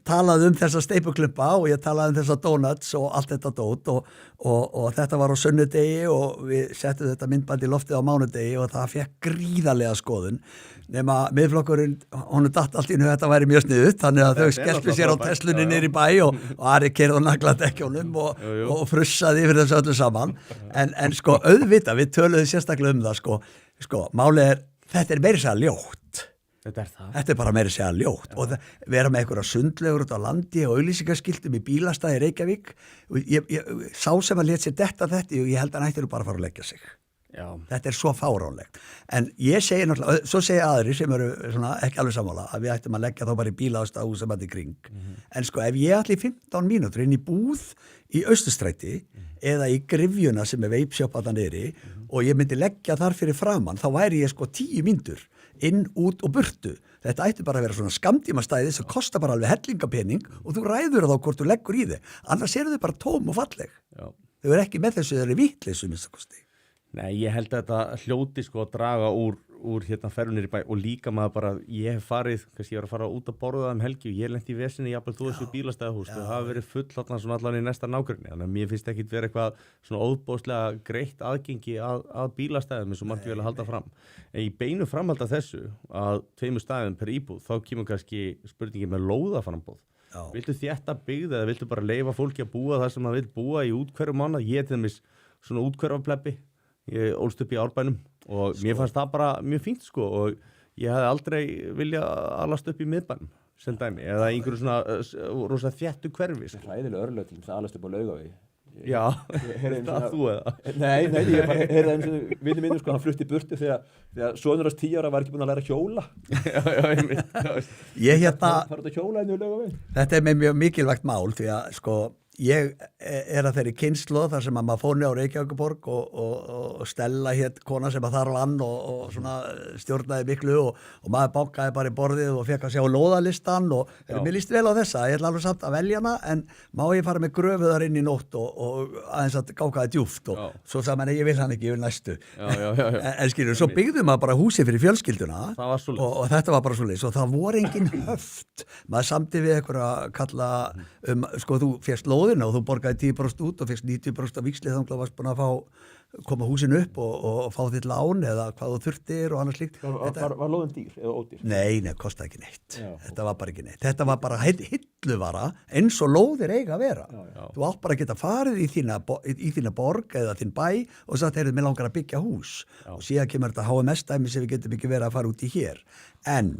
talaði þessa steypuklumpa og ég talaði þessa donuts og allt þetta dót og þetta var á sunnudegi og við settum þetta myndband í loftið á mánudegi og það fekk gríðarlega skoðun nema miðflokkurinn, honum datt allt í nú þetta væri mjög sniðut, þannig að þau skelltu sér á Teslunni niður í bæ og Ari keyrði á nagladekkjónum og frussaði yfir þessu öllu saman en sko auðvitað, við töluðum sérstaklega það sko málið er, þetta er meira sér ljótt. Þetta er bara meira segja ljótt og vera með einhverja sundlaugur út á landi og auglýsingaskiltum í bílastæði Reykjavík ég sá sem að lét sér þetta og ég held að hann ættir bara að fara að leggja sig. Já. Þetta er svo fáránlegt en ég segi náttúrulega, svo segi aðri sem eru svona, ekki alveg sammála að við ættum að leggja þá bara í bílastæði sem þetta í kring en sko ef ég ætli 15 mínútur inn í búð í Austurstræti eða í Gryfjuna sem er veipsjóp að það niðri og ég myndi leggja þar fyrir framann þá væri ég sko 10 mínútur inn, út og burtu. Þetta ætti bara að vera svona skammtímastæði sem kostar bara alveg hellingapening og þú ræður þá hvort þú leggur í þig. Annars eru þau bara tóm og falleg. Já. Þau eru ekki með þessu, þau eru vitleysu minnst að kosti. Nei, ég held að þetta hljóti sko að draga úr ferðunir í bæ og líka maður bara, ég hef farið, kannski ég var að fara út að borða það helgi og ég lenti í vesinni, jafnvel þú þessu bílastæðahús, þau hafa verið full svona allan í næsta nágrunni, þannig að mér finnst ekki vera eitthvað svona óbóðslega greitt aðgengi að bílastæðum eins og margt vel að halda fram. En í beinu framhald af þessu að 2 stæðum per íbúð, þá kemur kannski spurningi með lóðaframboð. Viltu þétta byggð eða viltu bara leyfa fólki að búa þar sem það vill búa í úthverfum mánuð? Ég er til dæmis svona úthverfaplebbi. Ég ólst upp í Árbænum og mér fannst það bara mjög fínt sko og ég hefði aldrei viljað alast upp í miðbænum sem dæmi eða einhverju svona rosa þéttu hverfi. Hræðilega örlög til þess að alast upp á Laugavegi. Já, Ég heyrði einu það sinni þú eða? Nei, ég bara heyrði einu sinni vinnu mínu, sko, hann flutti í burtu þegar sonur hans 10 ára var ekki búinn að læra að hjóla. Ég hérna, Fara út að hjóla henni og löga við. þetta er með mjög mikilvægt mál því að sko ég er að þeirri kynslu þar sem að maður fór niður á Reykjavíkurborg og Stella hétt kona sem að þar vann og svona stjórnaði miklu og maður bankaði bara í borðið og fekk að sjá lóðalistan og mér líst vel á þessa, ég ætla alveg samt að velja hana en má ég fara með gröfuðar inn í nótt og aðeins að gákaði djúft og svo sagði maður, ég vil hann ekki, ég vil næstu. En skilur, svo byggðum maður bara húsi fyrir fjölskylduna og þetta var bara svoleiðis og það voru engin höft. Maður samdi við einhverja að kalla sko þú fékkst lóð og þú borgaði 10% út og fyrst 90% af víxli þannig að þú varst búin að koma húsinu upp og fá þitt lán eða hvað þú þurftir og annað slíkt. Var lóðin dýr eða ódýr? Nei, kostaði ekki neitt. Þetta var bara ekki neitt. Þetta var bara hilluvara eins og lóðir eiga að vera. Þú átt bara að geta farið í þína borg eða þinn bæ og sagt, heyrðu, mér langar að byggja hús. Og síðan kemur þetta HMS-dæmi sem við getum ekki verið að fara út í hér. En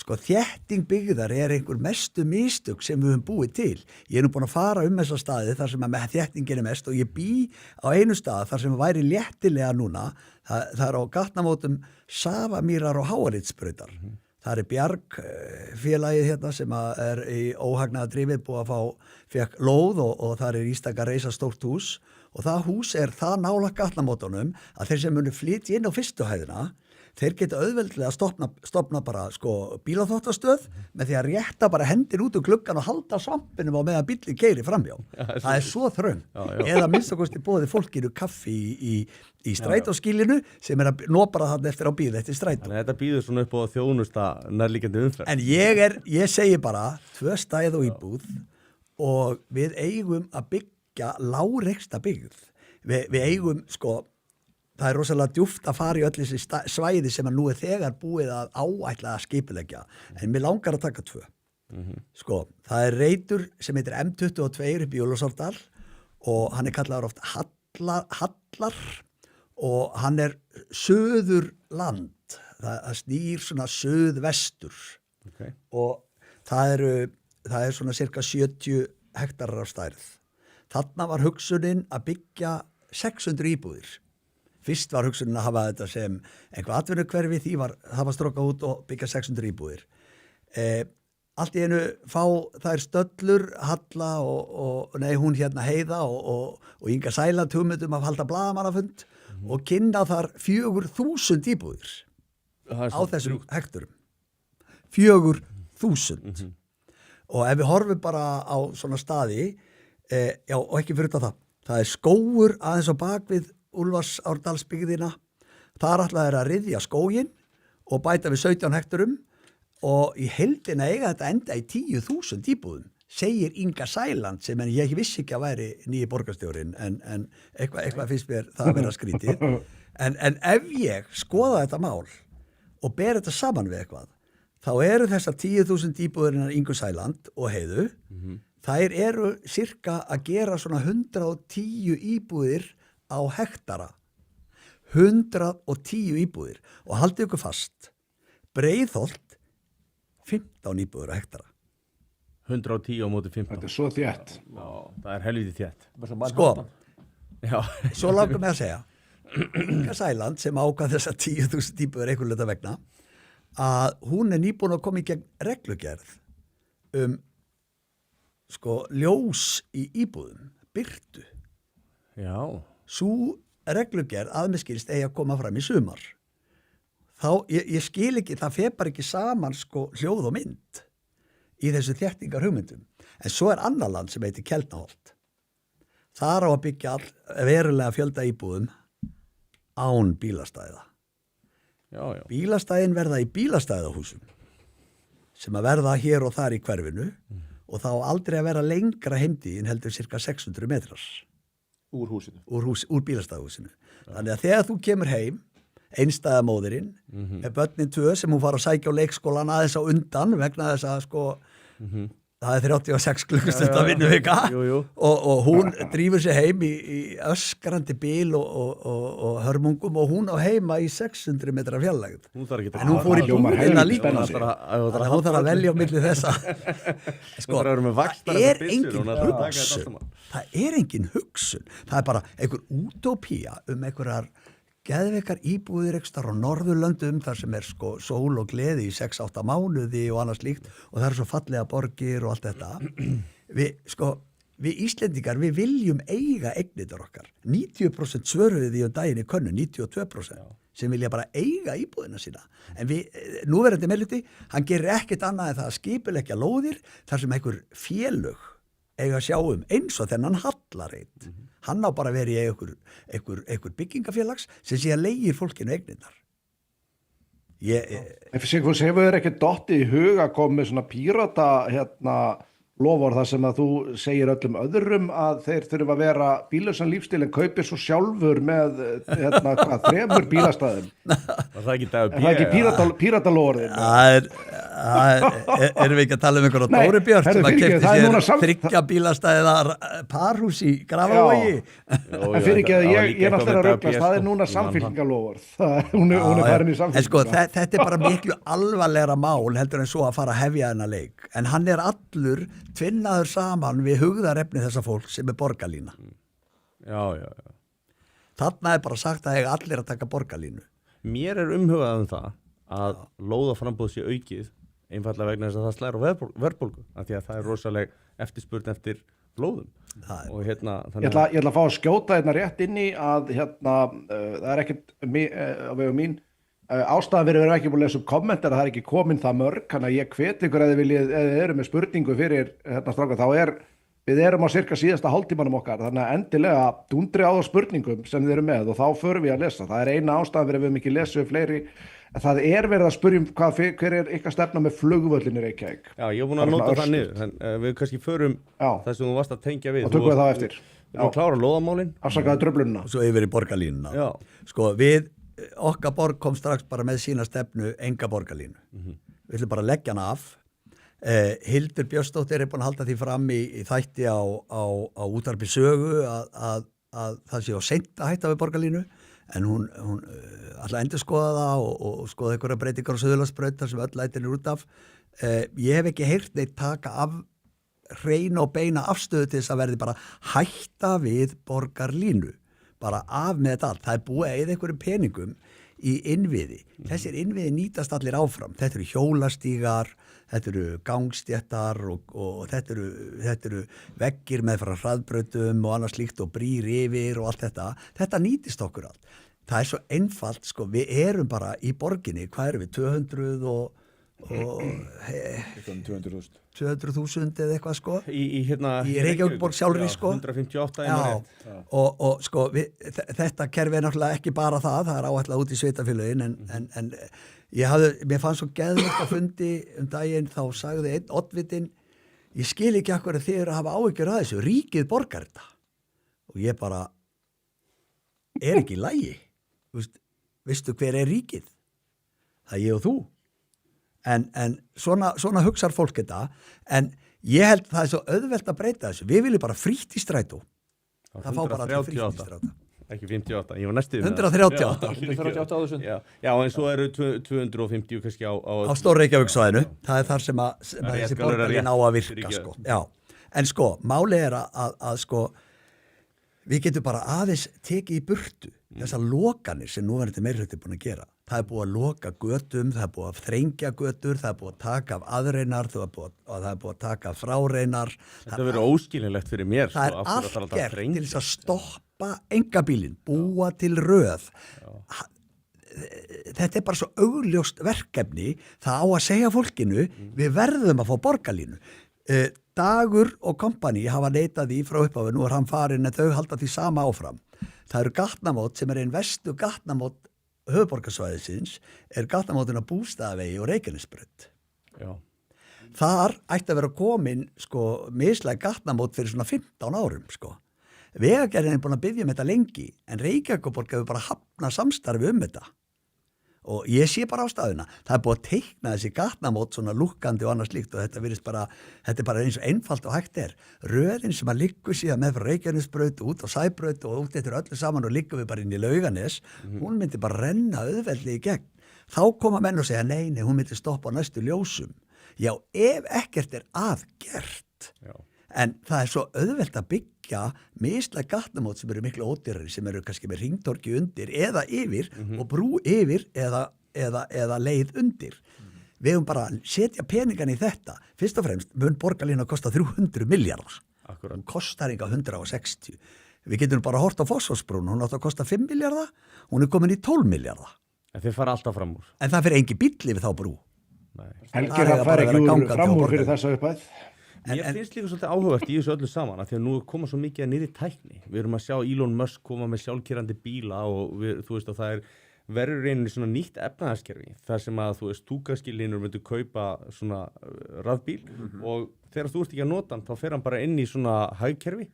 sko þétting byggðar er einhver mestu mistök sem við höfum búið til. Ég er nú búin að fara þessa staði þar sem að þéttingin er mest og ég bý á einu stað þar sem væri léttilega núna. Það er á gatnamótum Safamýrar og Háaritsbrautar. Það er Bjargfélagið hérna sem er í óhagnaða drifið búið að fekk lóð og það er ístaka reisa stórt hús og það hús er það nálægt gatnamótunum að þeir sem munu flytja inn á fyrstu hæðina þeir geta auðveldlega að stopna bara sko bílaþvottastöð með því að rétta bara hendir út úr gluggan og halda svampinum á meðan bíllinn keyrir framhjá. Það er svo þröng. Eða minnst okkur bóði fólkinu kaffi í strætóskýlinu sem er að nopara þarna eftir á bíl eftir strætó. Þannig að þetta býður svona upp á þjónusta nærliggjandi umferð. En ég segi bara 2 stæð og íbúð og við eigum að byggja lágreksta byggð. Við eigum sko það er rosalega djúpt að fara í öll þessi svæði sem að nú er þegar búið að áætla að skipuleggja. En mér langar að taka 2. Sko, það er reitur sem heitir M22 upp í Ólafsárdal og hann er kallaður oft Hallar og hann er Suðurland. Það snýr svona suðvestur. Og það er svona cirka 70 hektarar á stærð. Þarna var hugsunin að byggja 600 íbúðir. Fyrst var hugsunin að hafa þetta sem einhver atvinnukverfi, það var strókað út og byggja 600 íbúðir. Allt í einu fá þær Stöllur, Halla og hún hérna Heiða og Inga Sæland hugmyndum að halda blaðamannafund og kynna þar 4.000 íbúðir á þessum hekturum. 4.000. Og ef við horfum bara á svona staði, og ekki fyrir það, það er skógur aðeins á bakvið Úlfarsárdalsbyggðina, þar ætlaði að ryðja skóginn og bæta við 17 hekturum og í heildina eiga þetta enda í 10.000 íbúðum, segir Inga Sæland sem ég vissi ekki að væri nýji borgarstjórinn en eitthvað finnst mér það að vera skrítið. En ef ég skoða þetta mál og ber þetta saman við eitthvað, þá eru þessar 10.000 íbúðurinnar Ingu Sæland og Heiðu, þær eru cirka að gera svona 110 íbúðir á hektara. 110 íbúðir og haldið ykkur fast Breiðholt 15 íbúðir á hektara. 110 á móti 15. Þetta er svo þétt. Já, það er helviti þétt. Sko, svo langar mig að segja Inga Sæland sem ákvað þessar 10.000 íbúðir einhvern veginn vegna að hún er nýbúin að koma í gegn reglugerð sko ljós í íbúðum, birtu. Já. Sú reglugerð aðmeskilst eigi að koma fram í sumar. Þá, ég skil ekki, það fer bara ekki saman sko hljóð og mynd í þessu þéttingar hugmyndum. En svo er annar land sem heitir Keldnaholt. Þar á að byggja verulega fjölda íbúðum án bílastæða. Já. Bílastæðin verða í bílastæðahúsum sem að verða hér og þar í hverfinu og þá aldrei að vera lengra heimdíðin heldur cirka 600 metrar. Úr húsinu. Úr bílastæðahúsinu. Þannig að þegar þú kemur heim, einstæðamóðirinn, með börnin 2 sem hún fara að sækja á leikskólan aðeins á undan vegna þess að sko það er 36 klukkustunda vinnuvika og hún drífur sig heim í öskrandi bíl og hörmungum og hún á heima í 600 metra fjarlægð en hún fór í búina líka hún þarf að velja á milli þessa sko, það er engin hugsun það er bara einhver útópía einhverjar geðveikar íbúðir ekstar á Norðurlöndum þar sem sko sól og gleði í 6-8 mánuði og annað slíkt og það er svo fallega borgir og allt þetta við Íslendingar, við viljum eiga eignirnar okkar 90% svöruðu því daginn í könnu 92% sem vilja bara eiga íbúðina sína en núverandi meðluti, hann gerir ekkert annað en það að skipuleggja lóðir þar sem einhver félög eiga að sjá eins og þennan hallareit hann á bara verið í einhver byggingafélags sem sé að leigir fólkinu eignirnar. Sigfús, hefur þér ekki dottið í hug að koma með svona pírata lofar þar sem að þú segir öllum öðrum að þeir þurfa að vera bílausan lífstíl en kaupir svo sjálfur með 3 bílastæðum? Var það ekki Dagur B? Er það ekki píratalóðin? Erum við ekki að tala einhverja Dóri Björn sem að keypti sér 3 bílastæðar parhús í Grafarvogi? En fyrir ekki að ég er náttúrulega rugglast, það er núna samfylkingalofar. Hún er farin í samfylkinga. Sko, þetta er bara miklu alvarlegra mál heldur en svo að fara að hefja þennan leik. En hann er allur tvinnaður saman við hugðarefni þessa fólk sem er borgarlína. Já. Þarna er bara sagt að eiga allir að taka borgarlínu. Mér er umhugað það að lóðaframboð sé aukið einfallega vegna þess að það slæðir á verðbólgu af því að það er rosaleg eftirspurn eftir lóðum. Og ég ætla að fá að skjóta rétt inn í að það er ekkert á vegu mín ástæðan fyrir við ekki búin að lesa upp kommentar að það er ekki komin það mörg, þannig að ég hvet ykkur eða þið eru með spurningu fyrir strákar, þá við erum á cirka síðasta hálftímanum okkar, þannig að endilega dundri á þá spurningum sem þið eru með og þá förum við að lesa. Það er eina ástæðan fyrir við höfum ekki lesið fleiri, það er verið að spyrjum hver er ykkar stefna með flugvöllin í Reykjavík. Já, ég er búin að nota það niður, en við kannski förum það sem þú varst að tengja við. Og tökum við það eftir. Við erum að klára lóðamálin. Afsakaðu truflunina. Svo yfir í borgarlínuna. Já. Sko, okkar borg kom strax bara með sína stefnu enga borgarlínu. Við ætlum bara að leggja hana af. Hildur Björnsdóttir er búin að halda því fram í þætti á útvarpi sögu að það sé á seint að hætta við borgarlínu en hún ætla að endurskoða það og skoða einhverja breytingar á Suðurlandsbraut þar sem öll lætin er út af. Ég hef ekki heyrt neitt taka af hreina og beina afstöðu til þess að verði bara hætta við borgarlínu. Bara af með þetta allt. Það er búið að eyða einhverjum peningum í innviði. Þessir innviði nýtast allir áfram. Þetta eru hjólastígar, þetta eru gangstéttar og þetta eru veggir með frá hraðbrautum og annað slíkt og brýr yfir og allt þetta. Þetta nýtist okkur allt. Það er svo einfalt, sko, við erum bara í borginni, hvað erum við, 200.000 eða eitthvað, sko, í Reykjavíkborg sjálfri, sko, 158 og sko, þetta kerfi er náttúrulega ekki bara það er áætlað út í sveitafélögin en mér fannst svo geðveikt að fundi daginn, þá sagði einn oddvitinn, ég skil ekki akkur að þið eru að hafa áhyggjur að þessu, ríkið borgar þetta og ég bara er ekki í lagi, veistu hver er ríkið? Það er ég og þú. En svona hugsar fólk þetta, en ég held það er svo auðvelt að breyta þessu. Við viljum bara frítt í strætó. Það fá bara allir frítt í strætó. Ekki 58, ég var næstu 138. 138.000. Já, en svo eru 250 kannski á Stór Reykjavíksvæðinu. Það er þar sem þessi borgarlín á að virka, sko. Já. En sko, málið er að sko, við getum bara aðeins tekið í burtu þessar lokanir sem núverandi meirihluti er búin að gera. Það er búið að loka götum, það er búið að þrengja götur, það er búið að taka af aðreinar, það er búið að taka af fráreinar. Þetta verður óskilinlegt fyrir mér. Það er allt gert til þess að stoppa engabílinn, búa til röð. Þetta er bara svo augljóst verkefni, það á að segja fólkinu, við verðum að fá borgarlínu. Dagur og kompani hafa neitað því frá upphafi, nú er hann farin en þau halda því sama áfram. Það eru gatnamót sem er einn vestu gatnamót höfuðborgarsvæðisins er gatnamótin á Bústaðavegi og Reykjanesbraut. Já. Þar ætti að vera komin sko mislæg gatnamót fyrir svona 15 árum sko. Vegagerðin er búin að biðja þetta lengi en Reykjavíkurborg hefur bara hafnað samstarfi þetta. og ég sé bara ástæðuna, það er búið að teikna þessi gatnamót svona lukkandi og annars líkt og þetta er bara eins og einfalt og hægt röðin sem að liggur síðan með frá Reykjanesbraut út á Sæbraut og út eftir öllu saman og liggur við bara inn í Laugarnes, hún myndi bara renna auðveldlega í gegn, þá koma menn og segja nei, hún myndi stoppa á næstu ljósum, já, ef ekkert aðgert, en það er svo auðvelt að byggja mislæg gatnamót sem eru miklu ódýrari, sem eru kannski með hringtorki undir eða yfir og brú yfir eða leið undir. Við höfum bara að setja peningan í þetta. Fyrst og fremst mun borgarlína að kosta 300 milljarðar. Hún kostar enga 160. Við getum bara hort á Fossvogsbrún, hún átt að kosta 5 milljarða, hún er komin í 12 milljarða. En þið fara alltaf fram úr. En það fyrir engi bíll yfir þá brú. Helgi það fær ekki úr fram úr fyrir þessa upphæð. Mér finnst líka svolítið áhugavert í þessu öllu saman að því að nú koma svo mikið að nýri tækni. Við erum að sjá Elon Musk koma með sjálfkeyrandi bíla og þú veist að það verður reyninni svona nýtt efnahagskerfi þar sem að þú veist túkaskilinur myndu kaupa svona rafbíl og þegar þú ert ekki að nota hann þá fer hann bara inn í svona hagkerfi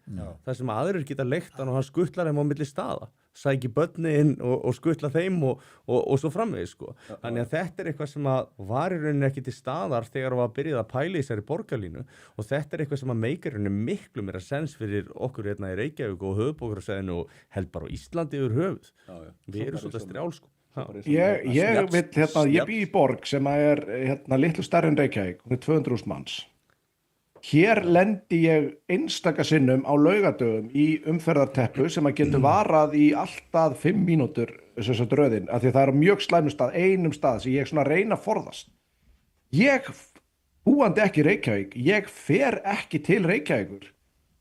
þar sem aðrir geta leigt hann og hann skuttlar þeim á milli staða, sæki börni inn og skuttla þeim og svo framvegis sko. Þannig að þetta er eitthvað sem að var í rauninni ekki til staðar þegar það var byrjað að pæla í þessari borgarlínu og þetta er eitthvað sem að meikar í rauninni miklu meira sens fyrir okkur hérna í Reykjavík og höfuðborgarsvæðinu og held bara á Íslandi yfir höfuð. Við erum svolítið strjál sko. Ég bý í borg sem er litlu stærri en Reykjavík, hún er 200.000 manns. Hér lendi ég einstaka sinnum á laugadögum í umferðarteppu sem að getur varað í alltaf 5 mínútur þess að röðin, af því að það er á mjög slæmum stað, einum stað sem ég svona reyna að forðast. Ég, búandi ekki í Reykjavík, ég fer ekki til Reykjavíkur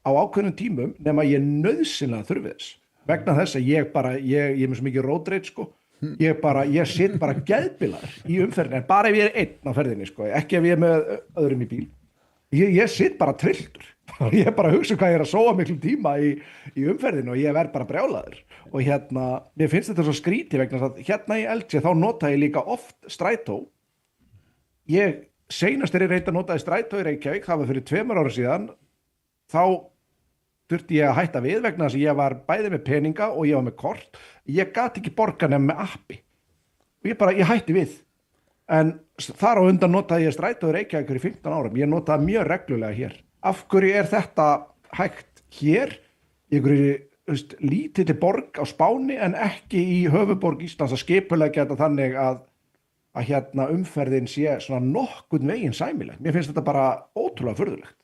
á ákveðnum tímum nema ég nauðsynlega þurfi þess. Vegna þess að ég er með svo mikið road rage sko, ég sitt bara geðbilar í umferðinni, en bara ef ég er einn á ferðinni sko, ekki ef ég er með öðrum í bíl. Ég sitt bara trilltur og ég bara hugsa hvað ég er að sóa miklu tíma í umferðinu og ég verð bara brjálaður og mér finnst þetta svo skrítið vegna að hérna í Eldsé þá nota ég líka oft strætó. Ég seinast er ég reynd að nota strætó í Reykjavík, það var fyrir 2 ára síðan, þá þurfti ég að hætta við vegna þess að ég var bæði með peninga og ég var með kort, ég gat ekki borga nema með appi og ég hætti við. En þar á undan notaði ég strætó í Reykjavík fyrir 15 árum. Ég notaði mjög reglulega hér. Af hverju er þetta hægt hér í einhverju lítilli borg á Spáni en ekki í höfuðborg Íslands að skipulegja þetta þannig að umferðin sé svona nokkurn veginn sæmileg. Mér finnst þetta bara ótrúlega furðulegt.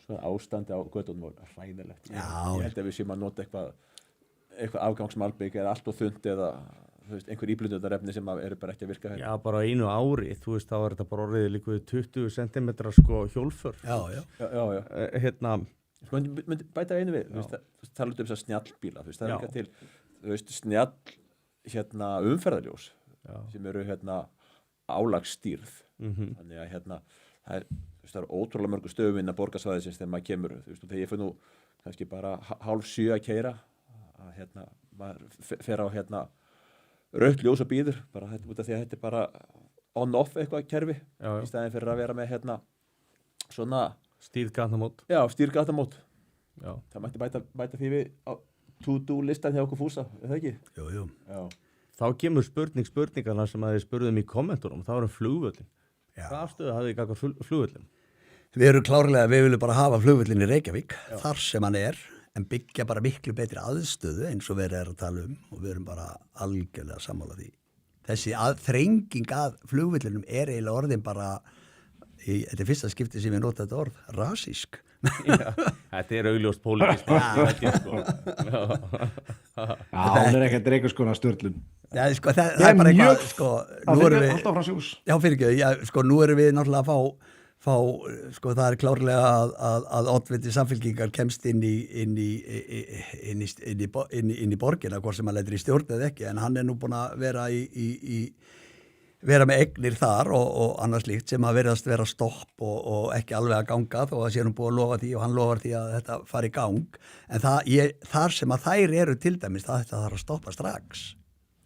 Svona ástandi á götunum var hræðilegt. Já. Ég held að við séum að nota eitthvað afgangsmalbygg eða allt og þund eða einhver íblundarefni sem eru bara ekki að virka hérna. Já, bara einu ári, þá er þetta bara orðið líka 20 cm sko hjólför. Já. Myndi bæta einu við, þú tala um þess að snjallbíla, það er ekki til, snjall umferðarljós sem eru álagsstýrð. Þannig að það er ótrúlega mörgu stöðum innan borgarsvæðisins þegar maður kemur, þegar ég fyrir nú kannski bara 6:30 að keyra, að maður fer á rautt ljós og býður, bara út af því að þetta er bara on-off eitthvað kerfi í staðin fyrir að vera með svona stýrgatnamót. Já, stýrgatnamót. Það mætti bæta því við á to-do listan hjá okkur Fúsa, er það ekki? Jú. Já. Þá kemur spurningarna sem að þið spurðum í kommentunum, þá erum flugvöllin. Hvað afstöðu hafið þið gagnvart flugvöllin? Við erum klárlega, við viljum bara hafa flugvöllin í Reykjavík, þar sem hann er, en byggja bara miklu betri aðstöðu eins og verið að tala og við erum bara algjörlega sammála því. Þessi þrenging að flugvellinum er eiginlega orðin bara, þetta er fyrsta skipti sem ég nota þetta orð, rasísk. Já, þetta er augljóst pólitískt. Hún er ekkert einhvers konar stjórnlun. Já, sko, það er bara eitthvað, sko, nú erum við, alltaf frá sjús. Já, fyrirgefðu, sko, nú erum við náttúrulega að fá, sko, það er klárlega að oddviti samfylkingar kemst inn í borgina, hvort sem hann leitur í stjórn eða ekki, en hann er nú búin að vera vera með eignir þar og annars líkt sem að verðast vera stopp og ekki alveg að ganga þó að sé nú búið að lofa því og hann lofar því að þetta fari í gang, en þar sem að þær eru til dæmis, þetta þarf að stoppa strax.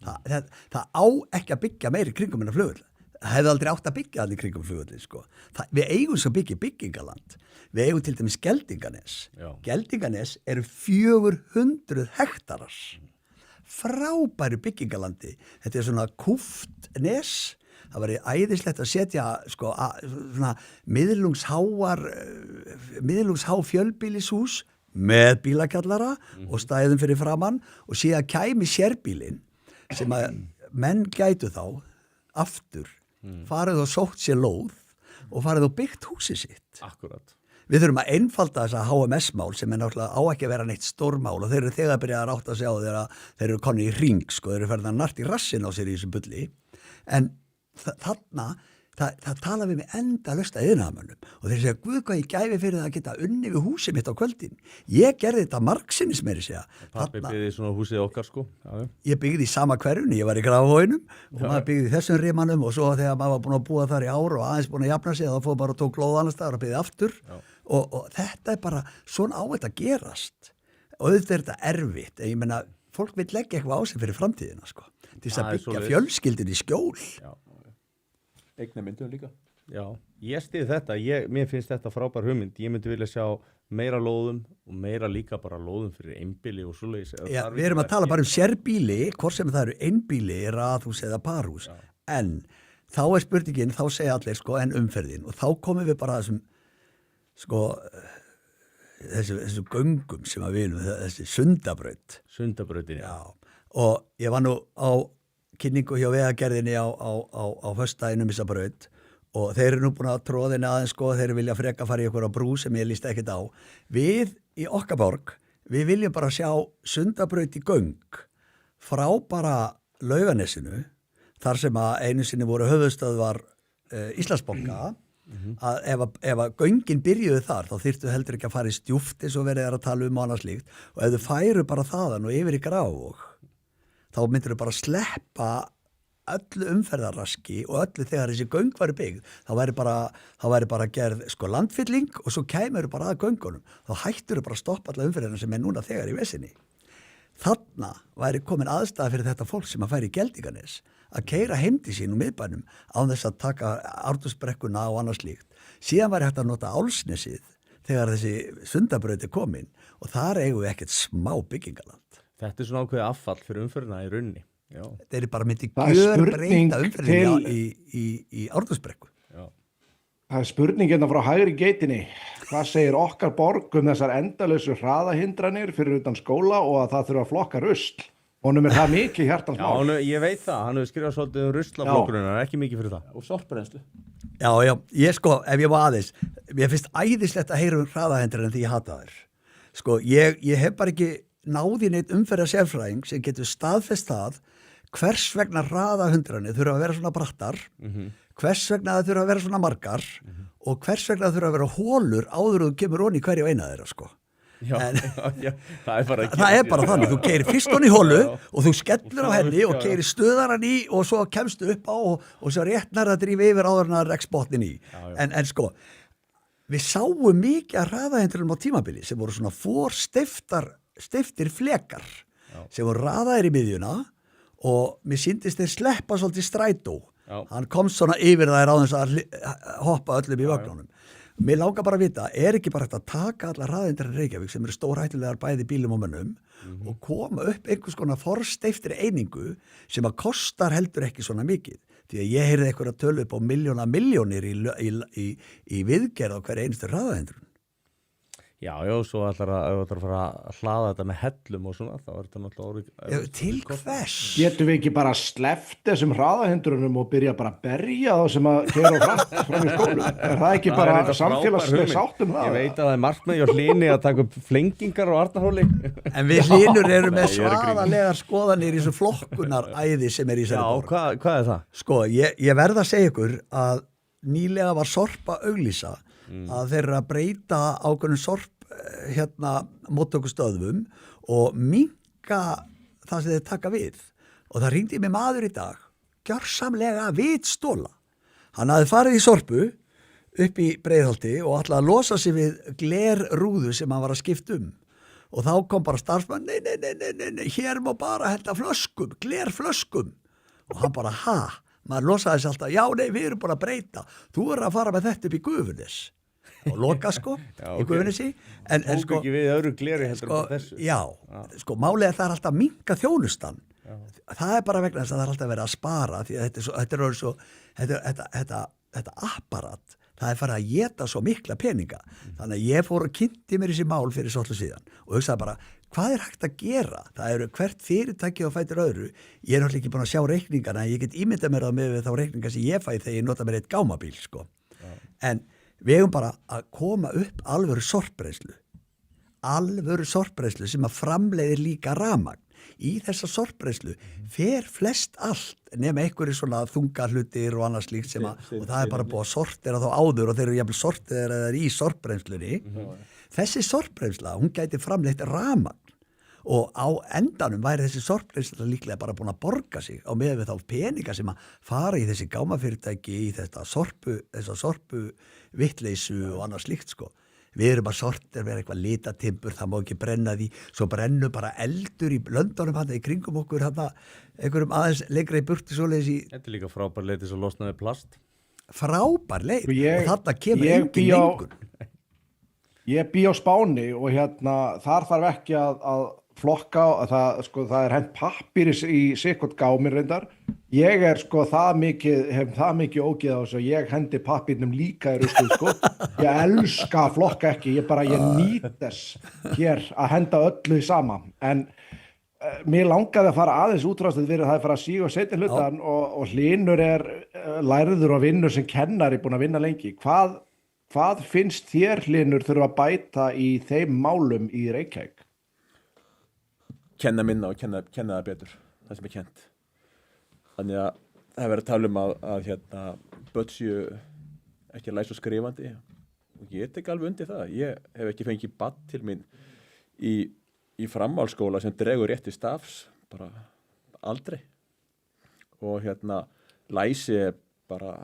Það á ekki að byggja meiri kringum en að flugvöll. Það hefði aldrei átt að byggja allir kringum flugvöllin, sko. Við eigum svo byggingaland. Við eigum til dæmis Geldinganes. Geldinganes eru 400 hektarar. frábæru byggingalandi. Þetta svona kúft nes. Það var æðislegt að setja sko, svona miðlungshá fjölbýlishús með bílakjallara og stæðum fyrir framann og síðan kæmi sérbílinn sem að menn gætu þá aftur farið og sótt sér lóð og farið og byggt húsið sitt. Akkurat. Við þurfum að einfalda þessa HMS-mál sem náttúrulega á ekki að vera neitt stórmál og þeir eru þegar að byrja að rátta sig á þeir eru konni í hring, sko, þeir eru ferðin að nart í rassin á sér í þessu bulli. En þarna, það tala við mig endalaust að iðnaðarmönnum og þeir segja, guð hvað ég gæfi fyrir það að geta unni við húsið mitt á kvöldin. Ég gerði þetta margsinnis meiri segja. Pappi byggði svona húsið okkar sko. Já. Ég byggði í sama hverjunni, ég var í Grafavóginum og maður byggði í þessum rimanum og svo þegar maður var búin að búa þar í ár og aðeins búin að jafna sig þá fór bara og tók glóð annars staðar og byggði aftur og þetta bara svona á þetta gerast og auðvitað er þetta erfitt en ég meina, fólk vil leggja eitthvað á sig fyrir framtíðina sko, til þess að byggja fjölskyldin í skjól. Eigna myndum líka. Já, ég stið þetta, mér finnst þetta frábær hugmynd, ég myndi vilja sjá meira lóðum og meira líka bara lóðum fyrir einbýli og svoleiðis. Já, við erum að tala bara sérbýli, hvort sem það eru einbýli, raðhús eða parhús, en þá er spurningin, þá segja allir sko en umferðin og þá komum við bara þessum sko þessu göngum sem að við viljum, þessi Sundabraut. Sundabrautin, já. Og ég var nú á kynningu hjá Vegagerðinni á föstudaginn þessa braut og þeir eru nú búin að tróðinni aðeins sko, þeir vilja freka fara í ykkur á brú sem ég líst ekkert á. Við í okkar borg, við viljum bara sjá Sundabraut í göng frá bara Laugarnesinu, þar sem að einu sinni voru höfuðstöðvar Íslandsbanka, að ef að göngin byrjuðu þar, þá þyrftu heldur ekki að fara í stjúft eins og verið að tala um og annað slíkt og ef þau færu bara þaðan og yfir í Grafavog þá myndir þau bara sleppa öllu umferðarraski og öllu þegar þessi göng væri byggð, þá væri bara gerð sko landfylling og svo kæmur bara að göngunum, þá hættur þau bara að stoppa alla umferðina sem er núna þegar í vesinni. Þarna væri komin aðstæða fyrir þetta fólk sem að færi í Geldinganes að keyra heim til sín miðbænum án þess að taka Ártúnsbrekkuna og annað slíkt. Síðan væri hægt að nota Álsnesið þegar þessi Sundabraut er komin og þar eigum við ekkert smá byggingaland. Þetta er svona ákveðið affall fyrir umferðina í rauninni. Já. Þetta er bara myndi gjörbreyta umferðina í Ártúnsbrekku. Það er spurningina frá hægri geitinni. Hvað segir okkar borg þessar endalausu hraðahindranir fyrir utan skóla og að það þurfa að flokka rusl? Honum er það mikið hjartans mál. Já, ég veit það. Hann hefur skrifað svolítið ruslaflokkurinn, hann er ekki mikið fyrir það. Og sorpbrennslu. Já, ég sko, ef ég var aðeins, ég finnst æðislegt að heyra hraðahindranir því ég hata þær. Sko, ég hef bara ekki náði neitt umferðar sérfræðing sem getur staðfest það hvers vegna hraðahindranir þurfa að vera svona brattar, hvers vegna það þurfa að vera svona margar og hvers vegna það þurfa að vera hólur áður og þú kemur onni hverju eina þeirra sko. Já, það er bara þannig, þú keyrir fyrst honni í hólu og þú skellur á henni og keyrir stöðaran í og svo kemstu upp á og svo réttnar að drífa yfir áður en að reksbotnin í. En sko, við sáum mikið að hraðahindrunum á tímabili sem voru svona stiftir flekar sem voru raðaðir í miðjuna og mér sýndist þeir sleppa svolítið strætó. Hann komst svona yfir þær á þess að hoppa öllum í vögnunum. Mér langar bara að vita, er ekki bara hægt að taka alla hraðahindranir í Reykjavík sem eru stórhættulegar bæði bílum og mönnum og koma upp einhvers konar forsteyftri einingu sem að kostar heldur ekki svona mikið. Því að ég heyrði eitthvað að tölu upp á milljónir í viðgerð á hverju einustu hraðahindrun. Já, svo ætlar að fara að hlaða þetta með hellum og svona, þá er þetta náttúrulega til hvers? Getum við ekki bara sleppt þessum hraðahindrunum og byrja bara að berja þá sem að keyra hratt fram í skólum? Er það ekki bara samfélagsleg sátt það? Ég veit að það er markmið hjá Hlini að taka upp flengingar á Arnarhóli. En við Hlinur erum með svaðalegar skoðanir í þessu flokkunaræði sem er í þessari borg. Já, hvað er það? Sko, ég verð að segja ykkur að nýlega var Sorpa auglýsa að þeir eru að breyta ákveðnum móttökustöðvum og minnka það sem þeir taka við. Og það hringdi mig maður í dag, gjörsamlega vitstóla. Hann hafði farið í Sorpu upp í Breiðholti og ætlaði að losa sig við glerrúðu sem hann var að skipta um. Og þá kom bara starfsmann, nei, hér má bara hella flöskum, glerflöskum. Og hann bara, maður losaði sig alltaf, já, nei, við erum bara að breyta. Þú er að fara með þetta upp í Gufunes. og loka sko Já, í Guðunnesi en Tók sko, ekki við öðru gleri heldur sko, en bara þessu. já, sko málið er það er alltaf að minnka þjónustan það er bara vegna þess að það er alltaf verið að spara því að þetta apparat það er farið að geta svo mikla peninga þannig að ég fór og kynnti mér þessi mál fyrir svolítið síðan og hugsaði bara hvað er hægt að gera? Það eru hvert fyrirtæki og fætir öðru ég er náttúrulega ekki búin að sjá reikningana en ég get ímyndað mér það með þá reikninga sem ég fæ þegar ég nota mér eitt gámabíl sko. En við hefum bara að koma upp alvöru sorpbrennslu sem að framleiðir líka rafmagn í þessa sorpbrennslu fer flest allt nema einhverju svona þungahlutir og annars líkt sem að og það er bara búið að sortera þá áður og þeir eru jafnvel sorteraðir í sorpbrennslunni þessi sorpbrennsla, hún gæti framleitt rafmagn og á endanum væri þessi sorpbrennsla líklega bara búin að borga sig á meðan við þá peninga sem að fara í þessi gámafyrirtæki í þessa sorpu vittleysu og annars líkt sko við erum að sortir vera eitthvað litatimbur það má ekki brenna því, svo brennu bara eldur í löndunum hann í kringum okkur hann einhverjum aðeins lengra í burti svoleiðis í Þetta er líka frábær leið til að losna við plast. frábær leið og þarna kemur engin lengur Ég bý á Spáni og þar þarf ekki að flokka það er hent pappír í sikkert gáminn reyndar ég er hef það mikið ógeð á þessu og ég hendi pappírnum líka í ruslið sko ég elska að flokka ekki ég nýt þess hér að henda öllu í sama en mér langaði að fara aðeins útráðstuð fyrir það að fara að síga og setja hlutan og Hlynur er lærður og vinnur sem kennari búin að vinna lengi hvað finnst þér Hlynur þurfa að bæta í þeim málum í Reykjavík? Kenna minna og kenna það betur það sem er kennt þannig að það er verið að tala um að börn séu ekki að læsa og skrifandi og ég tek alveg undir það ég hef ekki fengið barn til mín í framhaldsskóla sem dregur rétt í stafs bara aldrei og læsi er bara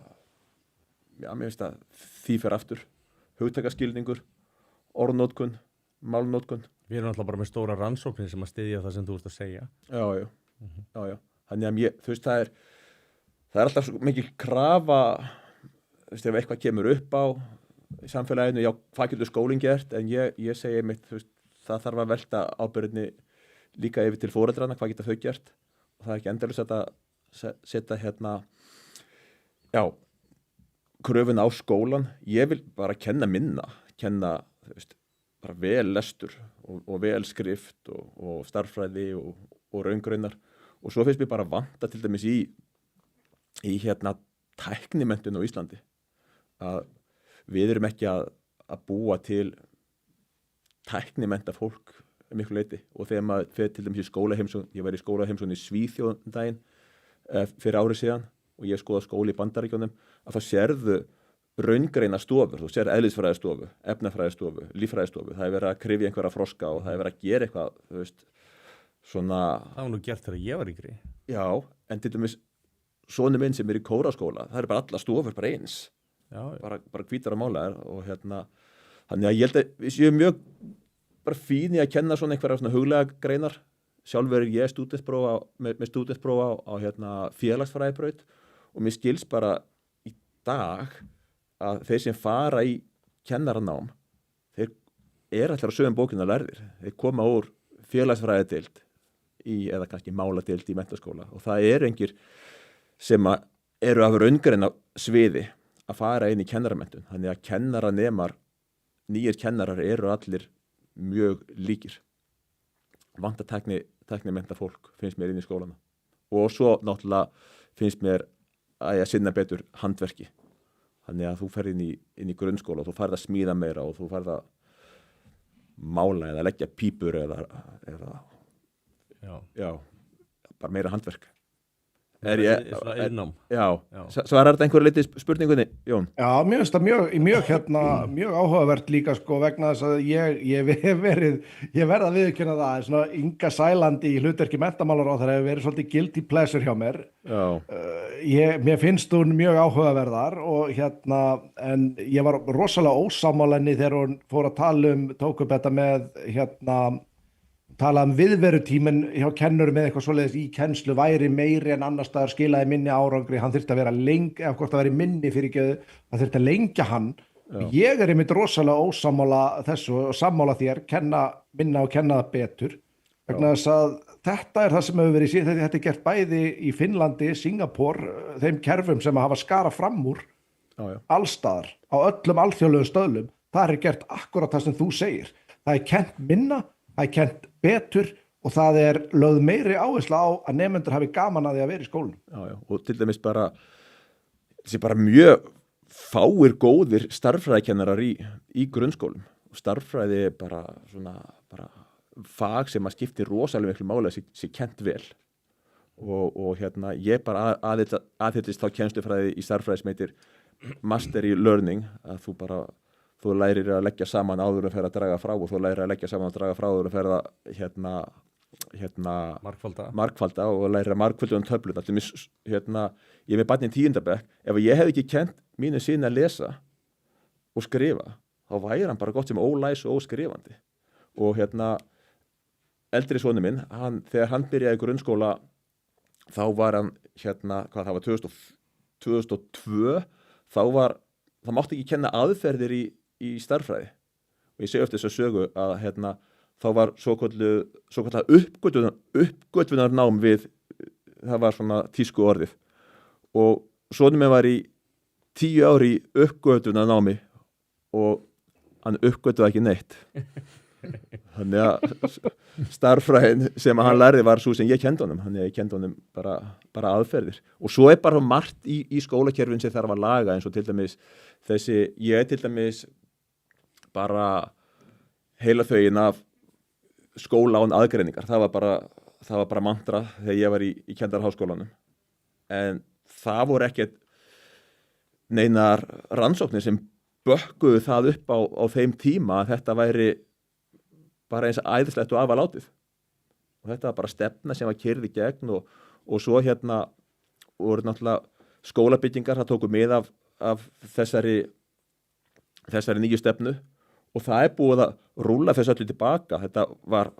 mér finnst að því fer aftur hugtakaskilningur, orðnotkun málnotkun. Við erum alltaf bara með stóra rannsóknir sem að styðja það sem þú ert að segja. Já. Þannig að þú veist, það er alltaf svo mikil krafa, þú veist, ef eitthvað kemur upp á í samfélaginu, já, hvað getur skólinn gert, en ég segi mitt, þú veist, það þarf að velta ábyrgðinni líka yfir til foreldrana, hvað geta þau gert, og það er ekki endalaust að setja kröfuna á skólan. Ég vil bara kenna, þú veist, bara vel lestur og vel skrift og starffræði og raungreinar og svo finnst mér bara vanta til dæmis í tæknimenntun á Íslandi að við erum ekki að búa til tæknimennta fólk miklu leyti og þegar maður fer til dæmis í skólaheimsón, ég var í skólaheimsón í Svíþjóðdaginn fyrir ári síðan og ég skoða skóli í Bandaríkjunum að þá sérðu raungreina stofur, þú sér eðlisfræðistofu, efnafræðistofu, líffræðistofu, það er verið að kryfja einhverja froska og það er verið að gera eitthvað, þú veist, svona... Það var nú gert þegar ég var yngri. Já, en til dæmis, sonur minn sem er í kóraskóla, það er bara alla stofur bara eins, bara hvítar að mála og þannig að ég held að við séum mjög bara fín í að kenna svona einhverja svona huglega greinar, sjálfur er ég með stúdentspróf á félagsfræðibraut og mér skils bara í dag að þeir sem fara í kennaranám, þeir eru allir á sögum bókina lærðir. Þeir koma úr félagsfræðideild eða kannski máladeild í menntaskóla og það eru engir sem eru af raungreina sviði að fara inn í kennaramenntun. Þannig að kennaranemar, nýjir kennarar eru allir mjög líkir. Vanta tæknimennta fólk finnst mér inn í skólana. Og svo náttúrulega finnst mér að ég sinna betur handverki. Þannig að þú ferð inn í grunnskóla og þú farð að smíða meira og þú farð að mála eða leggja pípur eða bara meira handverk. Svarar þetta einhverju liti spurningunni, Jón? Já, mér finnst það mjög áhugavert líka sko vegna þess að ég verð að viðurkenna það svona Inga Sæland í hlutverki menntamálaráðherra hefur verið svolítið guilty pleasure hjá mér. Mér finnst hún mjög áhugaverðar og en ég var rosalega ósammála henni þegar hún fór að tók upp þetta með talað viðverutíminn hjá kennurum með eitthvað svoleiðis í kennslu væri meiri en annars staðar skilaði minni árangri, hann þyrfti að vera hvort það væri minni fyrirgefðu, það þyrfti að lengja hann Ég einmitt rosalega ósammála þessu og sammála þér, kenna minna og kenna það betur. Vegna þess að þetta það sem hefur verið síðan, þetta gert bæði í Finnlandi, Singapore, þeim kerfum sem hafa skara fram úr allstaðar, á öllum alþjóðlegum stöðlum. Það gert akkurat það sem þú segir. Það kent minna, það kent betur og það lögð meiri áhersla á að nemendur hafi gaman að því að vera í skólanum. Já, og til dæmis þessi bara mjög fáir góðir starffræðikennarar í grunnskólum. Starffræði bara fag sem að skipti rosalega miklu máli að sé kent vel. Og ég bara aðhyllist þá kennslufræði í starffræði sem heitir Mastery Learning, að þú lærir að leggja saman áður en fer að draga frá og þú lærir að leggja saman og draga frá áður en fer að margfalda og lærir að margfalda töflur. Ég er með barnið í 10. bekk, ef ég hefði ekki kent mínu syni að lesa og skrifa, þá væri hann bara gott sem ólæs og óskrifandi. Og eldri sonur minn, þegar hann byrjaði í grunnskóla, þá var hann það var 2002, það mátti ekki kenna aðferðir í starffræði. Og ég segi eftir þess að sögu að þá var svokallað uppgötvunarnám það var svona tísku orðið. Og sonur minn var í 10 ár í uppgötvunarnámi og hann uppgötvaði ekki neitt. Þannig að starffræðin sem hann lærði var svo sem ég kendi honum. Þannig að ég kendi honum bara aðferðir. Og svo bara margt í skólakerfin sem þarf að laga, eins og til dæmis ég til dæmis bara heila þauin af skóla án aðgreiningar. Það var bara mantra þegar ég var í Kennaraháskólanum. En það voru ekkert neinar rannsóknir sem bökkuðu það upp á þeim tíma að þetta væri bara eins æðislegt og afalátið. Og þetta var bara stefna sem var keyrð í gegn og svo voru náttúrulega skólabyggingar, það tóku mið af þessari nýju stefnu og það búið að rúlla þessu öllu tilbaka. Þetta var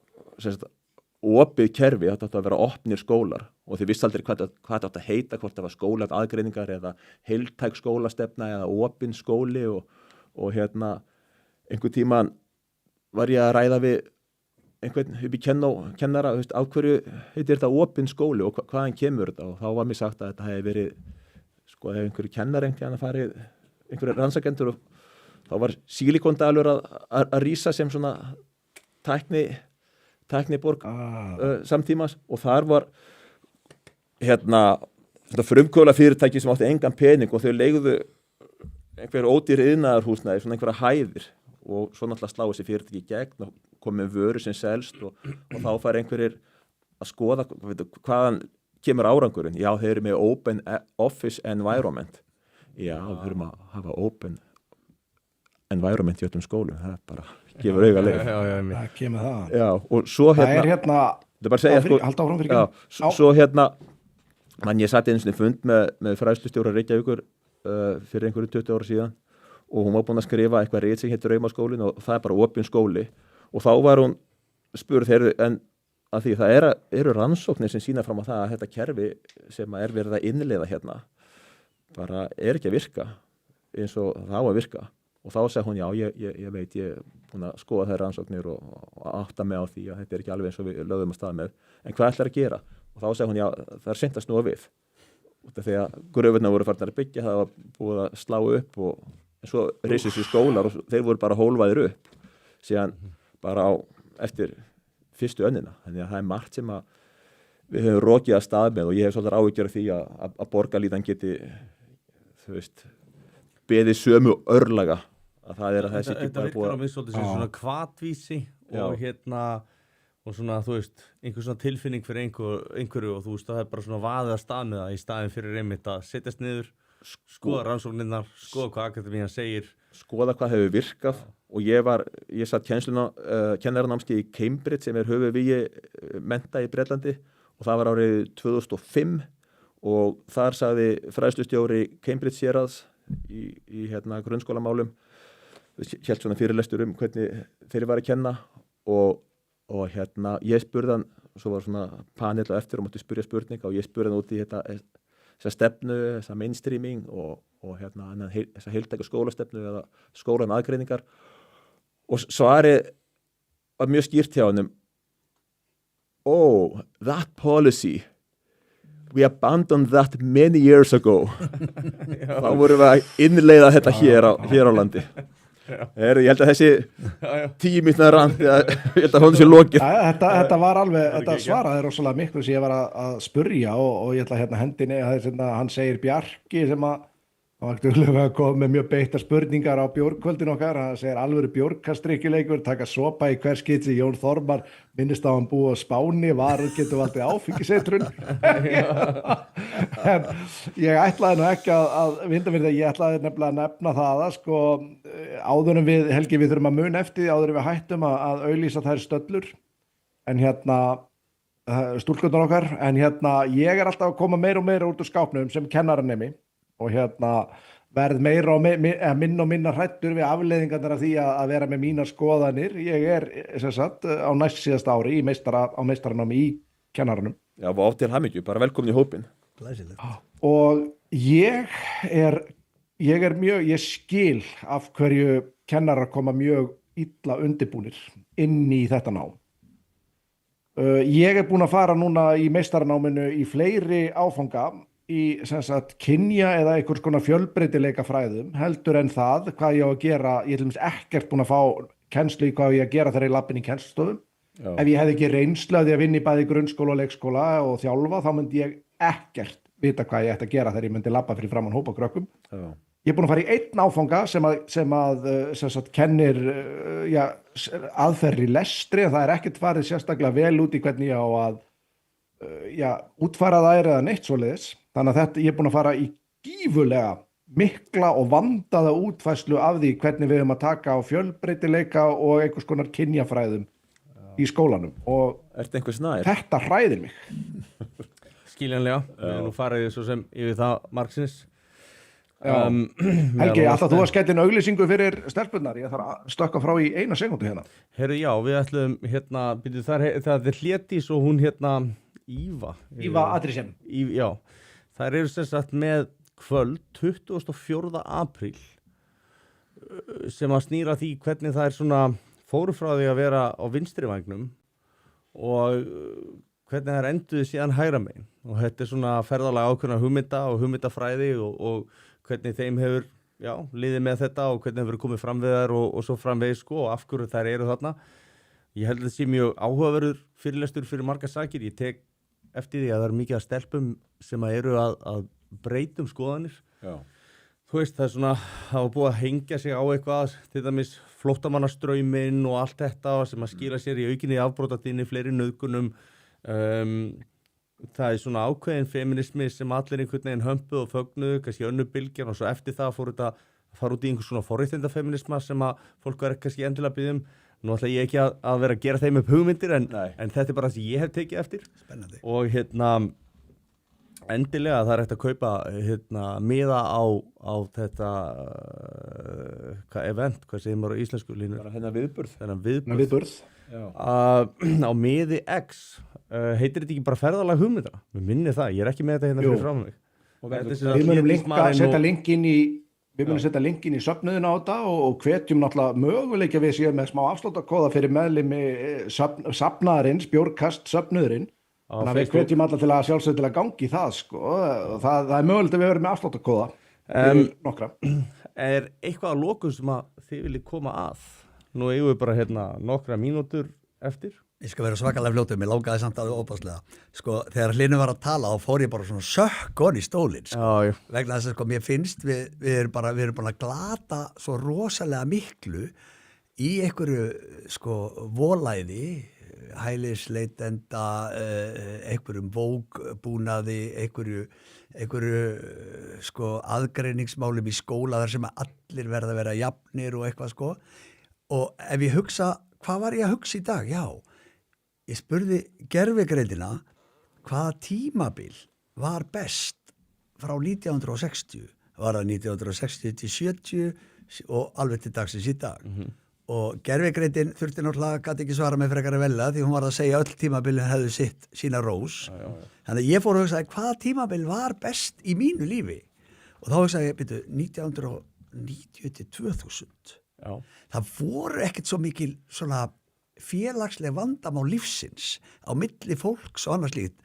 opið kerfi, þetta átti að vera opnir skólar og þið vissi aldrei hvað þetta átti að heita, hvort það var skóla aðgreiningar eða heiltæk skólastefna eða opin skóli og einhvern tímann var ég að ræða við einhvern upp í kennara, af hverju heitir þetta opin skóli og hvaðan kemur þetta, og þá var mér sagt að þetta hefði verið, ef einhverju kennar að farið, einhverju rannsakendur, og þá var Sílikondalur að rísa sem svona tækniborg samtímas, og þar var frumkvöla fyrirtæki sem átti engan pening og þau leigðu einhver ódýr iðnaðarhúsnæði, svona einhverja hæðir, og svo náttúrulega slá þessi fyrirtæki í gegn og komið vöru sem selst og þá fær einhverjir að skoða hvaðan kemur árangurinn. Já, þeir eru með open office environment. Já, við þurfum að hafa open environment í öllum skólum. Það bara gefur auga leið. Það kemur það. Já, og svo það er bara segja, halda áfram fyrir ekki. Svo ég satt einu sinni fund með fræðslustjóra Reykjavíkur fyrir einhverju 20 ára síðan, og hún var búin að skrifa eitthvað rit sem heitir Raumaskólinn, og það bara opin skóli, og þá var hún spurð en að því það eru rannsóknir sem sýna fram á það að þetta kerfi sem verið að innleiða bara ekki að virka eins og það á að virka, og þá sagði hún, já, ég veit, ég er búin að skoða þær rannsóknir og átta mig á því að þetta ekki alveg eins og við lögðum að stað með, en hvað ætlar að gera? Og þá sagði hún, já, það seint að snúa við, út af því að gröfurnar voru farnar að byggja, það var búið að slá upp, og svo reisið sér skólar og þeir voru bara hólfaðir upp síðan bara eftir fyrstu önnina. Þannig að það er margt sem að við höfum rokið að stað með, og ég hef svolítið áhyggjur af því að borgarlínan geti, beðið sömu örlaga, að það að þessi ekki bara búið. Þetta virkar á mig svolítið sem svona hvatvísi og svona, einhver svona tilfinning fyrir einhverju, og það er bara svona vaðið að stað með það í staðin fyrir einmitt að setjast niður, skoða rannsóknirnar, skoða hvað akademían segir, skoða hvað hefur virkað. Og ég satt kennaranámskeið í Cambridge sem höfuðvíi mennta í Bretlandi, og það var árið 2005, og þar sagði fræðslustjóri Cambridge héraðs í grunnskólamálum, hélt svona fyrirlestur hvernig þeir var að kenna, og ég spurði hann, svo var svona panel á eftir og mátti spyrja spurninga, og ég spurði hann út í þessa stefnu, þessa mainstreaming og hérna þessa heiltæku skólastefnu eða skólan aðgreiningar og svarið var mjög skýrt hjá honum oh, that policy we abandoned that many years ago þá vorum við að innleiða þetta hér á landi ég held að þessi 10 mínútna rand ég held að hún sé lokið þetta var alveg, þetta svaraði rosalega miklu sem ég var að spurja og ég ætla hérna hendinni hann segir Bjarki sem að hann var duglegur að koma með mjög beittar spurningar á bjórkvöldin okkar, hann segir alvöru bjórkastrykkjuleikur, taka sopa í hver skitsi, Jón Þormar minnist á hann búið á Spáni, varur getur valdið áfengisetrun en ég ætlaði nú ekki að vinda fyrir það, ég ætlaði nefnilega að nefna það að sko áður en við, Helgi, við þurfum að muna eftir því áður en við hættum að auglýsa þær stöllur en hérna stúlkurnar okkar, en hérna ég alltaf að koma meira og meira út úr skápnum sem kennaranemi og hérna verð meira og minna hræddur við afleiðingarnar af því að vera með mínar skoðanir. Ég sem sagt á næst síðasta ári á meistaranámi í kennaranum. Já, og til hamingju, bara velkomin í hópinn. Glæsilegt. Og ég skil af hverju kennarar koma mjög illa undirbúnir inn í þetta nám. Ég búin að fara núna í meistaranáminu í fleiri áfanga í sem sagt kynja eða einhvers konar fjölbreytileika fræðum heldur en það hvað ég á að gera, ég til dæmis ekkert búin að fá kennslu í hvað ég að gera þegar ég lappin í kennslustofum. Ef ég hefði ekki reynslu af því að vinna í bæði grunnskóla og leikskóla og þjálfa þá myndi ég ekkert vita hvað ég ætti að gera þegar ég myndi labba fyrir framan hópa krökkum. Ég búin að fara í einn áfanga sem sagt kennir aðferðir í lestri en það ekkert farið sérstaklega vel út í hvernig ég á að útfæra þær eða neitt svoleiðis. Þannig að ég búin að fara í gífurlega mikla og vandaða útfærslu af því hvernig við höfum að taka á fjölbreytileika og einhvers konar kynjafræðum í skólanum og þetta hræðir mig. Skiljanlega, við erum nú farið svo sem yfir það margsins. Helgi, alltaf þú að skella inn auglýsingu fyrir stelpunnar, ég þarf að stökka frá í 1 sekúndu hérna. Herru, já, við ætlum hérna, það Hlédís og hún hérna Íva Adrisem. Já, þær eru sem sagt með kvöld 24. apríl sem að snýra því hvernig það svona fóru frá því að vera á vinstri vægnum og hvernig það enduði síðan hægra megin og þetta svona ferðalega ákveðna hugmynda og hugmyndafræði og hvernig þeim hefur liðið með þetta og hvernig hefur komið fram við þær og svo framvegis sko og af hverju þær eru þarna. Ég held að þetta sé mjög áhugaverður fyrirlestur fyrir margar sakir. Ég tek eftir því að það er mikið að stelpum sem að eru að breytum skoðanir. Já. Þú veist, það er svona, það var búið að hengja sig á eitthvað, til dæmis flóttamannastrauminn og allt þetta sem að skila sér í aukinni afbrotatíðni, fleiri nauðgunum. Það er svona ákveðin feminismi sem allir einhvern veginn hömpuð og fögnuðu, kannski önnur bylgjan og svo eftir það fór þetta að fara út í einhvers svona forréttindafeminisma sem að fólk verður kannski endilega að biðja um. Nú ætla ég ekki að vera að gera þeim upp hugmyndir en þetta er bara það sem ég hef tekið eftir. Spennandi. Og endilega það er hægt að kaupa miða á þetta event, hvað segir maður á íslensku línu? Þennan viðburð. Á miði X heitir þetta ekki bara ferðalag hugmynda? Mér minni það, ég er ekki með þetta hérna fyrir frá mig. Við munum setja linkin í söfnuðina á þetta og hvetjum náttúrulega möguleika við séum með smá afsláttarkóða fyrir meðlimi safnaðarins, bjórkast söfnuðurinn. Þannig að við hvetjum alla til að sjálfsögðu til að gangi það sko. Það er mögulegt að við verum með afsláttarkóða fyrir nokkra. Er eitthvað að lokum sem að þið viljið koma að? Nú eigum við bara nokkra mínútur eftir. Ég skal vera svakalega fljótur, mér langaði samt að óbáslega. Sko, þegar Hlynur var að tala, þá fór ég bara svona sökkon í stólinn, sko. Vegna þess að sko, mér finnst við erum búin að glata svo rosalega miklu í einhverju, sko, volæði, hælisleitenda, einhverjum vógbúnaði, einhverju, sko, aðgreiningsmálum í skóla þar sem allir verða að vera jafnir og eitthvað, sko. Og ef ég hugsa, hvað var ég að hugsa í dag? Já. Ég spurði gervigreindina hvaða tímabil var best frá 1960, var það 1960 til 70 og alveg til dagsins í dag. og gervigreitin þurfti náttúrulega gæti ekki svara með frekar velja því hún var að segja öll tímabilin hefðu sitt sína rós. Þannig að ég fór að hugsa hvaða tímabil var best í mínu lífi og þá hugsaði ég, byrju, 1990 til 2000. Já. Það voru ekkert svo mikil svona félagsleg vandamál lífsins á milli fólks og annars líkt.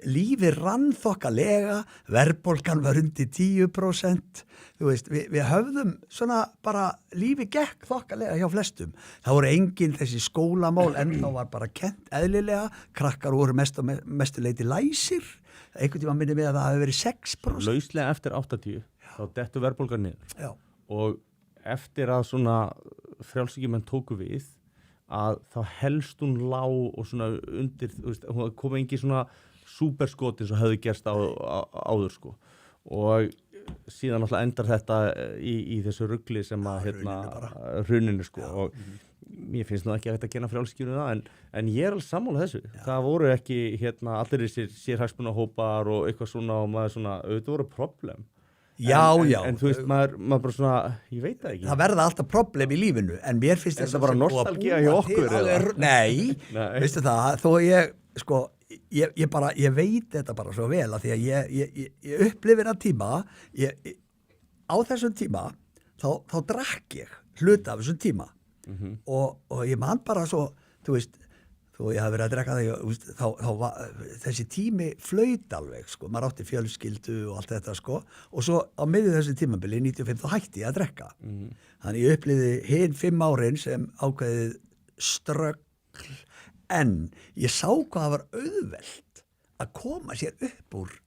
Lífið rann þokkalega, verðbólgan var undir 10%, þú veist, við höfðum svona bara lífið gekk þokkalega hjá flestum. Það voru engin þessi skólamál en þá var bara kennt eðlilega, krakkar voru mestu leiti læsir, einhvern tíma minni með að það hafi verið 6%. Lauslega eftir 80, þá dettu verðbólgan niður. Já. Og eftir að svona frjálshyggjumenn tóku við, að þá helst hún lág og svona undir, þú veist, hún kom engin svona súperskot eins og hefði gerst áður sko og síðan alltaf endar þetta í þessu rugli sem að hruninu sko og mér finnst nú ekki að þetta kenna frjálshyggjunni það en ég alveg sammála þessu. Já. Það voru ekki allir þessir sérhagsmunahópar og eitthvað svona og maður svona, auðvitað voru problem. Já. En þú veist, maður bara svona, ég veit það ekki. Það verða alltaf problem í lífinu, en mér finnst þetta bara nostalgía hjá okkur eða? Nei, veistu það, þó ég, sko, ég veit þetta bara svo vel að því að ég upplifir að tíma, á þessum tíma, þá drakk ég hluta af þessum tíma og ég man bara svo, þú veist, þó ég hafi verið að drekka það, þá var þessi tími flaut alveg, sko, maður átti fjölskyldu og allt þetta, sko, og svo á miðju þessu tímabili, 95, þá hætti ég að drekka. Þannig ég upplifði hin 5 árin sem ákveðið ströggl, en ég sá hvað það var auðvelt að koma sér upp úr,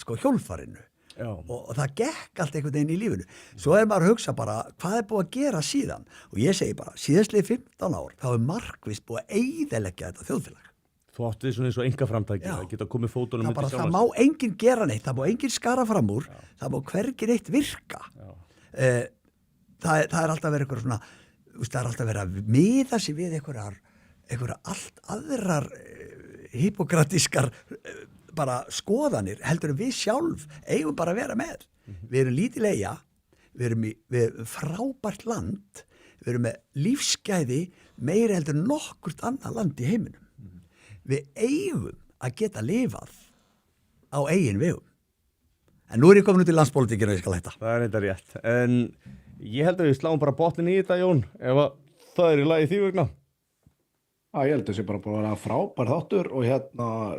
sko, hjólfarinu. Já. Og það gekk allt einhvern veginn í lífinu. Svo maður að hugsa bara, hvað búið að gera síðan? Og ég segi bara, síðastlega 15 ár, þá markvisst búið að eyðileggja þetta þjóðfélag. Þú átti því svona eins og engaframtæki, það geta komið fótunum undir sjálfans. Það má enginn gera neitt, það má enginn skara fram úr, það má hvergi neitt virka. Það alltaf verið eitthvað svona, það alltaf verið að miða sig við einhverjar allt aðrar hippokratískar bara skoðanir, heldur við sjálf eigum bara að vera með. Við erum lítil eyja, við erum frábært land, við erum með lífsgæði meiri heldur nokkurt annað land í heiminum. Við eigum að geta lifað á eigin vegum. En nú er ég komin út í landspólitíkinu og ég skal hætta. Það er eitthvað rétt. En ég held að við sláum bara botnin í þetta, Jón, ef að það er í lagi því vegna. Ég held að þessi bara að vera frábær þáttur og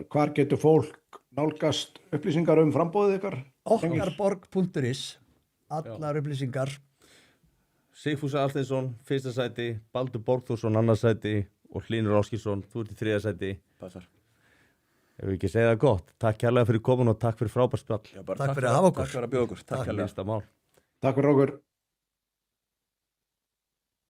hvar getur fólk nálgast upplýsingar frambóðið ykkar? Okkarborg.is, allar upplýsingar. Sigfús Arsteinsson, 1. sæti, Baldur Borgþórsson, 2. sæti og Hlynur Áskilsson, þú ert í 3. sæti. Passar. Ef við ekki segja það gott, takk kærlega fyrir komin og takk fyrir frábært spjall. Takk fyrir að hafa okkur. Takk fyrir að bjóða okkur. Takk kærlega. Næsta mál. Takk fyrir okkur.